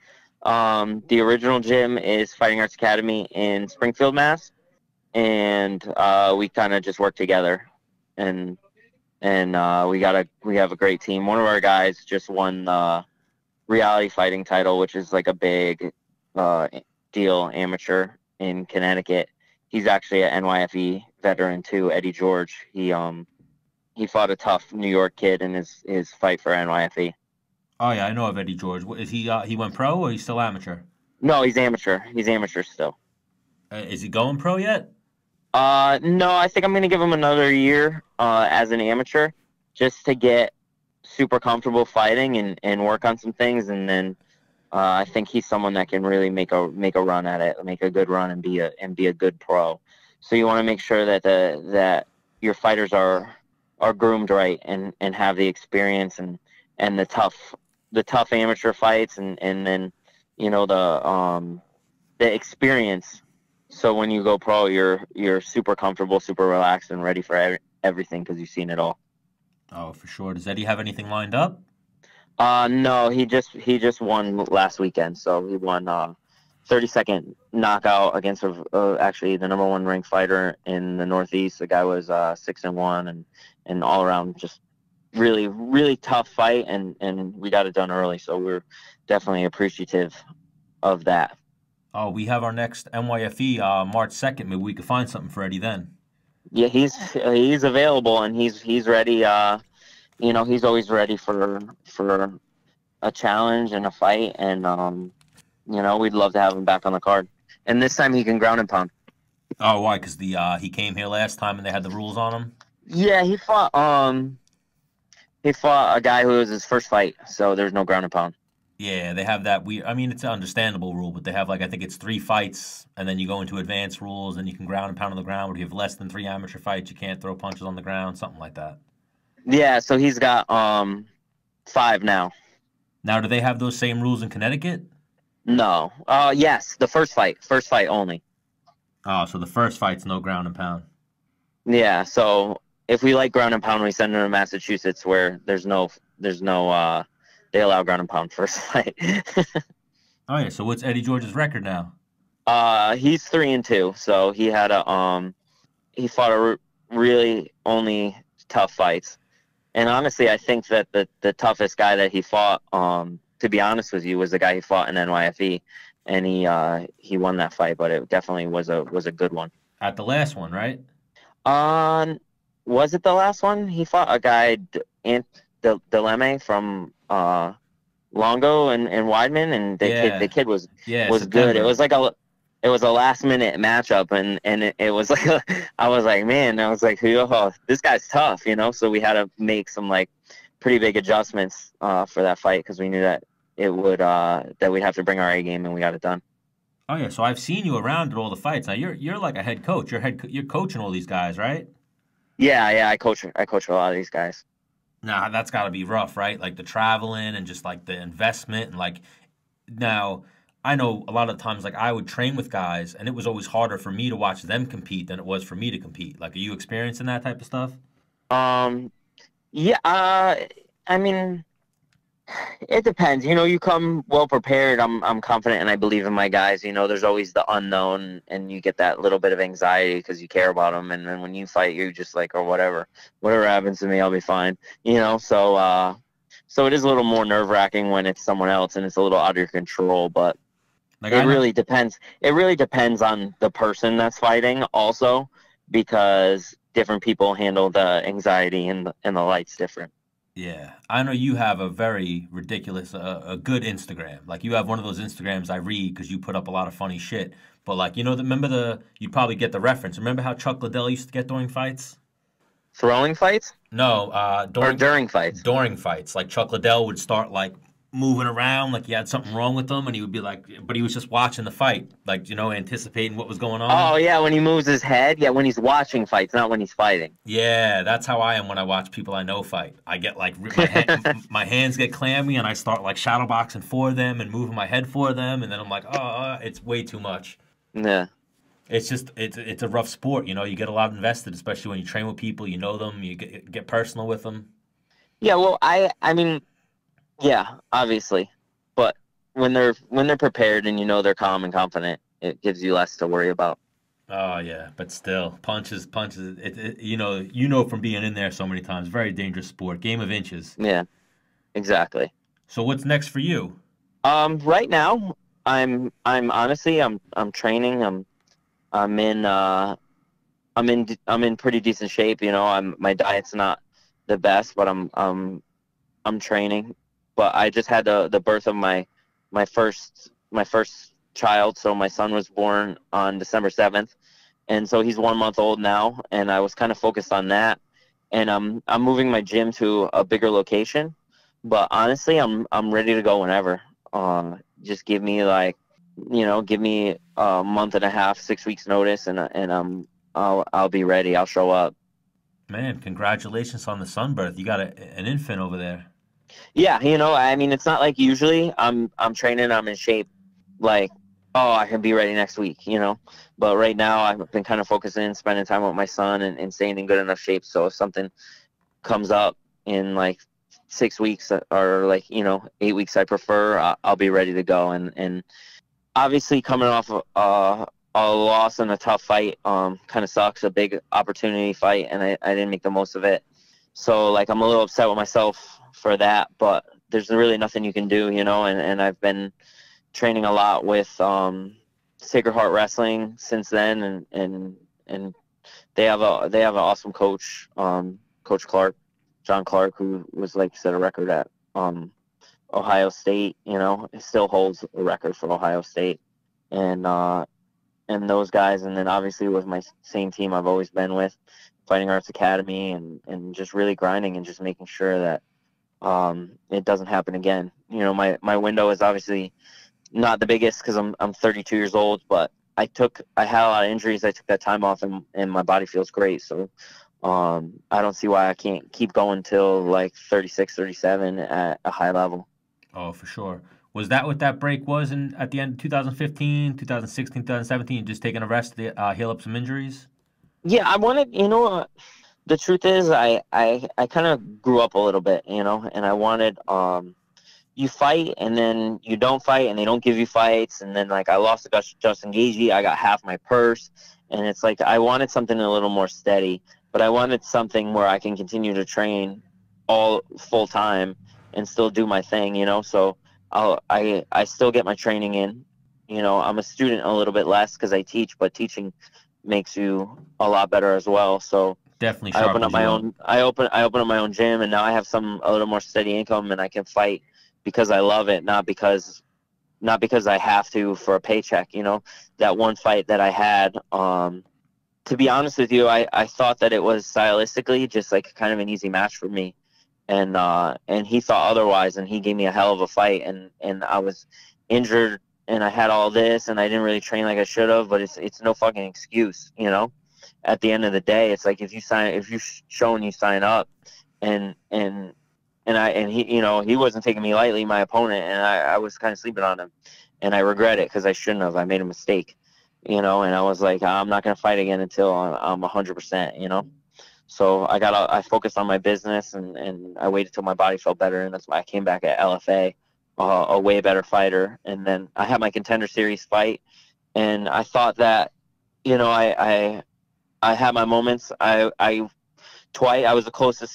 The original gym is Fighting Arts Academy in Springfield, Mass. And we kind of just work together, and we have a great team. One of our guys just won the reality fighting title, which is like a big deal, amateur in Connecticut. He's actually an NYFE veteran too, Eddie George. He fought a tough New York kid in his fight for NYFE. Oh yeah, I know of Eddie George. Is he went pro or he's still amateur? No, he's amateur. He's amateur still. Is he going pro yet? No, I think I'm going to give him another year as an amateur just to get super comfortable fighting and work on some things, and then I think he's someone that can really make a run at it, make a good run and be a good pro. So you want to make sure that that your fighters are groomed right and have the experience and the tough amateur fights and then the experience. So when you go pro, you're super comfortable, super relaxed, and ready for everything because you've seen it all. Oh, for sure. Does Eddie have anything lined up? No, he just won last weekend. So he won 30-second knockout against actually the number one ranked fighter in the Northeast. The guy was 6-1 and all around just really, really tough fight, and we got it done early. So we're definitely appreciative of that. Oh, we have our next NYFE March 2nd. Maybe we could find something for Eddie then. Yeah, he's available and he's ready. He's always ready for a challenge and a fight, and we'd love to have him back on the card. And this time he can ground and pound. Oh, why? Because he came here last time and they had the rules on him. Yeah, he fought a guy who was his first fight, so there's no ground and pound. Yeah, they have that weird. I mean, it's an understandable rule, but they have I think it's 3 fights, and then you go into advanced rules, and you can ground and pound on the ground. But if you have less than 3 amateur fights, you can't throw punches on the ground, something like that. Yeah, so he's got 5 now. Now, do they have those same rules in Connecticut? No. Yes, the first fight only. Oh, so the first fight's no ground and pound. Yeah, so if we like ground and pound, we send them to Massachusetts where there's no they allow ground and pound first fight. Oh yeah, so what's Eddie George's record now? He's 3-2. So he had he fought a really only tough fights, and honestly, I think that the toughest guy that he fought, to be honest with you, was the guy he fought in NYFE, and he won that fight, but it definitely was a good one. At the last one, right? Was it the last one? He fought a guy, Dileme from Longo and Weidman, and the kid was good. It was like a last minute matchup, and it was like I was like, man, I was like, oh, this guy's tough, So we had to make some pretty big adjustments for that fight because we knew that it would that we'd have to bring our A game, and we got it done. Oh yeah, so I've seen you around at all the fights. Now you're like a head coach. You're coaching all these guys, right? Yeah, I coach a lot of these guys. Nah, that's got to be rough, right? Like the traveling and just the investment and now I know a lot of times I would train with guys and it was always harder for me to watch them compete than it was for me to compete. Are you experiencing that type of stuff? Yeah, I mean, it depends. You come well prepared. I'm confident and I believe in my guys. There's always the unknown and you get that little bit of anxiety because you care about them. And then when you fight, you're just or whatever happens to me, I'll be fine. So it is a little more nerve wracking when it's someone else and it's a little out of your control, but it really depends. It really depends on the person that's fighting also, because different people handle the anxiety and the lights different. Yeah, I know you have a very ridiculous, a good Instagram. You have one of those Instagrams I read because you put up a lot of funny shit. But you probably get the reference. Remember how Chuck Liddell used to get during fights? Throwing fights? No, Or during fights? During fights. Like Chuck Liddell would start like moving around like he had something wrong with him, and he would be like, but he was just watching the fight, like, you know, anticipating what was going on. Oh, yeah, when he moves his head. Yeah, when he's watching fights, not when he's fighting. Yeah, that's how I am when I watch people I know fight. I get like my hands get clammy, and I start like shadow boxing for them and moving my head for them, and then I'm like, oh, it's way too much. Yeah. It's just it's a rough sport, you know. You get a lot invested, especially when you train with people, you know them, you get personal with them. Yeah, well, I mean, yeah, obviously, but when they're prepared and you know they're calm and confident, it gives you less to worry about. Oh yeah, but still, punches. You know from being in there so many times. Very dangerous sport, game of inches. Yeah, exactly. So what's next for you? Right now, I'm honestly I'm training. I'm in pretty decent shape. You know, my diet's not the best, but I'm training. But I just had the birth of my first child. So my son was born on December 7th, and so he's 1 month old now. And I was kind of focused on that. And I'm moving my gym to a bigger location. But honestly, I'm ready to go whenever. Just give me give me a month and a half, 6 weeks notice, and I'll be ready. I'll show up. Man, congratulations on the son birth. You got an infant over there. Yeah, you know, I mean, it's not like usually I'm training, I'm in shape, like, oh, I can be ready next week, you know. But right now I've been kind of focusing, spending time with my son, and staying in good enough shape. So if something comes up in like 6 weeks or like, you know, 8 weeks, I prefer, I'll be ready to go. And obviously coming off a loss and a tough fight kind of sucks, a big opportunity fight, and I didn't make the most of it. So like I'm a little upset with myself for that, but there's really nothing you can do, you know. And I've been training a lot with Sacred Heart Wrestling since then, and they have an awesome coach, Coach Clark, John Clark, who was, like you said, a record at Ohio State. You know, he still holds a record for Ohio State, and those guys, and then obviously with my same team I've always been with, Fighting Arts Academy, and just really grinding and just making sure that it doesn't happen again. You know, my window is obviously not the biggest because I'm 32 years old, but I had a lot of injuries. I took that time off, and my body feels great. So I don't see why I can't keep going till like 36, 37 at a high level. Oh, for sure. Was that what that break was at the end of 2015, 2016, 2017? Just taking a rest to heal up some injuries? Yeah, I wanted, you know, the truth is I kind of grew up a little bit, you know, and I wanted, you fight and then you don't fight and they don't give you fights. And then like I lost to Justin Gaethje, I got half my purse, and it's like I wanted something a little more steady, but I wanted something where I can continue to train all full time and still do my thing, you know. So I still get my training in, you know. I'm a student a little bit less because I teach, but teaching makes you a lot better as well. So definitely I open up my own I open up my own gym, and now I have a little more steady income, and I can fight because I love it, not because I have to for a paycheck, you know. That one fight that I had, to be honest with you, I thought that it was stylistically just like kind of an easy match for me, and he thought otherwise, and he gave me a hell of a fight, and I was injured and I had all this and I didn't really train like I should have, but it's no fucking excuse, you know. At the end of the day, it's like if you showing you sign up, and he, you know, he wasn't taking me lightly, my opponent, and I was kind of sleeping on him, and I regret it because I shouldn't have. I made a mistake, you know, and I was like, I'm not gonna fight again until I'm 100%, you know. So I focused on my business, and I waited till my body felt better, and that's why I came back at LFA, a way better fighter. And then I had my Contender Series fight, and I thought that, you know, I had my moments. I was the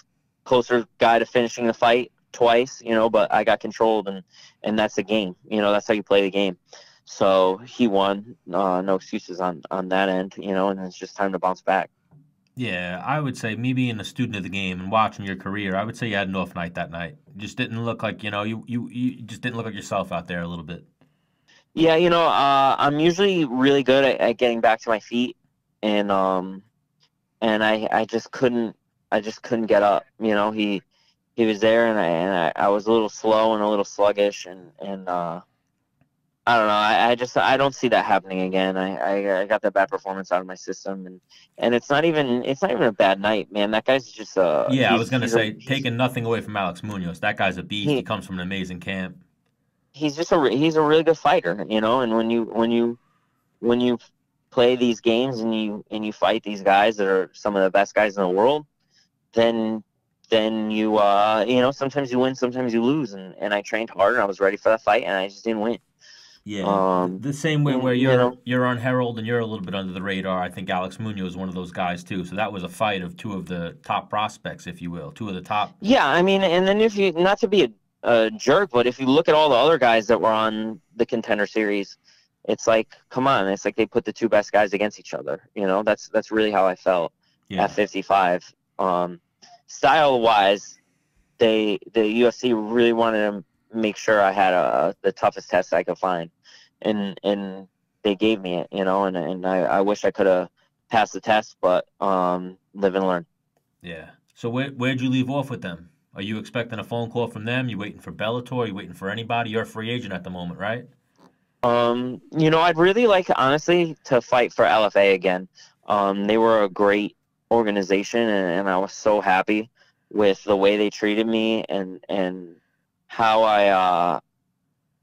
closer guy to finishing the fight twice, you know, but I got controlled, and that's the game, you know. That's how you play the game. So he won, no excuses on that end, you know, and it's just time to bounce back. Yeah, I would say me being a student of the game and watching your career, I would say you had an off night that night. You just didn't look like, you know, you just didn't look like yourself out there a little bit. Yeah, you know, I'm usually really good at getting back to my feet, and I just couldn't I just couldn't get up. You know, he was there, and I was a little slow and a little sluggish, and I don't know. I don't see that happening again. I got that bad performance out of my system, and it's not even a bad night, man. That guy's just Yeah, I was gonna say, taking nothing away from Alex Munoz. That guy's a beast. He comes from an amazing camp. He's just he's a really good fighter, you know. And when you play these games and you fight these guys that are some of the best guys in the world, then you you know, sometimes you win, sometimes you lose, and I trained hard and I was ready for that fight, and I just didn't win. Yeah, the same way where you're unheralded and you're a little bit under the radar. I think Alex Munoz is one of those guys too. So that was a fight of two of the top prospects, if you will, two of the top. Yeah, I mean, and then if you, not to be a jerk, but if you look at all the other guys that were on the Contender Series, it's like, come on, it's like they put the two best guys against each other. You know, that's really how I felt at 55. Style wise, the UFC really wanted to make sure I had the toughest test I could find. And they gave me it, you know, and I wish I could have passed the test, but live and learn. Yeah. So where'd you leave off with them? Are you expecting a phone call from them? You waiting for Bellator? Are you waiting for anybody? You're a free agent at the moment, right? You know, I'd really like, honestly, to fight for LFA again. They were a great organization, and I was so happy with the way they treated me and how I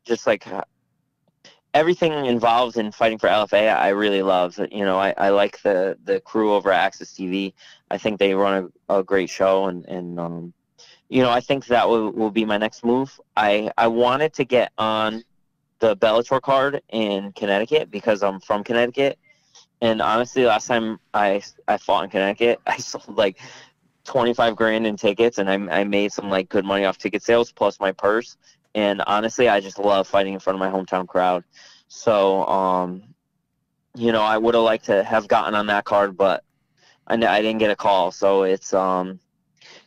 just like everything involved in fighting for LFA. I really love. You know, I like the crew over at Access TV. I think they run a great show, and you know, I think that will be my next move. I wanted to get on the Bellator card in Connecticut because I'm from Connecticut, and honestly, last time I fought in Connecticut, I sold like 25 grand in tickets, and I made some like good money off ticket sales plus my purse. And honestly, I just love fighting in front of my hometown crowd. So, you know, I would have liked to have gotten on that card, but I didn't get a call. So it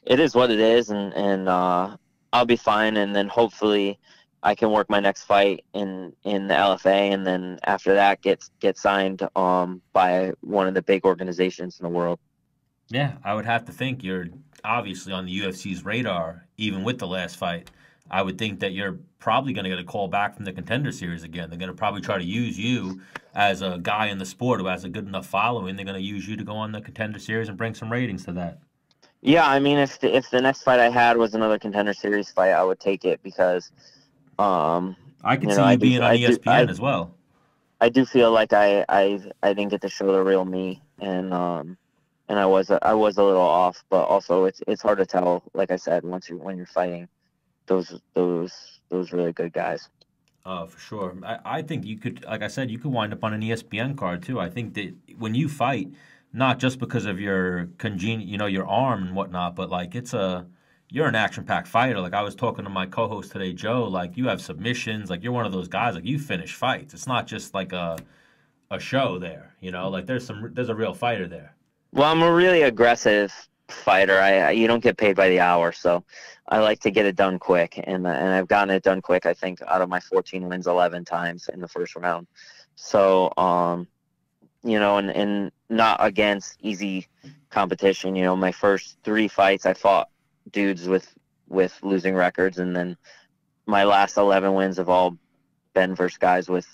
is what it is, and I'll be fine. And then hopefully I can work my next fight in the LFA, and then after that get signed by one of the big organizations in the world. Yeah, I would have to think you're obviously on the UFC's radar, even with the last fight. I would think that you're probably going to get a call back from the Contender Series again. They're going to probably try to use you as a guy in the sport who has a good enough following. They're going to use you to go on the Contender Series and bring some ratings to that. Yeah, I mean, if the next fight I had was another Contender Series fight, I would take it because I could see you being on ESPN as well. I do feel like I didn't get to show the real me, and I was a little off, but also it's hard to tell. Like I said, when you're fighting those really good guys. Oh, for sure. I think you could, like I said, you could wind up on an ESPN card too. I think that when you fight, not just because of your your arm and whatnot, but like you're an action-packed fighter. Like I was talking to my co-host today, Joe. Like you have submissions. Like you're one of those guys. Like you finish fights. It's not just like a show there. You know, like there's a real fighter there. Well, I'm a really aggressive fighter. You don't get paid by the hour, so I like to get it done quick, and I've gotten it done quick. I think out of my 14 wins, 11 times in the first round. So, you know, and not against easy competition. You know, my first 3 fights, I fought dudes with losing records, and then my last 11 wins have all been versus guys with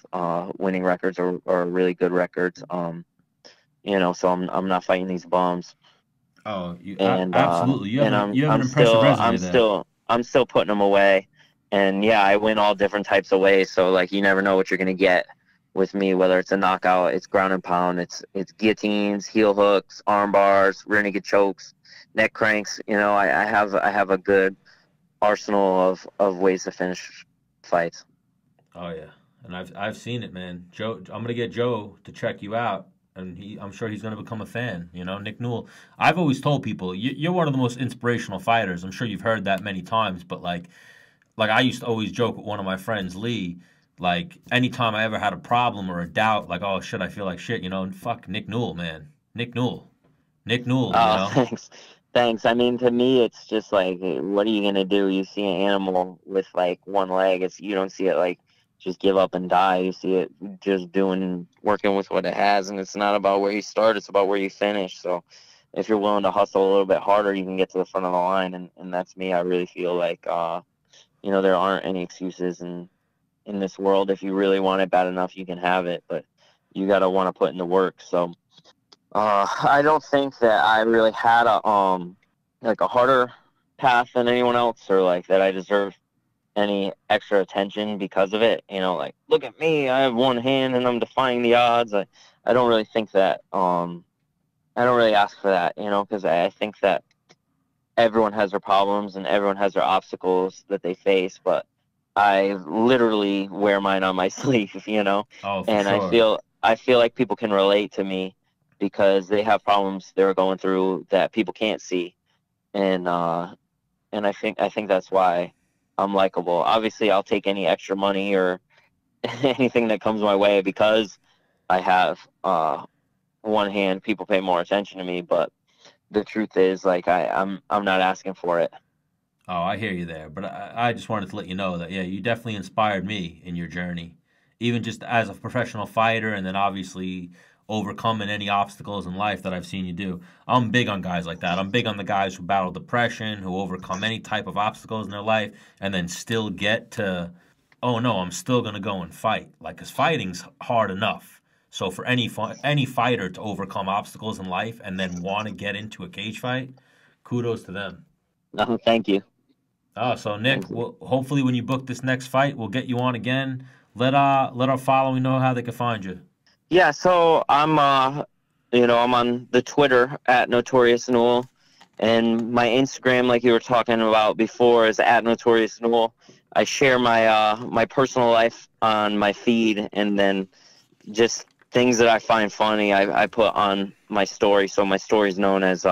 winning records or really good records. You know, so I'm not fighting these bums. Oh, absolutely. You have an impressive resume there. I'm still putting them away, and yeah, I win all different types of ways. So like, you never know what you're gonna get with me. Whether it's a knockout, it's ground and pound, it's guillotines, heel hooks, arm bars, rear naked chokes, neck cranks. You know, I have a good arsenal of ways to finish fights. Oh yeah, and I've seen it, man. Joe, I'm gonna get Joe to check you out. And I'm sure he's going to become a fan. You know, Nick Newell. I've always told people you're one of the most inspirational fighters. I'm sure you've heard that many times. But like I used to always joke with one of my friends, Lee. Like anytime I ever had a problem or a doubt, like, oh shit, I feel like shit. You know, and fuck Nick Newell, man. Nick Newell. You know? Thanks. I mean, to me, it's just like, what are you gonna do? You see an animal with like one leg. You don't see it like just give up and die. You see it just working with what it has, and it's not about where you start, it's about where you finish. So if you're willing to hustle a little bit harder, you can get to the front of the line. And that's me. I really feel like, you know, there aren't any excuses in this world. If you really want it bad enough, you can have it, but you got to want to put in the work. So I don't think that I really had like a harder path than anyone else, or like that I deserve any extra attention because of it. You know, like, look at me, I have one hand and I'm defying the odds. I don't really think that, I don't really ask for that, you know, because I think that everyone has their problems and everyone has their obstacles that they face, but I literally wear mine on my sleeve, you know. Oh, for and sure. I feel like people can relate to me because they have problems they're going through that people can't see. And I think that's why I'm likable. Obviously, I'll take any extra money or anything that comes my way because I have one hand. People pay more attention to me, but the truth is, like, I'm not asking for it. Oh, I hear you there, but I just wanted to let you know that, yeah, you definitely inspired me in your journey, even just as a professional fighter, and then obviously overcoming any obstacles in life that I've seen you do. I'm big on guys like that. I'm big on the guys who battle depression, who overcome any type of obstacles in their life, and then still get to, oh no, I'm still gonna go and fight. Like, 'cause fighting's hard enough. So for any fighter to overcome obstacles in life and then want to get into a cage fight, kudos to them. Thank you. Oh, so Nick, Thank you. hopefully when you book this next fight, we'll get you on again. Let our following know how they can find you. Yeah, so I'm you know, I'm on the Twitter at Notorious Newell, and my Instagram, like you were talking about before, is at Notorious Newell. I share my my personal life on my feed, and then just things that I find funny, I put on my story. So my story is known as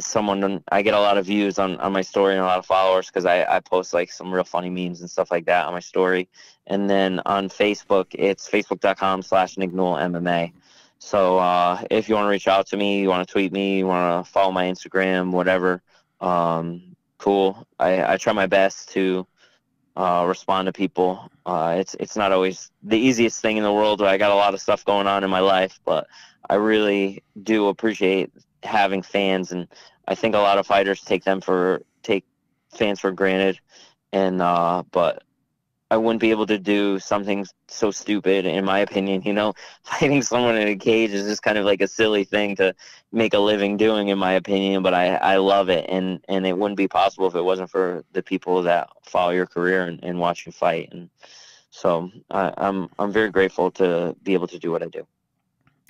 someone, I get a lot of views on my story and a lot of followers because I post like some real funny memes and stuff like that on my story. And then on Facebook, it's facebook.com/Nick Newell MMA. So if you want to reach out to me, you want to tweet me, you want to follow my Instagram, whatever, cool. I try my best to respond to people. It's not always the easiest thing in the world. I got a lot of stuff going on in my life, but I really do appreciate having fans, and I think a lot of fighters take fans for granted. And but I wouldn't be able to do something so stupid, in my opinion. You know, fighting someone in a cage is just kind of like a silly thing to make a living doing, in my opinion. But I love it, and it wouldn't be possible if it wasn't for the people that follow your career and watch you fight. And so I'm very grateful to be able to do what I do.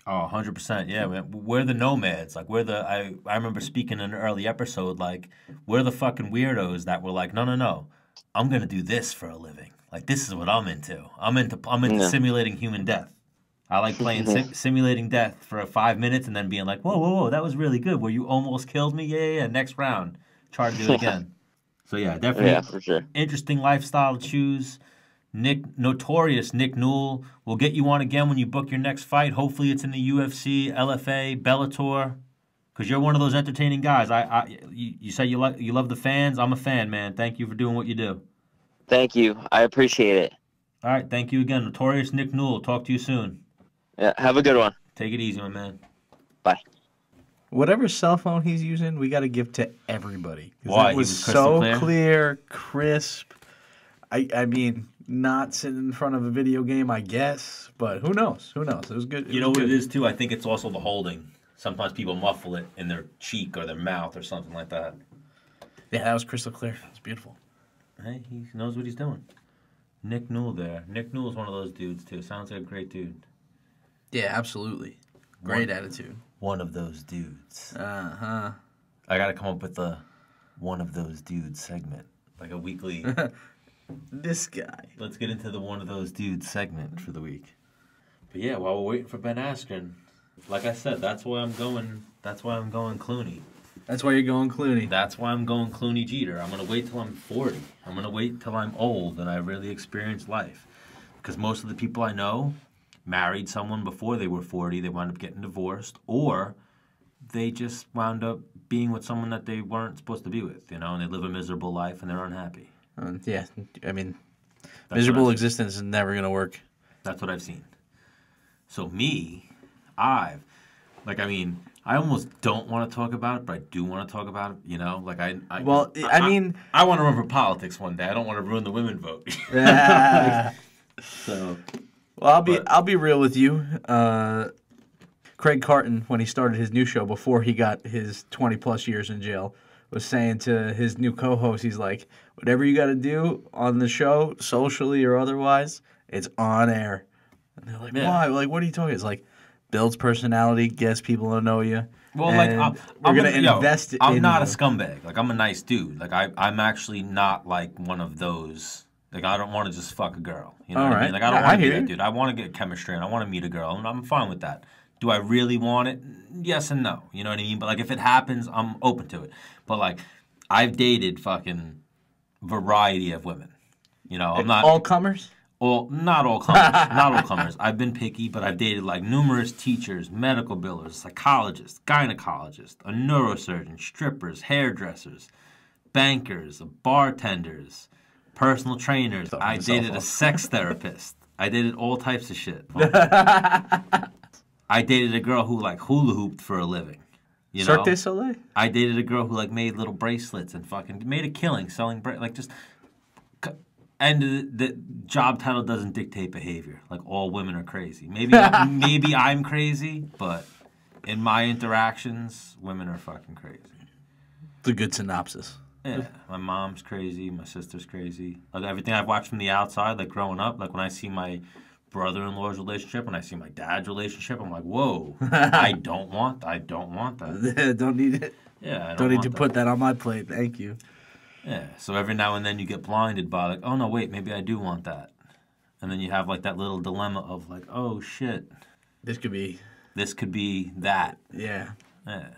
Oh, 100%. Yeah, man. We're the nomads. Like, I remember speaking in an early episode, like, we're the fucking weirdos that were like, no. I'm going to do this for a living. Like, this is what I'm into. I'm into Yeah. simulating human death. I like playing simulating death for 5 minutes and then being like, whoa, that was really good. Where you almost killed me? Yeah, next round. Try to do it again. So, yeah, definitely Yeah, for sure. interesting lifestyle to choose. Notorious Nick Newell. We'll get you on again when you book your next fight. Hopefully it's in the UFC, LFA, Bellator, because you're one of those entertaining guys. You say you love the fans. I'm a fan, man. Thank you for doing what you do. Thank you. I appreciate it. All right, thank you again. Notorious Nick Newell. Talk to you soon. Yeah, have a good one. Take it easy, my man. Bye. Whatever cell phone he's using, we got to give to everybody. Why? That was crystal so clear, crisp. I mean, not sitting in front of a video game, I guess, but who knows? Who knows? It was good. You know what it is, too? I think it's also the holding. Sometimes people muffle it in their cheek or their mouth or something like that. Yeah, that was crystal clear. It was beautiful. Hey, he knows what he's doing. Nick Newell there. Nick Newell's one of those dudes, too. Sounds like a great dude. Yeah, absolutely. Great attitude. One of those dudes. Uh-huh. I got to come up with a one of those dudes segment. Like a weekly... This guy. Let's get into the one of those dudes segment for the week. But yeah, while we're waiting for Ben Askren, like I said, that's why I'm going Clooney. That's why you're going Clooney. That's why I'm going Clooney Jeter. I'm going to wait till I'm 40. I'm going to wait till I'm old and I really experience life. Because most of the people I know married someone before they were 40. They wound up getting divorced. Or they just wound up being with someone that they weren't supposed to be with, you know, and they live a miserable life and they're unhappy. Yeah, I mean, miserable existence is never going to work. That's what I've seen. So me, I'm I almost don't want to talk about it, but I do want to talk about it. You know, like I want to run for politics one day. I don't want to ruin the women vote. So, well, I'll be real with you. Craig Carton, when he started his new show before he got his 20+ years in jail, was saying to his new co-host, he's like, whatever you got to do on the show, socially or otherwise, it's on air. And they're like, why? Like, what are you talking? It's like, builds personality, gets people to know you. Well, like, we're going to invest in I'm not you. a scumbag. Like, I'm a nice dude. Like, I'm actually not, like, one of those. Like, I don't want to just fuck a girl. You know what I mean? Like, I don't want to be that dude. I want to get chemistry, and I want to meet a girl, and I'm fine with that. Do I really want it? Yes and no. You know what I mean? But, like, if it happens, I'm open to it. But, like, I've dated fucking variety of women. You know, I'm not... All comers? Well, not all comers. Not all comers. I've been picky, but I've dated, like, numerous teachers, medical billers, psychologists, gynecologists, a neurosurgeon, strippers, hairdressers, bankers, bartenders, personal trainers. I dated a sex therapist. I dated all types of shit. I dated a girl who, like, hula hooped for a living. You know? Cirque du Soleil? I dated a girl who, like, made little bracelets and fucking made a killing selling like, just... And the job title doesn't dictate behavior. Like, all women are crazy. Maybe I'm crazy, but in my interactions, women are fucking crazy. It's a good synopsis. Yeah, my mom's crazy, my sister's crazy. Like, everything I've watched from the outside, like, growing up, like, when I see my brother-in-law's relationship, when I see my dad's relationship, I'm like, whoa, I don't want that. Don't need it. Yeah, I don't need to put that on my plate. Thank you. Yeah, so every now and then you get blinded by, like, oh, no, wait, maybe I do want that. And then you have, like, that little dilemma of, like, oh, shit. This could be that. Yeah. Yeah.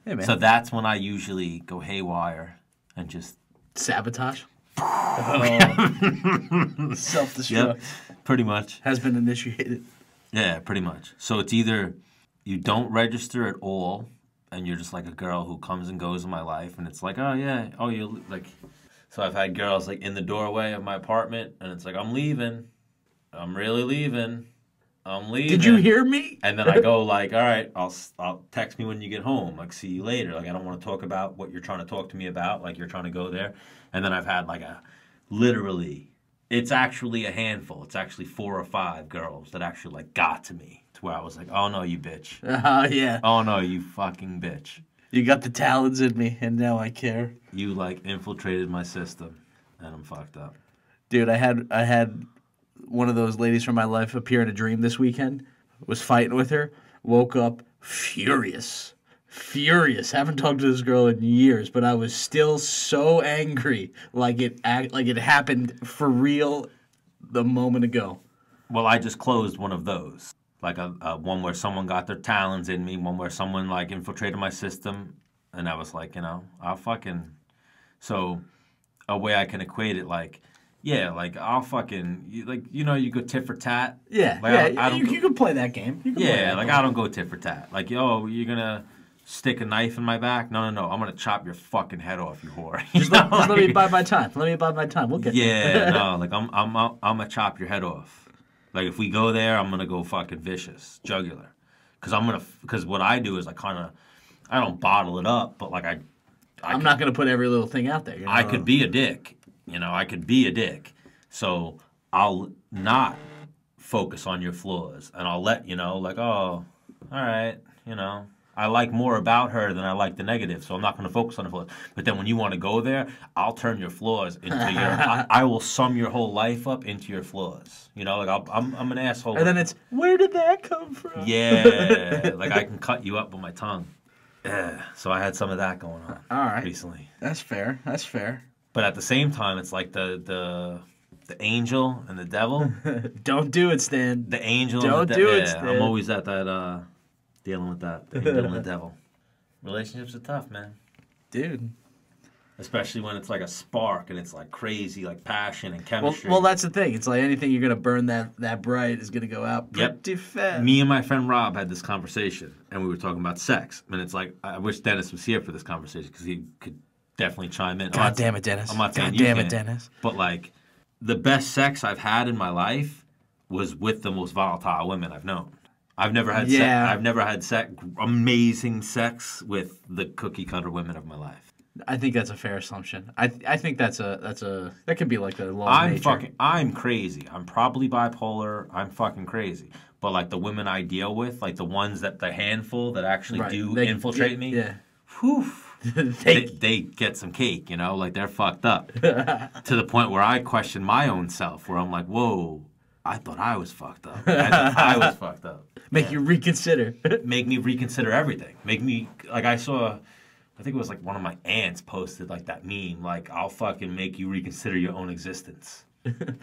Hey, man. So that's when I usually go haywire and just... Sabotage? Self-destruct. Yep, pretty much. Has been initiated. Yeah, pretty much. So it's either you don't register at all, and you're just like a girl who comes and goes in my life, and it's like, oh, yeah, oh, you're like... So I've had girls, like, in the doorway of my apartment, and it's like, I'm leaving. I'm really leaving. I'm leaving. Did you hear me? And then I go, like, all right, I'll text me when you get home. Like, see you later. Like, I don't want to talk about what you're trying to talk to me about. Like, you're trying to go there. And then I've had, like, literally, it's actually a handful. It's actually 4 or 5 girls that actually, like, got to me. Where I was like, oh, no, you bitch. Oh, yeah. Oh, no, you fucking bitch. You got the talons in me, and now I care. You, like, infiltrated my system, and I'm fucked up. Dude, I had one of those ladies from my life appear in a dream this weekend. Was fighting with her. Woke up furious. Haven't talked to this girl in years, but I was still so angry. Like it happened for real the moment ago. Well, I just closed one of those. Like a one where someone got their talons in me, one where someone, like, infiltrated my system, and I was like, you know, I'll fucking... So, a way I can equate it, like, yeah, like, I'll fucking... you go tit for tat. Yeah, like, yeah, you can play that game. I don't go tit for tat. Like, yo, you're gonna stick a knife in my back? No, I'm gonna chop your fucking head off, you whore. Just let me bide my time. We'll get there. Yeah, no, like, I'm gonna chop your head off. Like, if we go there, I'm going to go fucking vicious, jugular. Because what I do is I don't bottle it up, but, like, I'm not going to put every little thing out there. You know? I could be a dick. So I'll not focus on your flaws, and I'll let you know, like, oh, all right, you know. I like more about her than I like the negative, so I'm not going to focus on the flaws. But then when you want to go there, I'll turn your flaws into your... I will sum your whole life up into your flaws. You know, like, I'm an asshole. And then it's, where did that come from? Yeah, like, I can cut you up with my tongue. Yeah, so I had some of that going on recently. That's fair. But at the same time, it's like the angel and the devil. Don't do it, Stan. The angel Don't and the do devil. it, Stan. I'm always at that... dealing with that, the angel and the devil. Relationships are tough, man. Dude. Especially when it's like a spark and it's like crazy, like passion and chemistry. Well, that's the thing. It's like anything you're going to burn that bright is going to go out pretty fast. Me and my friend Rob had this conversation, and we were talking about sex. And it's like, I wish Dennis was here for this conversation because he could definitely chime in. God damn it, Dennis. I'm not saying God damn it, Dennis. But, like, the best sex I've had in my life was with the most volatile women I've known. I've never had Yeah. I've never had amazing sex with the cookie cutter women of my life. I think that's a fair assumption. I think that could be like a law of nature. I'm crazy. I'm probably bipolar. I'm fucking crazy. But like the women I deal with, like the ones that the handful that actually infiltrate me, whew, they get some cake, you know, like they're fucked up to the point where I question my own self, where I'm like, whoa, I thought I was fucked up. I was fucked up. Make you reconsider. Make me reconsider everything. Make me, like I think it was like one of my aunts posted like that meme, like I'll fucking make you reconsider your own existence.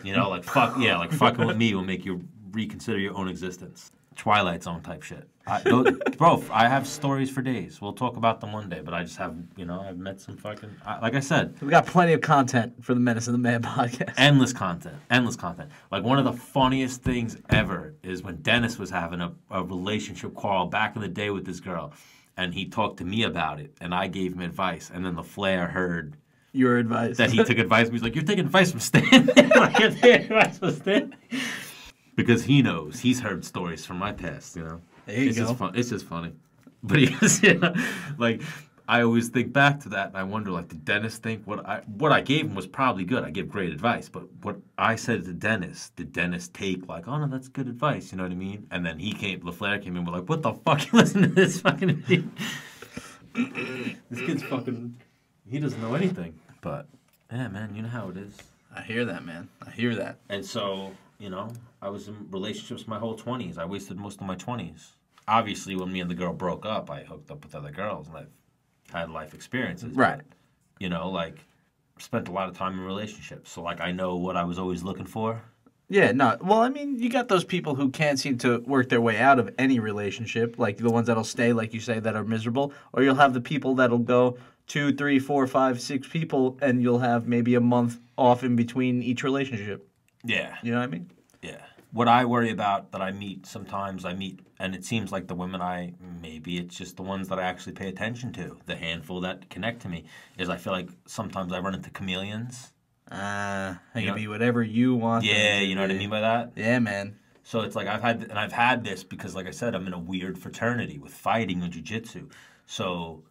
You know, like fucking with me will make you reconsider your own existence. Twilight Zone type shit. Bro, I have stories for days. We'll talk about them one day, but I just have, you know, I've met some fucking, like I said. We got plenty of content for the Menace and the Man podcast. Endless content. Like one of the funniest things ever is when Dennis was having a relationship quarrel back in the day with this girl, and he talked to me about it, and I gave him advice, and then the Flair heard your advice. That he took advice. He's like, you're taking advice from Stan. Like, you're taking advice from Stan. Because he knows. He's heard stories from my past, you know. There you go. It's just funny. But he was, you know, like, I always think back to that, and I wonder, like, did Dennis think what I gave him was probably good? I give great advice. But what I said to Dennis, did Dennis take, like, oh, no, that's good advice, you know what I mean? And then LaFleur came in, we're like, what the fuck? You listen to this fucking idiot. This kid's fucking... He doesn't know anything. But, yeah, man, you know how it is. I hear that, man. I hear that. And so, you know, I was in relationships my whole 20s. I wasted most of my 20s. Obviously, when me and the girl broke up, I hooked up with other girls, and I've had life experiences. Right. But, you know, like, spent a lot of time in relationships. So, like, I know what I was always looking for. Yeah, no. Well, I mean, you got those people who can't seem to work their way out of any relationship, like the ones that'll stay, like you say, that are miserable. Or you'll have the people that'll go 2, 3, 4, 5, 6 people, and you'll have maybe a month off in between each relationship. Yeah. You know what I mean? Yeah. What I worry about that I meet, and it seems like the women maybe it's just the ones that I actually pay attention to, the handful that connect to me, is I feel like sometimes I run into chameleons. I can be whatever you want. Yeah, you know what I mean by that? Yeah, man. So it's like I've had this because, like I said, I'm in a weird fraternity with fighting and jiu-jitsu. So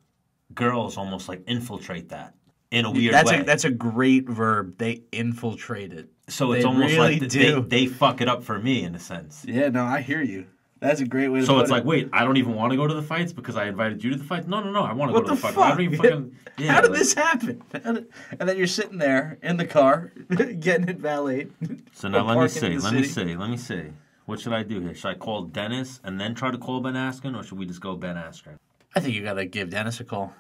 girls almost like infiltrate that in a weird way. That's a great verb. They infiltrate it. So it's almost really like they fuck it up for me in a sense. Yeah, no, I hear you. That's a great way to put it. So it's like, wait, I don't even want to go to the fights because I invited you to the fights? No, I want to go to the fights. I don't even fucking... Yeah, How did this happen? And then you're sitting there in the car, getting it valeted. So now let me see. What should I do here? Should I call Dennis and then try to call Ben Askren, or should we just go Ben Askren? I think you got to give Dennis a call.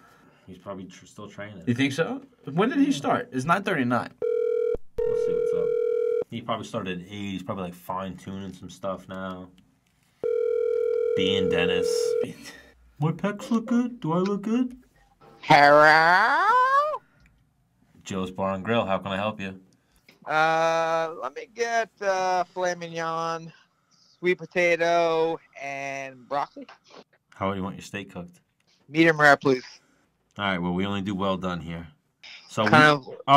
He's probably still training. You think so? When did he start? It's 9:39. We'll see what's up. He probably started at 8. He's probably like fine-tuning some stuff now. Being Dennis. My pecs look good? Do I look good? Hello? Joe's Bar and Grill. How can I help you? Let me get filet mignon, sweet potato, and broccoli. How do you want your steak cooked? Medium rare, please. All right, well, we only do well done here. So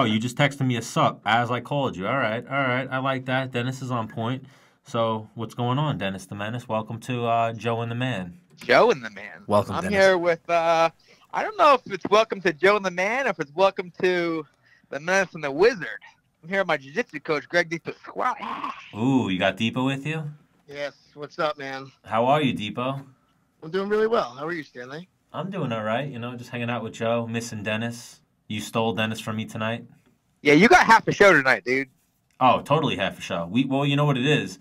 you just texted me a sup as I called you. All right. I like that. Dennis is on point. So what's going on, Dennis the Menace? Welcome to Joe and the Man. Joe and the Man. Welcome, I'm Dennis. here with, I don't know if it's welcome to Joe and the Man or if it's welcome to the Menace and the Wizard. I'm here with my jiu-jitsu coach, Gregg DePasquale. Ooh, you got Depo with you? Yes. What's up, man? How are you, Depo? I'm doing really well. How are you, Stanley? I'm doing all right. You know, just hanging out with Joe, missing Dennis. You stole Dennis from me tonight? Yeah, you got half a show tonight, dude. Oh, totally half a show. Well, you know what it is?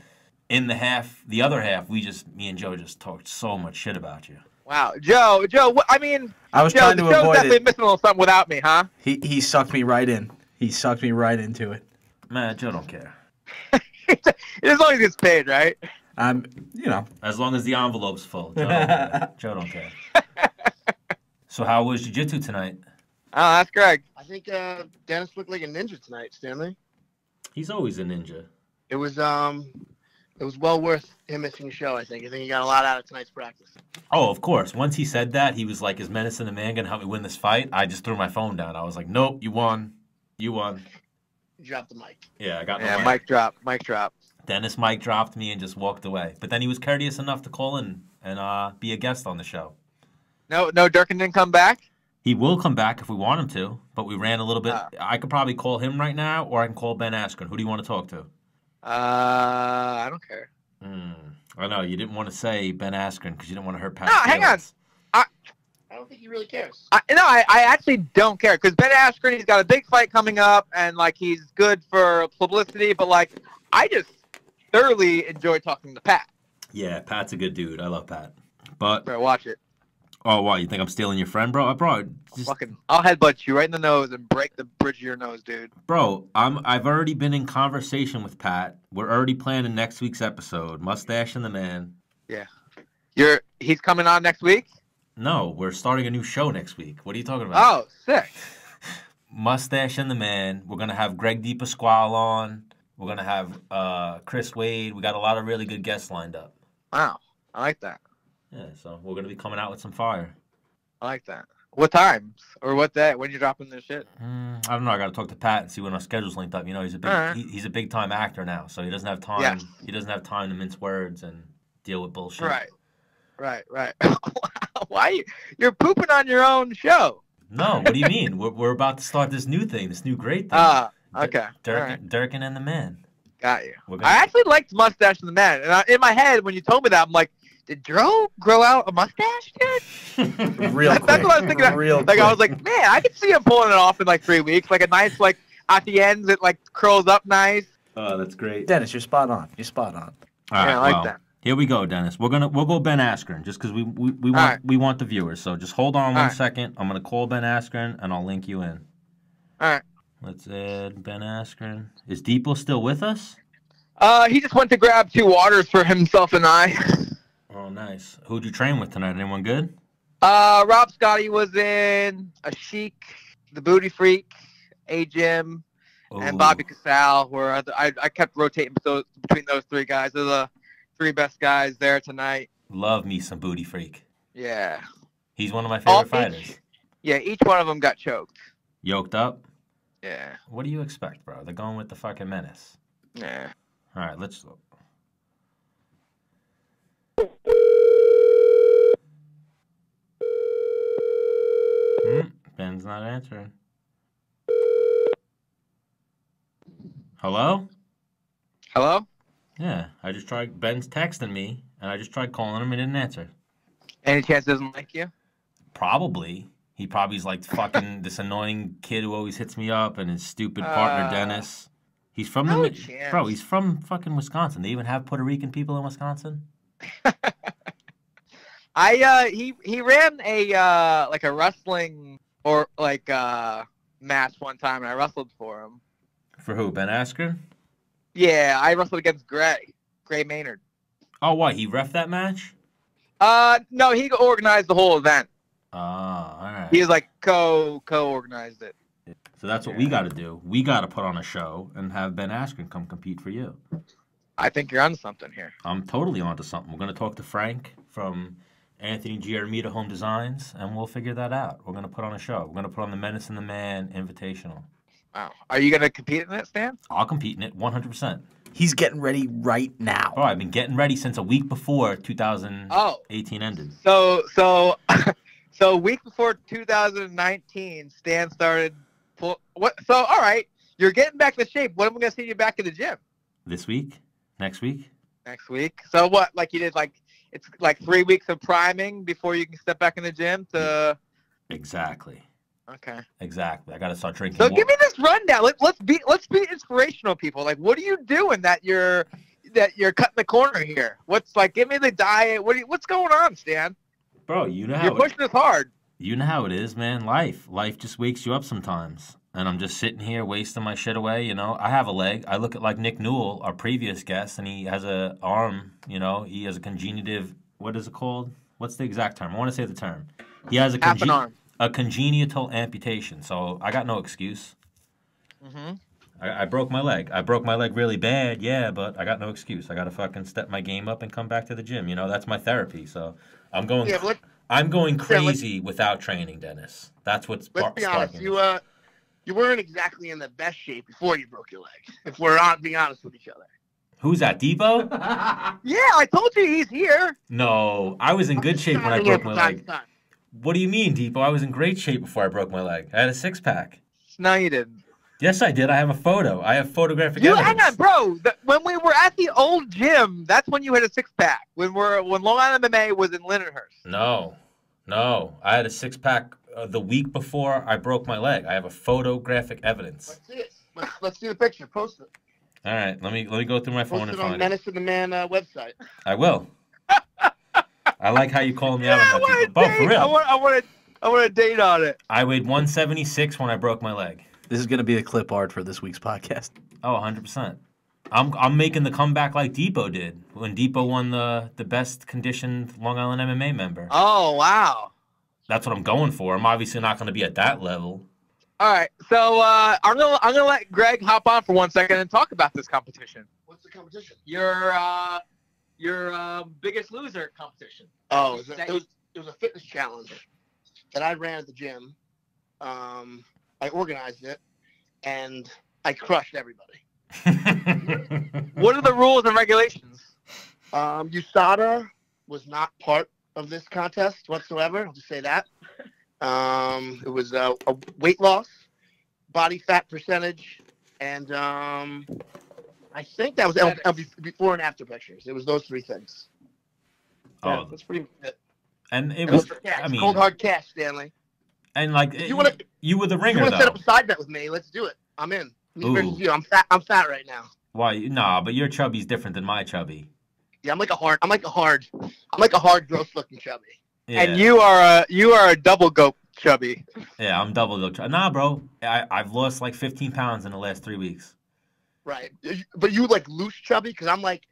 In the other half, me and Joe just talked so much shit about you. Wow, Joe, I was trying to avoid definitely it. missing a little something without me, huh? He sucked me right in. He sucked me right into it. Man, Joe don't care. As long as it's paid, right? As long as the envelope's full. Joe don't care. So how was jiu-jitsu tonight? Oh, that's Gregg. I think Dennis looked like a ninja tonight, Stanley. He's always a ninja. It was well worth him missing a show, I think. I think he got a lot out of tonight's practice. Oh, of course. Once he said that, he was like, is Menace and the Man going to help me win this fight? I just threw my phone down. I was like, nope, you won. You won. You dropped the mic. Yeah, I got no Yeah, mic. mic drop. Dennis mic dropped me and just walked away. But then he was courteous enough to call in and be a guest on the show. No, Durkin didn't come back? He will come back if we want him to, but we ran a little bit. I could probably call him right now, or I can call Ben Askren. Who do you want to talk to? I don't care. I know, you didn't want to say Ben Askren because you didn't want to hurt Pat. No, hang on. I don't think he really cares. I actually don't care because Ben Askren, he's got a big fight coming up, and like he's good for publicity. But like, I just thoroughly enjoy talking to Pat. Yeah, Pat's a good dude. I love Pat. But Better watch it. Oh, what? You think I'm stealing your friend, bro? Bro, I'll headbutt you right in the nose and break the bridge of your nose, dude. Bro, I've already been in conversation with Pat. We're already planning next week's episode, Mustache and the Man. Yeah. He's coming on next week? No, we're starting a new show next week. What are you talking about? Oh, sick. Mustache and the Man. We're gonna have Gregg DePasquale on. We're gonna have Chris Wade. We got a lot of really good guests lined up. Wow, I like that. Yeah, so we're going to be coming out with some fire. I like that. What times? Or what day? When you dropping this shit? I don't know. I got to talk to Pat and see when our schedule's linked up. You know, he's a big time actor now, so he doesn't have time. Yes. He doesn't have time to mince words and deal with bullshit. Right. Why you're pooping on your own show? No, what do you mean? We're about to start this new thing, this new great thing. Okay. Durkin and the Man. Got you. I actually liked Mustache and the Man, and in my head when you told me that, I'm like, did Dro grow out a mustache, dude? That's what I was thinking. I was like, man, I could see him pulling it off in like 3 weeks, like a nice, like at the ends it like curls up nice. Oh, that's great. Dennis, you're spot on. All right, I like that. Here we go, Dennis. We'll go Ben Askren just because we want the viewers. So just hold on one second. I'm gonna call Ben Askren and I'll link you in. All right. Let's add Ben Askren. Is Depo still with us? He just went to grab 2 waters for himself and I. Oh, nice. Who'd you train with tonight? Anyone good? Rob Scotty was in, a Sheik, the Booty Freak, A-Jim, and Bobby Kasai. Where I kept rotating between those 3 guys. They're the 3 best guys there tonight. Love me some Booty Freak. Yeah. He's one of my favorite fighters. Each one of them got choked. Yoked up? Yeah. What do you expect, bro? They're going with the fucking Menace. Yeah. All right, let's look. Ben's not answering. Hello? Hello? Yeah, I just tried. Ben's texting me, and I just tried calling him and didn't answer. Any chance he doesn't like you? Probably. He probably's like fucking this annoying kid who always hits me up and his stupid partner Dennis. He's from bro. He's from fucking Wisconsin. They even have Puerto Rican people in Wisconsin. He ran a like a wrestling or like match one time, and I wrestled for him. For who? Ben Askren? Yeah, I wrestled against Gregg Maynard. Oh, what? He ref that match? No, he organized the whole event. Oh, all right. He was like co-organized it. So that's what we got to do. We got to put on a show and have Ben Askren come compete for you. I think you're onto something here. I'm totally onto something. We're going to talk to Frank from Anthony Giarmita Home Designs, and we'll figure that out. We're going to put on a show. We're going to put on the Menace and the Man Invitational. Wow. Are you going to compete in it, Stan? I'll compete in it 100%. He's getting ready right now. Oh, I've been getting ready since a week before 2018 ended. So a week before 2019, Stan started. So all right, you're getting back to shape. When am I going to see you back in the gym? This week? Next week? Next week. So what? Like you did it's like 3 weeks of priming before you can step back in the gym to. Exactly. Okay. Exactly. I got to start drinking. So give me this rundown. Let's be inspirational, people. Like, what are you doing that you're cutting the corner here? What's like? Give me the diet. What's going on, Stan? Bro, you know how you're pushing us hard. You know how it is, man. Life just wakes you up sometimes. And I'm just sitting here wasting my shit away, you know. I have a leg. I look at like Nick Newell, our previous guest, and he has an arm, you know. He has a congenitive, what is it called? What's the exact term? I want to say the term. He has a congenital amputation, so I got no excuse. Mm-hmm. I broke my leg. I broke my leg really bad, yeah, but I got no excuse. I got to fucking step my game up and come back to the gym. You know, that's my therapy. So I'm going crazy without training, Dennis. That's what's Let's be honest. You weren't exactly in the best shape before you broke your leg. If we're being honest with each other. Who's that, Depo? Yeah, I told you he's here. No, I was in good shape when I broke my leg. What do you mean, Depo? I was in great shape before I broke my leg. I had a six-pack. No, you didn't. Yes, I did. I have a photo. I have photographic evidence. Hang on, bro. When we were at the old gym, that's when you had a six-pack. When Long Island MMA was in Lindenhurst. No. I had a six-pack the week before I broke my leg. I have a photographic evidence. Let's see it. Let's see the picture. Post it. All right, let me go through my phone and find it. Menace and The Man website. I will. I like how you call me out on that. But for real. I want a date on it. I weighed 176 when I broke my leg. This is going to be the clip art for this week's podcast. Oh, 100%. I'm making the comeback like Depo did when Depo won the best conditioned Long Island MMA member. Oh, wow. That's what I'm going for. I'm obviously not going to be at that level. All right, so I'm gonna let Gregg hop on for 1 second and talk about this competition. What's the competition? Your Biggest Loser competition. Oh, it was a fitness challenge that I ran at the gym. I organized it, and I crushed everybody. What are the rules and regulations? USADA was not part of this contest whatsoever. I'll just say that. It was a weight loss, body fat percentage, and I think that was before and after pictures. It was those three things. Yeah, that's pretty much it. And it was, I mean, cold hard cash, Stanley. And like, you were the ringer, you want though. to set up a side bet with me? Let's do it. I'm in. Me versus you. I'm fat right now. Why? Nah, but your chubby's different than my chubby. Yeah, I'm like a hard, gross looking chubby. Yeah. And you are a double goat chubby. Yeah, I'm double goat chubby. Nah, bro, I've lost like 15 pounds in the last 3 weeks. Right, but you like loose chubby because I'm like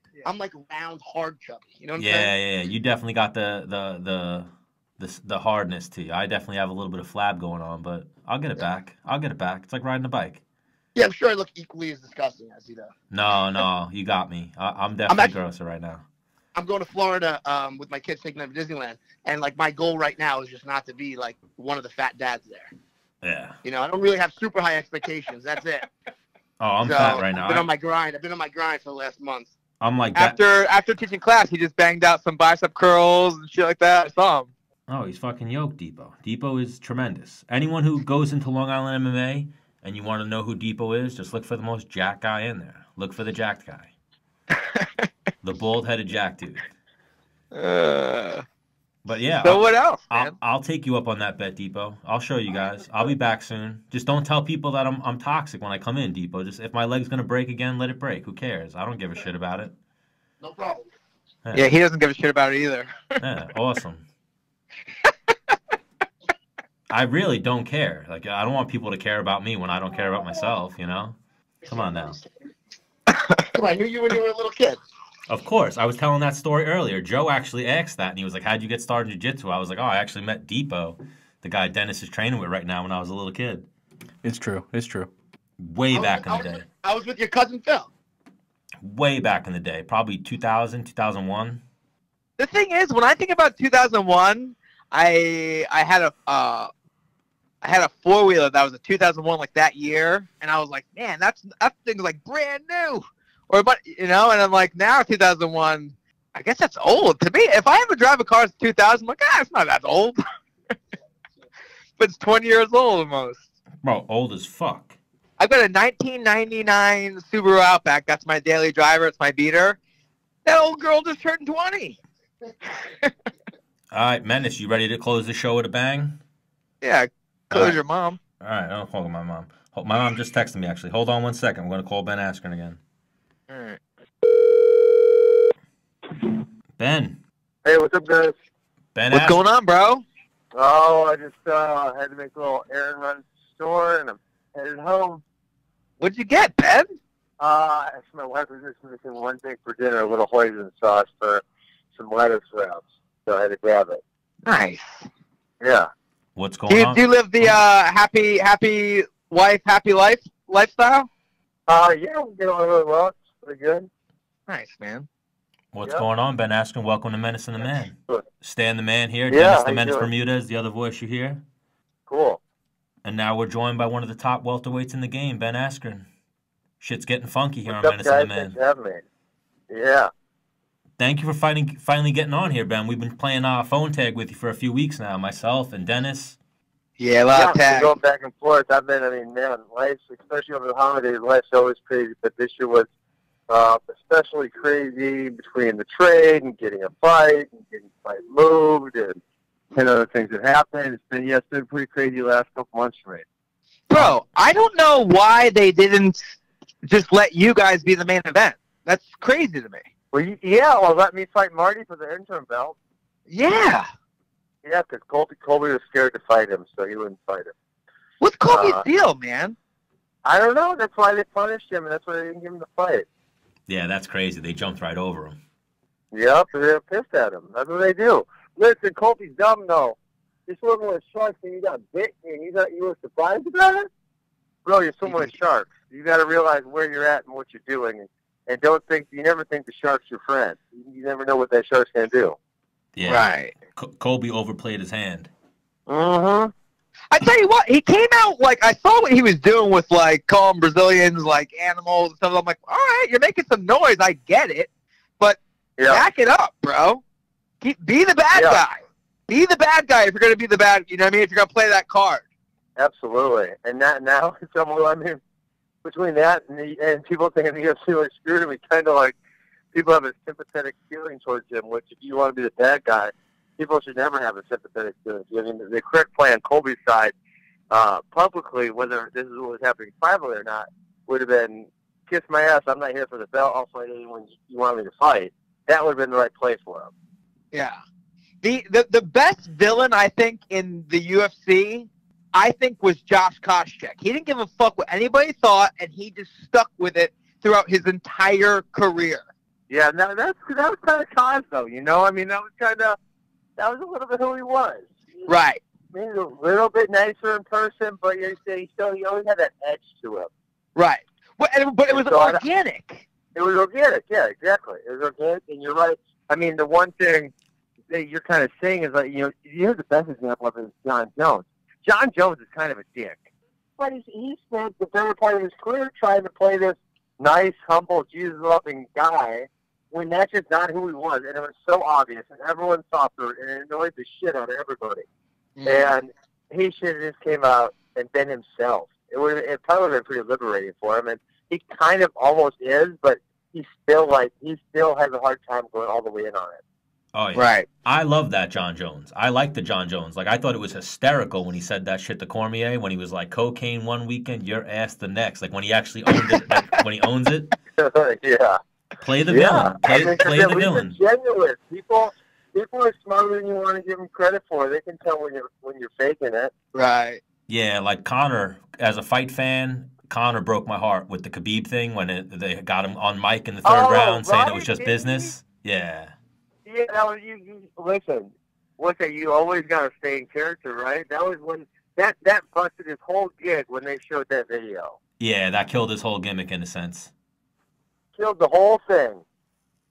round hard chubby. You know what I'm saying? Yeah. You definitely got the hardness to you. I definitely have a little bit of flab going on, but I'll get it back. It's like riding a bike. Yeah, I'm sure I look equally as disgusting as you though. No, you got me. I'm definitely grosser right now. I'm going to Florida with my kids taking them to Disneyland, and like my goal right now is just not to be like one of the fat dads there. Yeah. You know, I don't really have super high expectations. That's it. Oh, I'm fat right now. I've been on my grind. I've been on my grind for the last month. I'm like after teaching class, he just banged out some bicep curls and shit like that. I saw him. Oh, he's fucking yoked, Depo. Depo is tremendous. Anyone who goes into Long Island MMA and you want to know who Depo is, just look for the most jacked guy in there. Look for the jacked guy. The bald-headed jack dude. But yeah. So what else, man? I'll take you up on that bet, Depo. I'll show you guys. I'll be back soon. Just don't tell people that I'm toxic when I come in, Depo. Just if my leg's gonna break again, let it break. Who cares? I don't give a shit about it. No problem. Yeah, he doesn't give a shit about it either. Yeah, awesome. I really don't care. Like, I don't want people to care about me when I don't care about myself, you know? Come on now. Come on, I knew you when you were a little kid. Of course. I was telling that story earlier. Joe actually asked that, and he was like, how'd you get started in jiu-jitsu? I was like, I actually met Depo, the guy Dennis is training with right now, when I was a little kid. It's true. Way back in the day. I was with your cousin Phil. Way back in the day. Probably 2000, 2001. The thing is, when I think about 2001, I had a four-wheeler that was a 2001, like that year, and I was like, man, that thing's like brand new. But and I'm like, now 2001, I guess that's old to me. If I ever drive a car that's 2000, I'm like, it's not that old. But it's 20 years old almost. Bro, old as fuck. I've got a 1999 Subaru Outback. That's my daily driver. It's my beater. That old girl just turned 20. All right, Menace, you ready to close the show with a bang? Yeah, close your mom. All right, I'll call my mom. My mom just texted me, actually. Hold on 1 second. I'm going to call Ben Askren again. All right. Ben. Hey, what's up, guys? What's going on, bro? Oh, I just had to make a little errand run to the store, and I'm headed home. What'd you get, Ben? Actually, my wife was just missing one thing for dinner, a little hoisin sauce for some lettuce wraps, so I had to grab it. Nice. Yeah. What's going on? Do you live the happy wife, happy life lifestyle? Yeah, we're getting on really well. It's pretty good. Nice, man. What's going on, Ben Askren? Welcome to Menace and the Man. Good. Stan the Man here. Yeah, Dennis the Menace Bermudez, the other voice you hear. Cool. And now we're joined by one of the top welterweights in the game, Ben Askren. Shit's getting funky here What's on up, Menace guys? and the Man. Thanks for having me. Yeah. Thank you for finally getting on here, Ben. We've been playing phone tag with you for a few weeks now, myself and Dennis. Yeah, a lot of tag. Going back and forth. Man, life, especially over the holidays, life's always crazy, but this year was especially crazy between the trade and getting a fight and getting the fight moved and other things that happened. It's been pretty crazy the last couple months for me. Bro, I don't know why they didn't just let you guys be the main event. That's crazy to me. Well, let me fight Marty for the interim belt. Yeah. Yeah, because Colby was scared to fight him, so he wouldn't fight him. What's Colby's deal, man? I don't know. That's why they punished him, and that's why they didn't give him the fight. Yeah, that's crazy. They jumped right over him. Yep, they were pissed at him. That's what they do. Listen, Colby's dumb, though. You're swimming with sharks and you got bit, and you were surprised about it? Bro, you're swimming with sharks. You got to realize where you're at and what you're doing, and you never think the shark's your friend. You never know what that shark's going to do. Yeah. Right. Colby overplayed his hand. Mm-hmm. I tell you what, he came out, I saw what he was doing with, calling Brazilians, animals and stuff. I'm like, all right, you're making some noise. I get it. But back it up, bro. Be the bad guy. Be the bad guy if you're going to be the bad, you know what I mean, if you're going to play that card. Absolutely. And that now, between that and people thinking the UFC screwed him, kind of people have a sympathetic feeling towards him, which if you want to be the bad guy, people should never have a sympathetic feeling. I mean, the correct play on Colby's side, publicly, whether this is what was happening privately or not, would have been, kiss my ass, I'm not here for the belt, I'll fight anyone you want me to fight. That would have been the right play for him. Yeah. The best villain, I think, in the UFC, I think, was Josh Koscheck. He didn't give a fuck what anybody thought, and he just stuck with it throughout his entire career. Yeah, that was kind of cause, though, you know? I mean, that was a little bit who he was. Right. I mean, a little bit nicer in person, but he always had that edge to him. Right. But it was organic. It was organic, yeah, exactly. It was organic, and you're right. I mean, the one thing that you're kind of saying is, here's the best example of it is Jon Jones. Jon Jones is kind of a dick. But he spent the better part of his career trying to play this nice, humble, Jesus-loving guy when that's just not who he was. And it was so obvious, and everyone saw through it, and it annoyed the shit out of everybody. And he should have just came out and been himself. It probably would have been pretty liberating for him. And he kind of almost is, but he still has a hard time going all the way in on it. Oh, yeah. Right. I love that Jon Jones. I like the Jon Jones. I thought it was hysterical when he said that shit to Cormier, when he was like, cocaine one weekend, your ass the next. When he actually owned it, when he owns it. Yeah. Play the villain. Play the villain. Genuine. People are smarter than you want to give them credit for. They can tell when you're faking it. Right. Yeah, Conor, as a fight fan, Conor broke my heart with the Khabib thing when they got him on mic in the third round saying it was just business. Yeah. Yeah, you listen, you always got to stay in character, right? That was when that busted his whole gig when they showed that video. Yeah, that killed his whole gimmick in a sense. Killed the whole thing.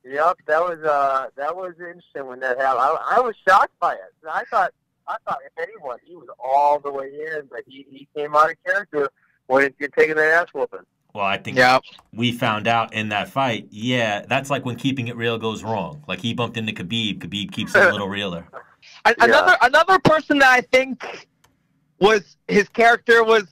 Yep, that was interesting when that happened. I was shocked by it. I thought if anyone, he was all the way in, but he came out of character when he's taking that ass whooping. Well, I think we found out in that fight, that's like when Keeping It Real goes wrong. He bumped into Khabib. Khabib keeps it a little realer. Another person that I think was his character was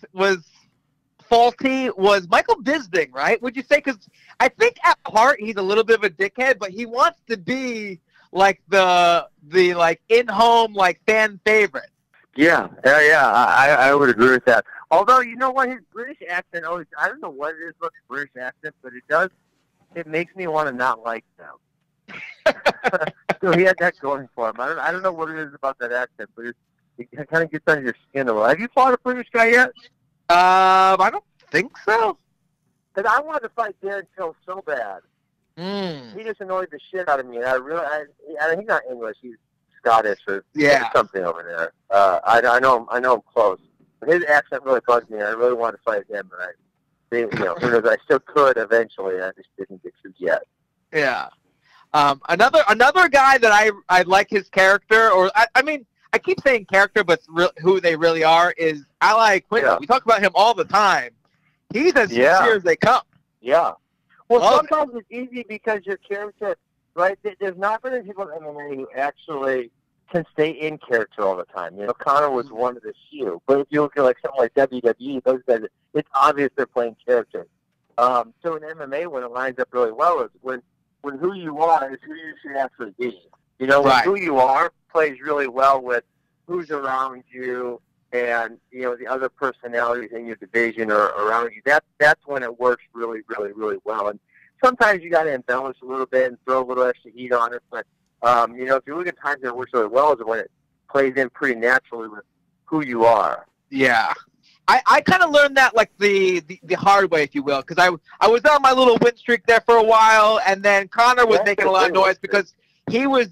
faulty was Michael Bisping, right? Would you say? Because I think at heart he's a little bit of a dickhead, but he wants to be the in-home fan favorite. Yeah, I would agree with that. Although, you know what, his British accent always, I don't know what it is about the British accent, but it makes me want to not like them. So he had that going for him. I don't know what it is about that accent, but it kind of gets under your skin a little. Have you fought a British guy yet? I don't think so. Because I wanted to fight Darren Till so bad. He just annoyed the shit out of me. And he's not English, he's Scottish or something over there. I know him close. But his accent really bugged me. I really wanted to fight him, but I still could eventually. I just didn't get to yet. Yeah. Another guy that I like his character, or I mean, I keep saying character, but who they really are is Ally Quinton. Yeah. We talk about him all the time. He's as sincere as they come. Yeah. Well, Love it. sometimes it's easy because your character, right? There's not many people in MMA who actually can stay in character all the time. You know, Conor was one of the few. But if you look at like something like WWE, those guys, it's obvious they're playing character. So in MMA, when it lines up really well, is when who you are is who you should actually be. You know, when Right. who you are plays really well with who's around you and, you know, the other personalities in your division or around you. That's when it works really, really, really well. And sometimes you got to embellish a little bit and throw a little extra heat on it. But, you know, if you look at times that it works really well is when it plays in pretty naturally with who you are. Yeah. I kind of learned that like the hard way, if you will, because I was on my little win streak there for a while, and then Conor was making a lot of noise because he was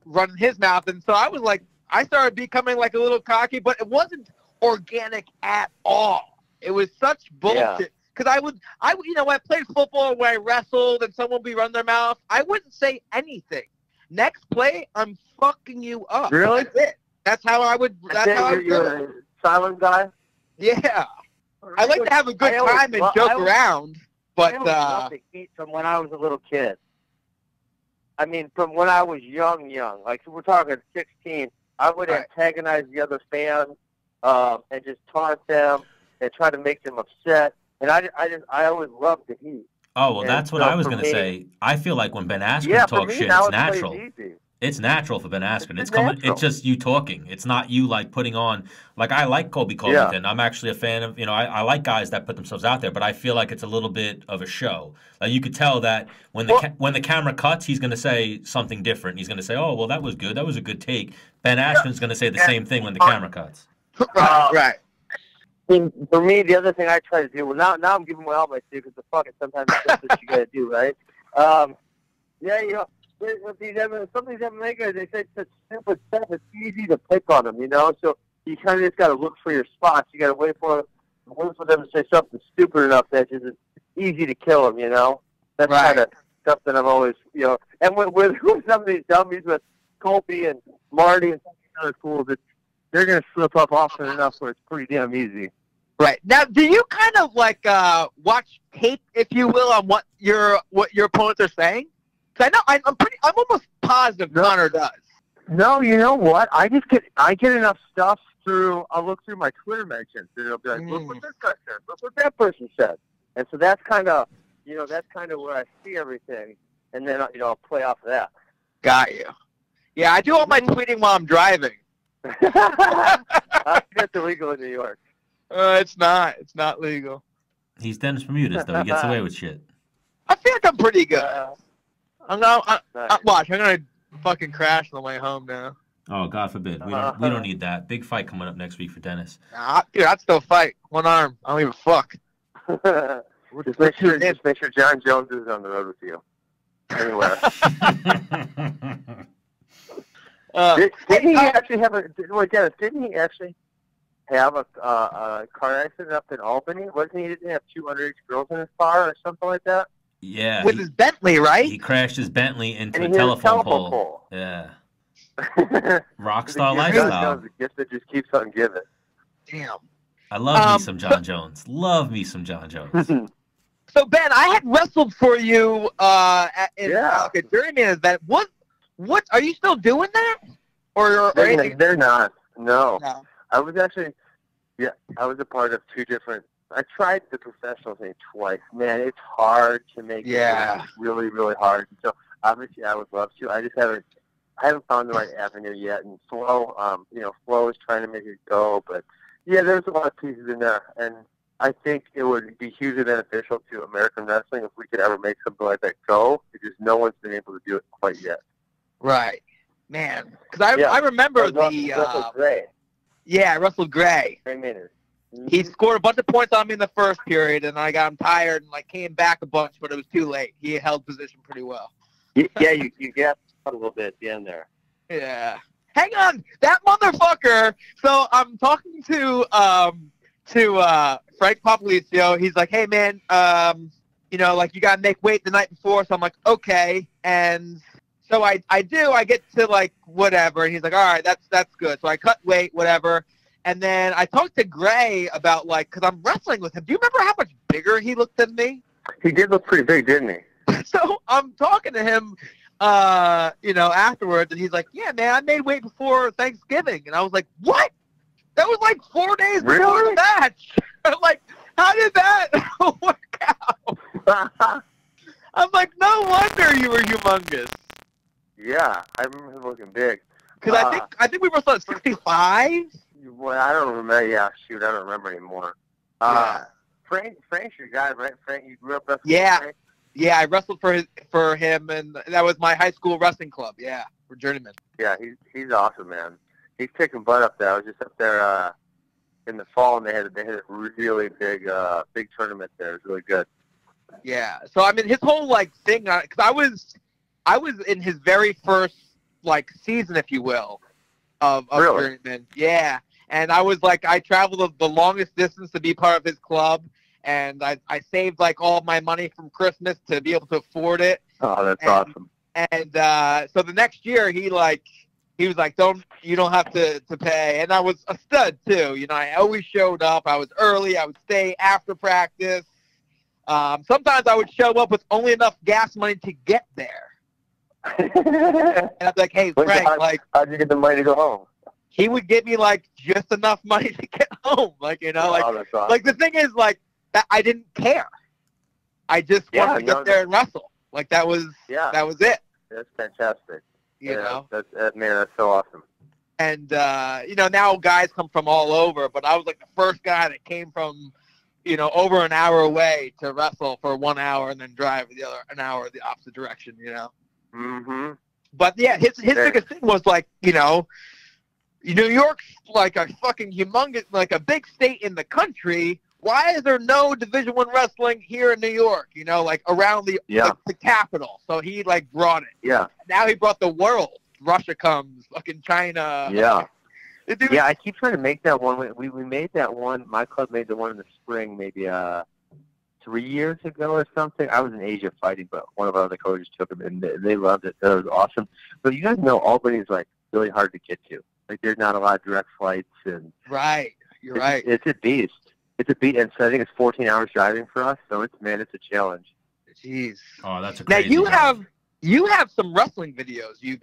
running his mouth, and so I was like, I started becoming like a little cocky, but it wasn't organic at all. It was such bullshit. Because I you know, when I played football, when I wrestled, and someone would be running their mouth, I wouldn't say anything. Next play, I'm fucking you up. Really? That's it. That's how I would. That's how I would do it. You're a silent guy? Yeah. I like to have a good time and joke around, but I always loved to eat from when I was a little kid. I mean, from when I was young, like we're talking 16, I would antagonize the other fans and just taunt them and try to make them upset. And I always loved to eat. Oh, well, that's what I was going to say. I feel like when Ben Askren talks shit, it's natural. It's natural for Ben Askren. It's coming. It's just you talking. It's not you like putting on. Like I like Colby Covington. I'm actually a fan of. You know, I like guys that put themselves out there. But I feel like it's a little bit of a show. Like you could tell that when the camera cuts, he's going to say something different. He's going to say, "Oh, well, that was good. That was a good take." Ben Askren's going to say the same thing when the camera cuts. Right. I mean, for me, the other thing I try to do. Well, now I'm giving all my secrets to fucking sometimes that's what you got to do, right? Yeah, you know. With these some of these MMA guys, they say such simple stuff. It's easy to pick on them, you know. So you kind of just got to look for your spots. You got to wait for them to say something stupid enough that it's easy to kill them, you know. That's kind of stuff that I've always, you know. And with some of these dummies, with Colby and Marty and some of these other fools, they're going to slip up often enough where it's pretty damn easy. Right. Now, do you kind of like watch tape, if you will, on what your opponents are saying? I know I'm almost positive Conor does. No, you know what? I get enough stuff through. I'll look through my Twitter mentions, and it'll be like, look what this guy said, look what that person said, and so that's kind of, you know, that's kind of where I see everything, and then you know I'll play off of that. Got you. Yeah, I do all my tweeting while I'm driving. That's illegal in New York. It's not. It's not legal. He's Dennis Bermudez, though. He gets away with shit. I feel like I'm pretty good. Watch, I'm gonna fucking crash on the way home now. Oh, God forbid. We don't need that. Big fight coming up next week for Dennis. Dude, I'd still fight. One arm. I don't give a fuck. Just make sure Jon Jones is on the road with you. Anywhere. Didn't he actually have a car accident up in Albany? Wasn't he? Didn't have 2 underage girls in his car or something like that? Yeah. With his Bentley, right? He crashed his Bentley into a telephone pole. Yeah. Rockstar lifestyle. The gift that just keeps on giving. Damn. I love me some Jon Jones. Love me some Jon Jones. So, Ben, I had wrestled for you in like a journeyman event. What are you still doing that? Or they're not. No. I was actually, I was a part of 2 different. I tried the professional thing twice. Man, it's hard to make it. It's really, really hard. So obviously, I would love to. I haven't found the right avenue yet. And Flo, Flo is trying to make it go. But yeah, there's a lot of pieces in there, and I think it would be hugely beneficial to American wrestling if we could ever make something like that go. Because no one's been able to do it quite yet. Right, man. Because I remember Russell Gray. Yeah, Russell Gray. Gray Maynard. He scored a bunch of points on me in the first period, and I got him tired and came back a bunch, but it was too late. He held position pretty well. Yeah, you gapped out a little bit at the end there. Yeah. Hang on, that motherfucker. So I'm talking to Frank Popolicio. He's like, hey man, you gotta make weight the night before. So I'm like, okay, and so I do. I get to whatever, and he's like, all right, that's good. So I cut weight, whatever. And then I talked to Gray about, because I'm wrestling with him. Do you remember how much bigger he looked than me? He did look pretty big, didn't he? So I'm talking to him, afterwards, and he's like, "Yeah, man, I made weight before Thanksgiving," and I was like, "What? That was like 4 days before the match." I'm like, how did that work out? I'm like, no wonder you were humongous. Yeah, I remember him looking big. Because I think we were at 65. Well, I don't remember. Yeah, shoot, I don't remember anymore. Frank's your guy, right? Frank, you grew up wrestling. Yeah. Frank? Yeah, I wrestled for him, and that was my high school wrestling club. Yeah, for journeyman. Yeah, he's awesome, man. He's kicking butt up there. I was just up there in the fall, and they had a really big tournament there. It was really good. Yeah. So I mean, his whole thing, because I was in his very first season, if you will, of Really? journeyman. Yeah, and I was I traveled the longest distance to be part of his club. And I saved all my money from Christmas to be able to afford it. Oh, that's awesome. And so the next year he was like, you don't have to pay. And I was a stud too. I always showed up. I was early. I would stay after practice. Sometimes I would show up with only enough gas money to get there. And I'd be like, "Hey, Frank, how'd you get the money to go home?" He would give me just enough money to get home. Oh, that's awesome. The thing is I didn't care. I just wanted to get there and wrestle. That was it. That's fantastic. You know? That's so awesome. And now guys come from all over, but I was the first guy that came from, over an hour away to wrestle for 1 hour and then drive an hour the opposite direction, Mm-hmm. But yeah, his biggest thing was New York's a fucking humongous, a big state in the country. Why is there no Division I wrestling here in New York? Around the capital. So he brought it. Yeah. Now he brought the world. Russia comes, fucking China. Yeah. I keep trying to make that one. We made that one. My club made the one in the spring, maybe 3 years ago or something. I was in Asia fighting, but one of our other coaches took him, and they loved it. That was awesome. But you guys know Albany's really hard to get to. There's not a lot of direct flights, and right. You're right. It's a beast. It's a beat, and so I think it's 14 hours driving for us. So it's a challenge. Jeez. Oh, that's a now crazy you have some wrestling videos. You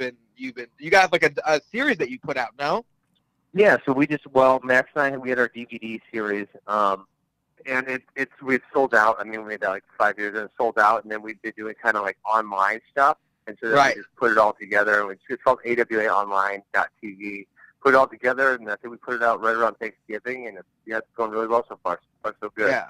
got a series that you put out, no? Yeah. So Max and I, we had our DVD series, and we've sold out. I mean, we made that 5 years and it sold out, and then we've been doing kind of online stuff, and so then we just put it all together. It's called AWAonline.tv. Put it all together, and I think we put it out right around Thanksgiving, and it's going really well so far. So far, so good. Yeah.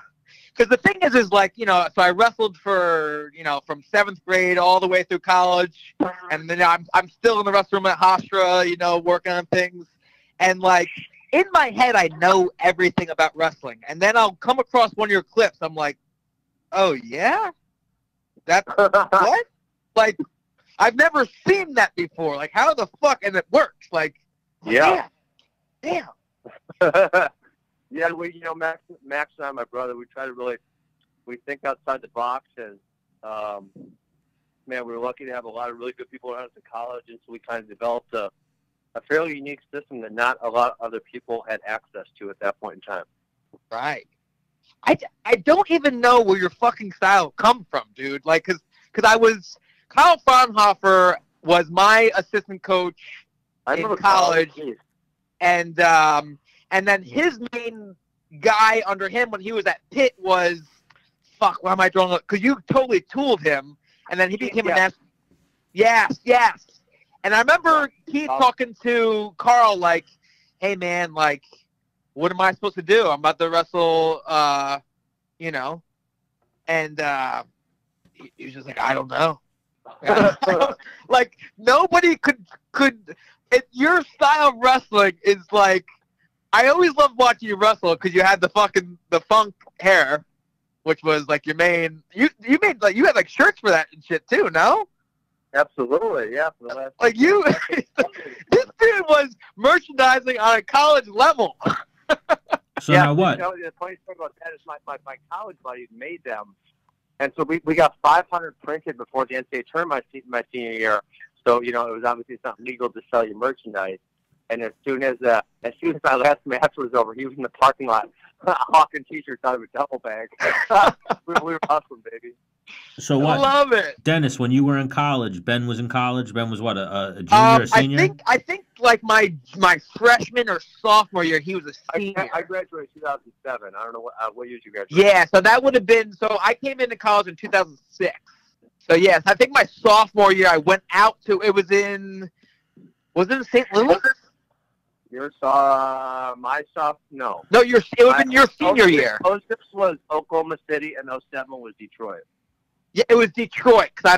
Because the thing is so I wrestled for, from 7th grade all the way through college, and then I'm still in the wrestling room at Hofstra, working on things, and in my head I know everything about wrestling, and then I'll come across one of your clips. I'm like, oh yeah, that what? I've never seen that before. How the fuck? And it works. Yeah. Damn. Yeah, Max and I, my brother, we try to we think outside the box, and we were lucky to have a lot of really good people around us in college, and so we kind of developed a fairly unique system that not a lot of other people had access to at that point in time. Right. I don't even know where your fucking style come from, dude. Because Kyle Fraunhofer was my assistant coach in college, and then his main guy under him when he was at Pitt was, why am I drawing up? Because you totally tooled him, and then he became a national. Yes. And I remember Keith talking to Carl hey man, what am I supposed to do? I'm about to wrestle, and he was just I don't know. Nobody could. Your style of wrestling is I always loved watching you wrestle because you had the funk hair, which was your main. You made you had shirts for that and shit too, no? Absolutely, yeah. For the last this dude was merchandising on a college level. So now what? The funny thing about that is my college buddies made them, and so we got 500 printed before the NCAA tournament my senior year. So, it was obviously it's not legal to sell your merchandise. And as soon as my last match was over, he was in the parking lot hawking T-shirts out of a duffel bag. we were hustling, baby. So what? I love it. Dennis, when you were in college, Ben was in college. Ben was what, a junior or senior? I think like my freshman or sophomore year, he was a senior. I graduated in 2007. I don't know what year you graduated. Yeah, so that would have been. So I came into college in 2006. So yes, I think my sophomore year, I went out to. It was in. Was it in St. Louis? No. No, it was in your senior year. 06 was Oklahoma City, and 07 was Detroit. Yeah, it was Detroit. Cause I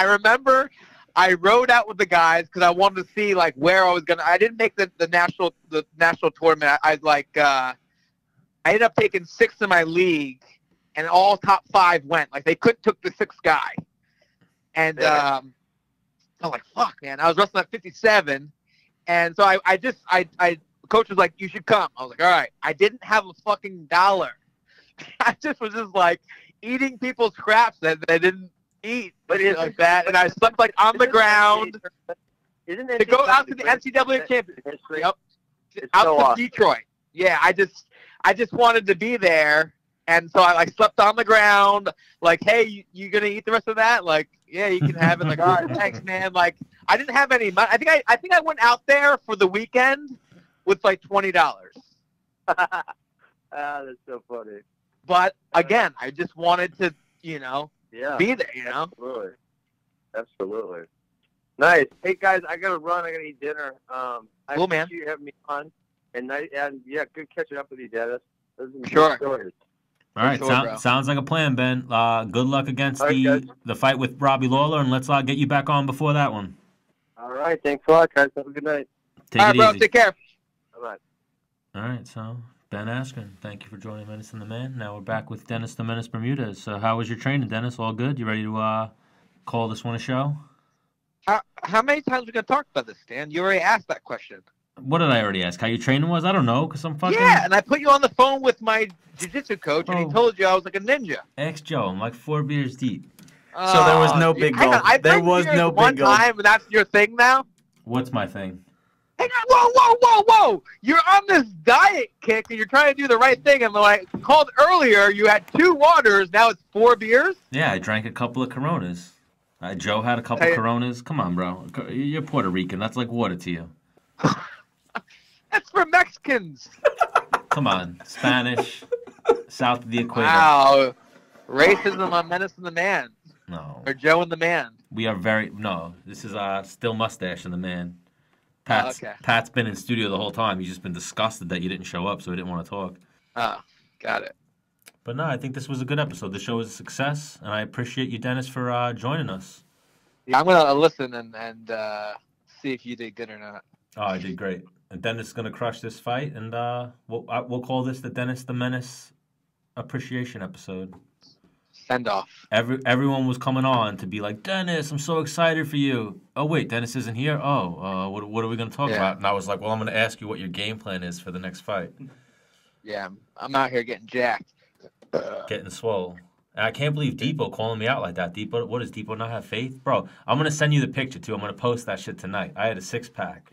remember, I rode out with the guys because I wanted to see like where I was gonna. I didn't make the national tournament. I ended up taking 6th in my league, and all top 5 went. Like they couldn't took the 6th guy, and I was like, fuck, man. I was wrestling at 57. And so coach was like, you should come. I was like, all right. I didn't have a fucking dollar. I was just like eating people's scraps that they didn't eat, like that. And I slept like on the ground to go out to the NCAA championship. Yep. Out to Detroit. Yeah, I just wanted to be there. And so I like slept on the ground, like, hey, you gonna eat the rest of that? Like, yeah, you can have it. Like, all right, thanks, man. Like, I didn't have any money. I think I went out there for the weekend with like $20. That's so funny. But again, I just wanted to, be there. Absolutely. Nice. Hey guys, I gotta run. I gotta eat dinner. I cool, man. appreciate you having me on, and yeah, good catching up with you, Dennis. Sure. Stories. All right, sounds like a plan, Ben. Good luck against the fight with Robbie Lawler, and let's get you back on before that one. All right, thanks a lot, guys. Have a good night. All right, bro. Take care. Bye. All right, so Ben Askren, thank you for joining Menace and the Man. Now we're back with Dennis the Menace Bermudez. So how was your training, Dennis? All good? You ready to call this one a show? How many times are we going to talk about this, Dan? You already asked that question. What did I already ask? How your training was? I don't know, because I'm fucking... Yeah, and I put you on the phone with my jiu-jitsu coach, and he told you I was like a ninja. Ex Joe, I'm like 4 beers deep. So there was no big goal. There was no big goal. One time, and that's your thing now? What's my thing? Hang on, whoa! You're on this diet kick, and you're trying to do the right thing, and like called earlier, you had 2 waters, now it's 4 beers? Yeah, I drank a couple of Coronas. Joe had a couple of Coronas. Come on, bro. You're Puerto Rican. That's like water to you. That's for Mexicans. Come on. Spanish, south of the equator. Wow. Racism on Menace and the Man. No. Or Joe and the Man. We are no. This is still Mustache and the Man. Pat's been in studio the whole time. He's just been disgusted that you didn't show up, so he didn't want to talk. Oh, got it. But no, I think this was a good episode. The show was a success, and I appreciate you, Dennis, for joining us. Yeah, I'm going to listen and see if you did good or not. Oh, I did great. And Dennis is going to crush this fight, and we'll call this the Dennis the Menace appreciation episode. Send off. Everyone was coming on to be like, Dennis, I'm so excited for you. Oh, wait, Dennis isn't here? Oh, what are we going to talk about? And I was like, well, I'm going to ask you what your game plan is for the next fight. Yeah, I'm out here getting jacked. Getting swole. And I can't believe Depo calling me out like that. Depo, what does Depo not have faith? Bro, I'm going to send you the picture, too. I'm going to post that shit tonight. I had a 6-pack.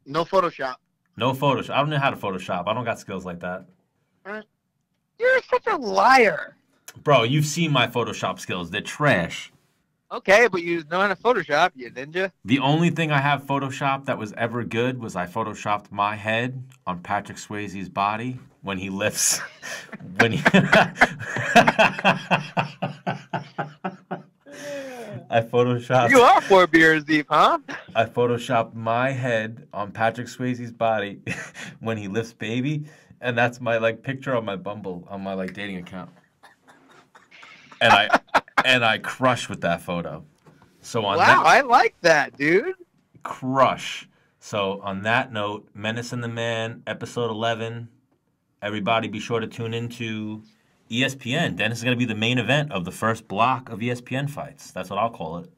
No Photoshop. No Photoshop. I don't know how to Photoshop. I don't got skills like that. You're such a liar. Bro, you've seen my Photoshop skills. They're trash. Okay, but you know how to Photoshop, you ninja. The only thing I have Photoshopped that was ever good was I Photoshopped my head on Patrick Swayze's body when he lifts. I Photoshopped. You are 4 beers deep, huh? I Photoshopped my head on Patrick Swayze's body when he lifts baby, and that's my picture on my Bumble on my dating account. And I crush with that photo. So on I like that, dude. Crush. So on that note, Menace and the Man, episode 11. Everybody be sure to tune into ESPN. Dennis is going to be the main event of the first block of ESPN fights. That's what I'll call it.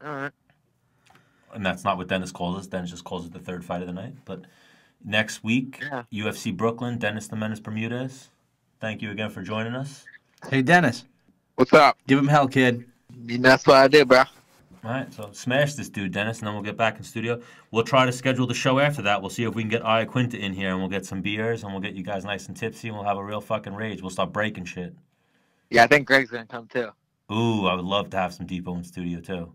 All right. And that's not what Dennis calls us. Dennis just calls it the third fight of the night. But next week, UFC Brooklyn, Dennis the Menace Bermudez. Thank you again for joining us. Hey, Dennis. What's up? Give him hell, kid. That's what I did, bro. All right, so smash this dude, Dennis, and then we'll get back in studio. We'll try to schedule the show after that. We'll see if we can get Iaquinta in here, and we'll get some beers, and we'll get you guys nice and tipsy, and we'll have a real fucking rage. We'll start breaking shit. Yeah, I think Gregg's gonna come too. Ooh, I would love to have some Depo in studio too.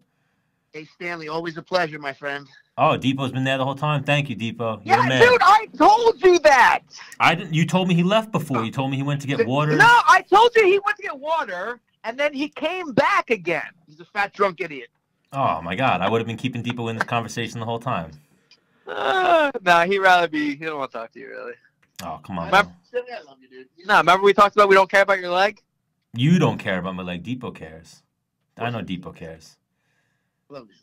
Hey, Stanley, always a pleasure, my friend. Oh, Depo's been there the whole time. Thank you, Depo. You're Yeah, the man. dude, I told you that. I didn't. You told me he left before. You told me he went to get water. No, I told you he went to get water, and then he came back again. He's a fat, drunk idiot. Oh my God! I would have been keeping Depo in this conversation the whole time. No, he'd rather be. He don't want to talk to you, really. Oh come on! Remember, Stanley, I love you, dude. no, remember we talked about we don't care about your leg? You don't care about my leg. Depo cares. I know Depo cares. Love you.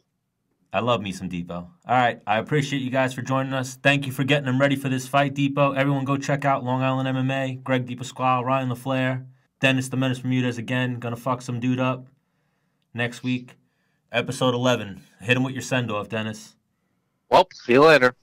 I love me some Depo. All right, I appreciate you guys for joining us. Thank you for getting them ready for this fight, Depo. Everyone go check out Long Island MMA. Gregg DePasquale, Ryan LaFlair, Dennis the Menace Bermudez again. Gonna fuck some dude up next week. Episode 11. Hit him with your send-off, Dennis. Well, see you later.